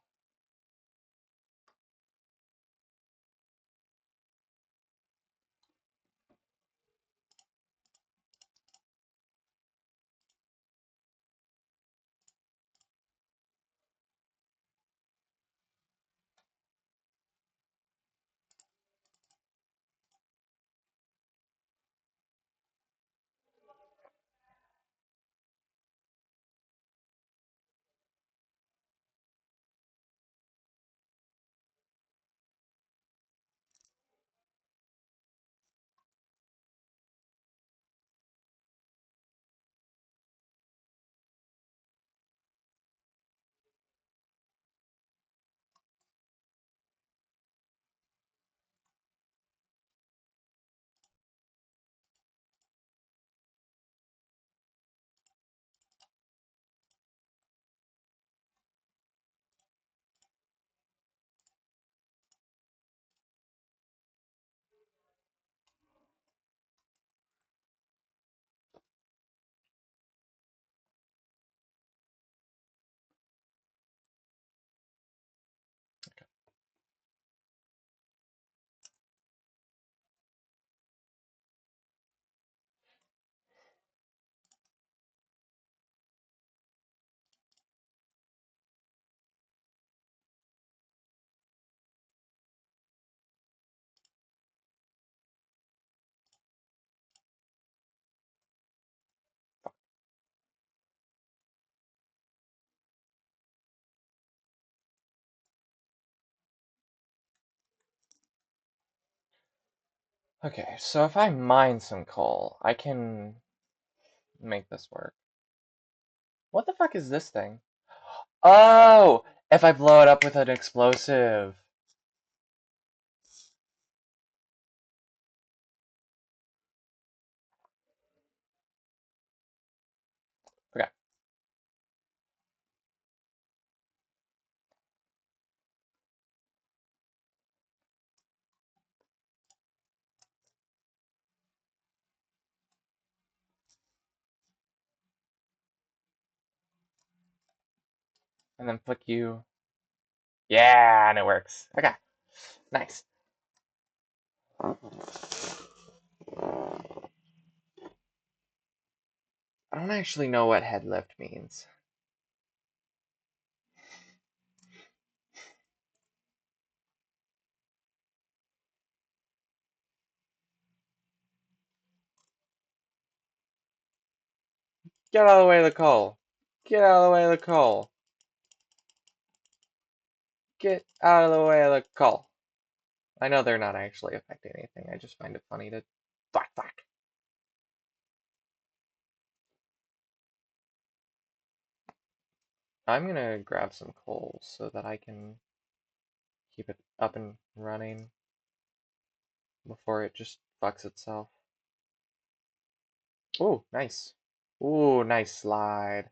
Okay, so if I mine some coal, I can make this work. What the fuck is this thing? Oh! If I blow it up with an explosive. Okay. And then flick you. Yeah, and it works. Okay. Nice. I don't actually know what head lift means. Get out of the way of the coal. Get out of the way of the coal. Get out of the way of the coal. I know they're not actually affecting anything. I just find it funny to. Fuck, fuck. I'm gonna grab some coal so that I can keep it up and running before it just fucks itself. Ooh, nice. Ooh, nice slide.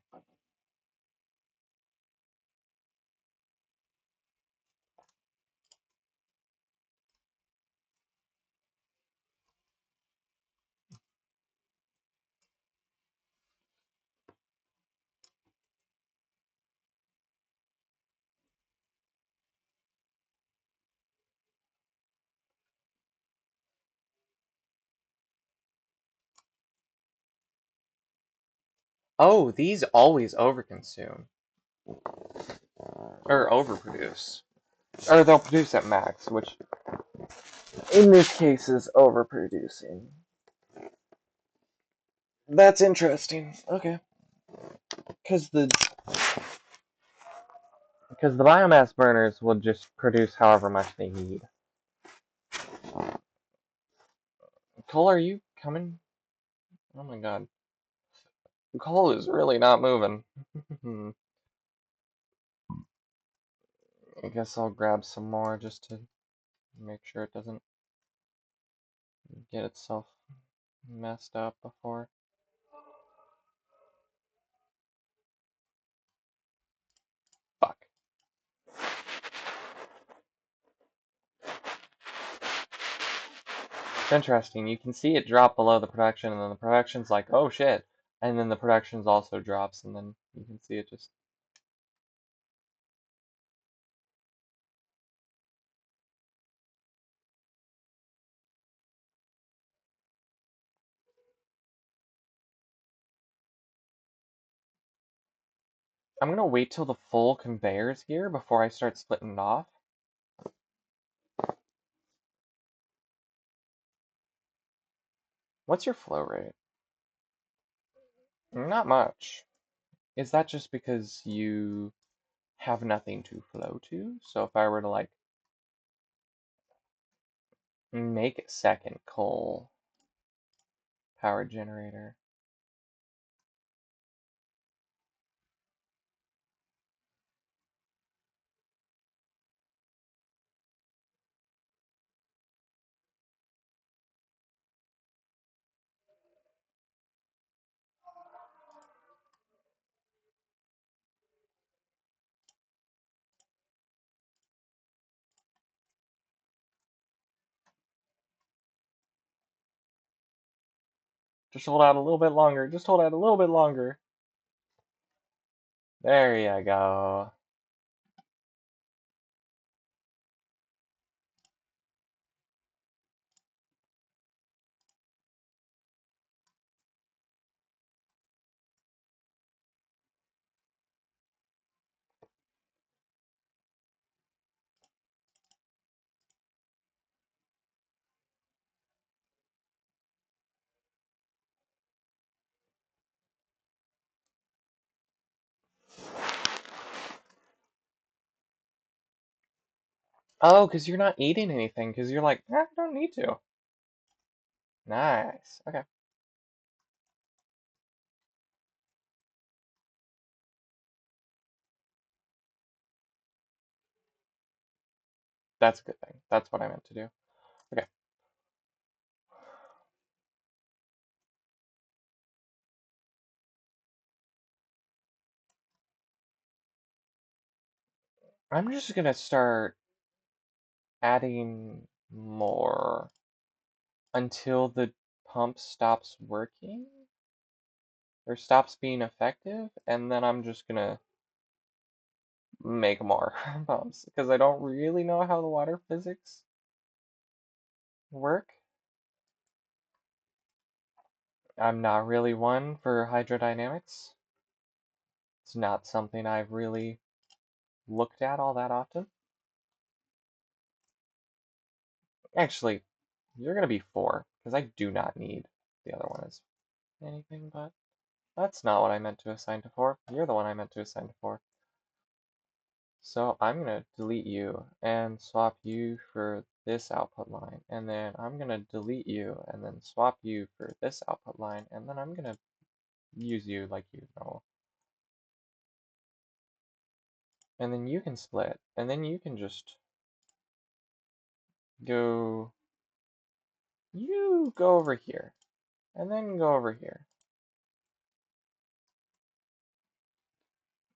Oh, these always overconsume. Or overproduce. Or they'll produce at max, which in this case is overproducing. That's interesting. Okay. Because the biomass burners will just produce however much they need. Cole, are you coming? Oh my god. Cole is really not moving. I guess I'll grab some more just to make sure it doesn't get itself messed up before. Fuck. It's interesting. You can see it drop below the production, and then the production's like, oh shit. And then the production's also drops, and then you can see it just. I'm gonna wait till the full conveyor's here before I start splitting it off. What's your flow rate? Not much. Is that just because you have nothing to flow to? So if I were to like make a second coal power generator. Just hold out a little bit longer. Just hold out a little bit longer. There you go. Oh, because you're not eating anything, because you're like, I don't need to. Nice. Okay. That's a good thing. That's what I meant to do. Okay. I'm just gonna start adding more until the pump stops working or stops being effective, and then I'm just gonna make more pumps because I don't really know how the water physics work. I'm not really one for hydrodynamics. It's not something I've really looked at all that often. Actually, you're gonna be 4 because I do not need the other one as anything, but that's not what I meant to assign to 4. You're the one I meant to assign to 4. So I'm gonna delete you and swap you for this output line, and then I'm gonna delete you and then swap you for this output line, and then I'm gonna use you like you know. And then you can split, and then you can just go, you go over here, and then go over here.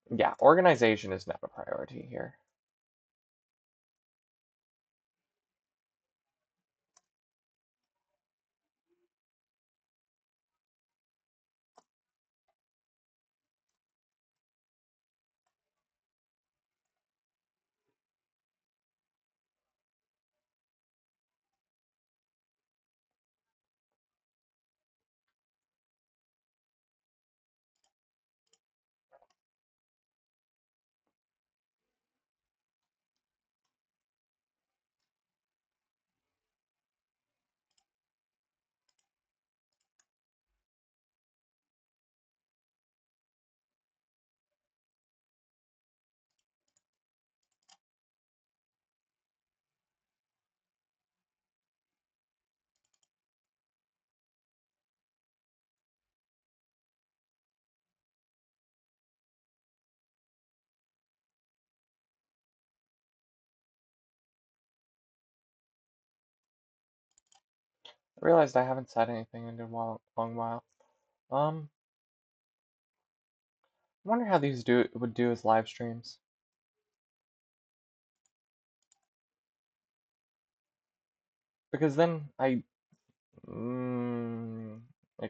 Yeah, organization is not a priority here. I realized I haven't said anything in a long while. Um, I wonder how these would do as live streams. Because then it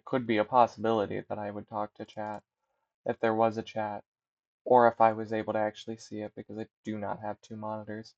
could be a possibility that I would talk to chat if there was a chat, or if I was able to actually see it because I do not have 2 monitors.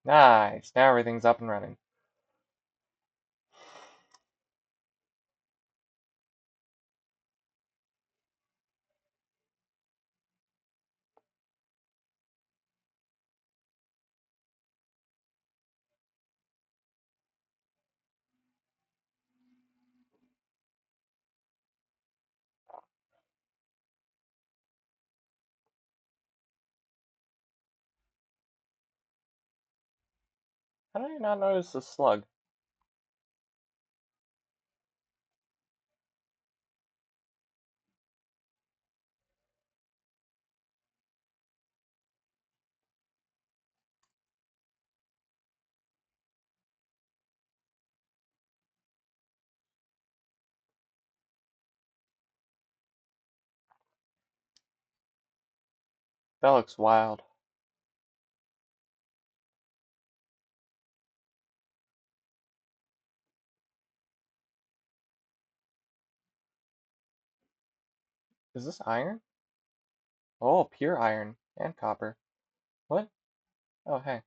Nice, now everything's up and running. How did I not notice the slug? That looks wild. Is this iron? Oh, pure iron and copper. What? Oh, hey.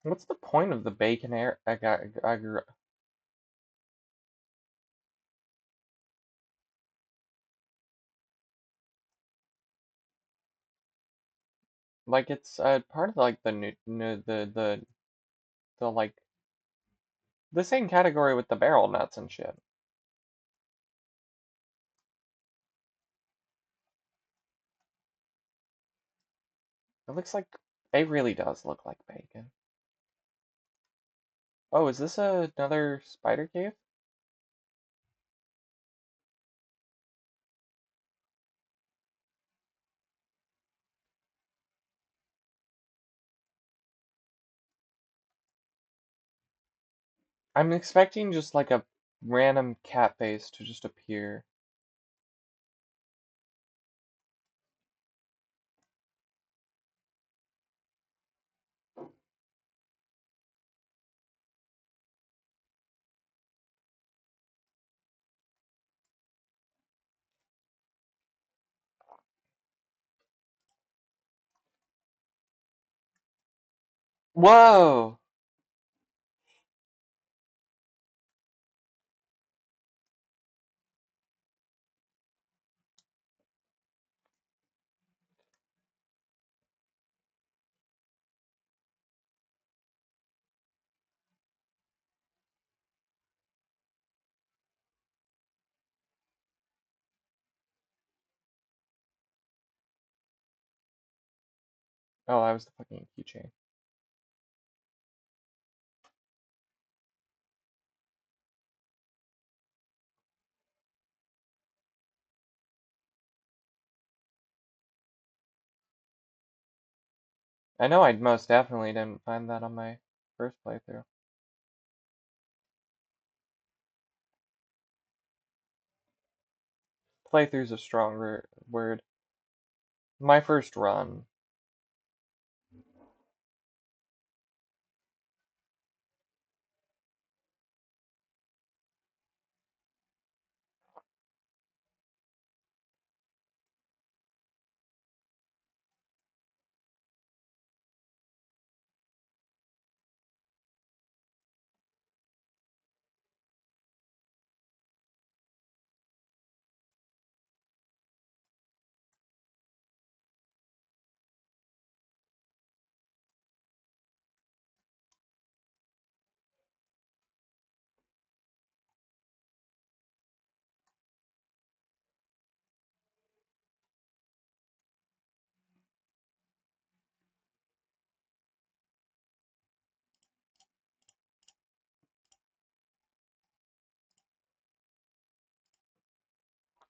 What's the point of the bacon air? Like it's part of like the the like the same category with the barrel nuts and shit. It looks like it really does look like bacon. Oh, is this another spider cave? I'm expecting just like a random cat face to just appear. Whoa! Oh, that was the fucking keychain. I know I most definitely didn't find that on my first playthrough. Playthrough's a stronger word. My first run.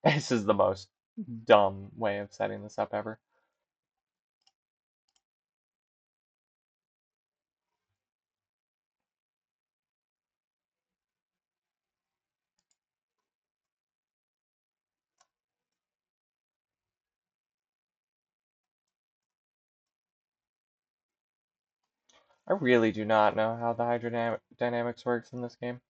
This is the most dumb way of setting this up ever. I really do not know how the hydrodynamics works in this game.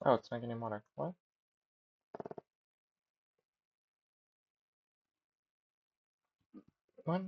Oh, it's making him water. What? What?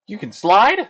You can slide?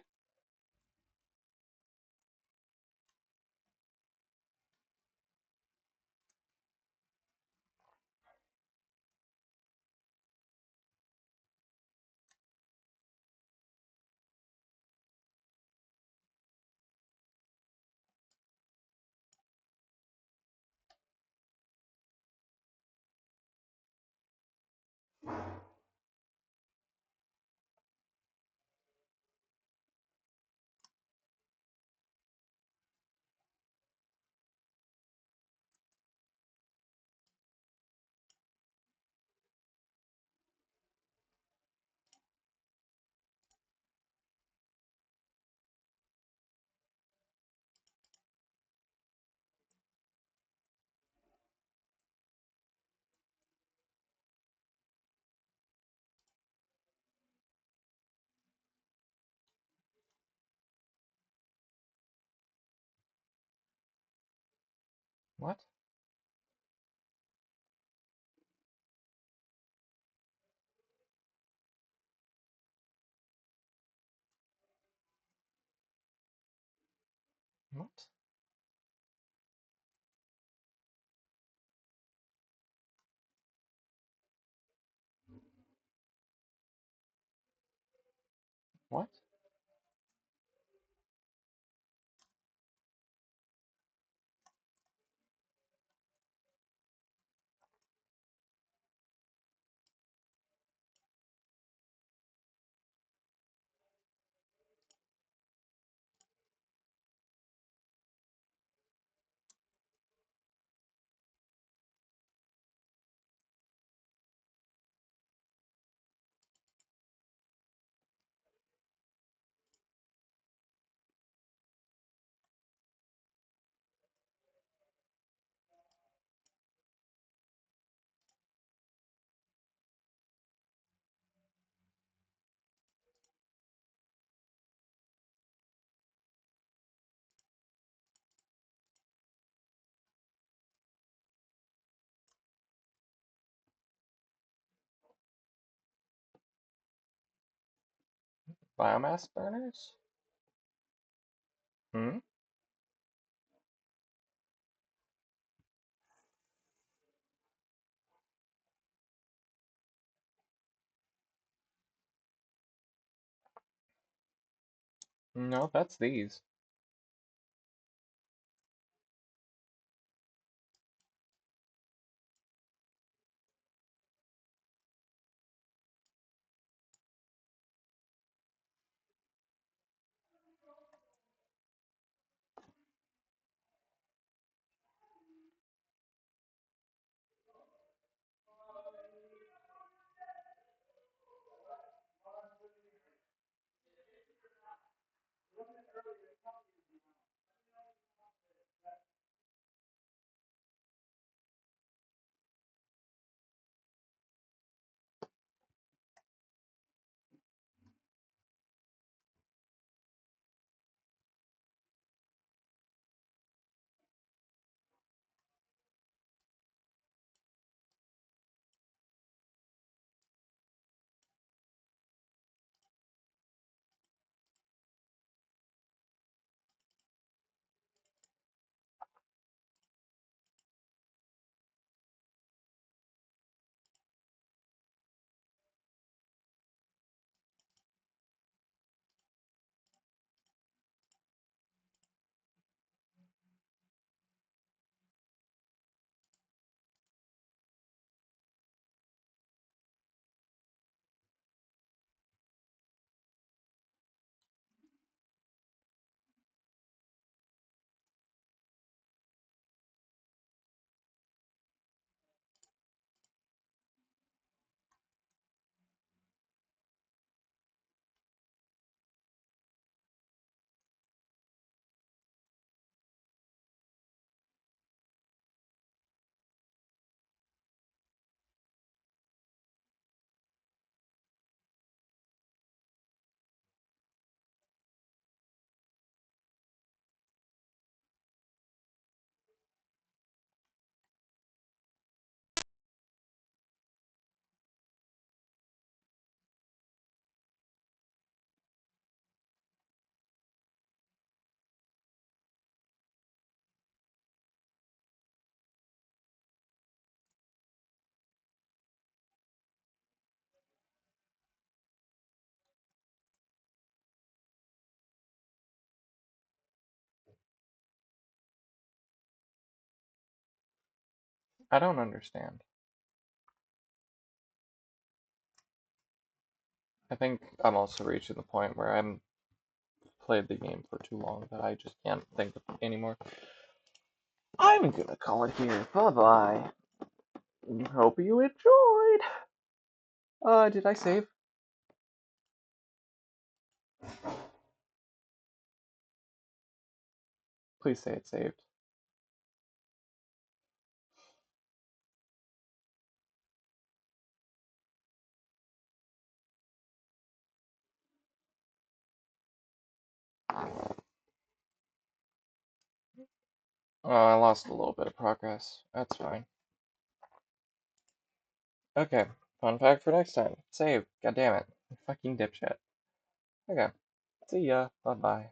What? What? What? Biomass burners? Hmm? No, that's these. I don't understand. I think I'm also reaching the point where I'm played the game for too long that I just can't think of anymore. I'm gonna call it here. Bye bye. Hope you enjoyed. Did I save? Please say it saved. Oh, I lost a little bit of progress. That's fine. Okay, fun fact for next time. Save. God damn it. Fucking dipshit. Okay. See ya. Bye bye.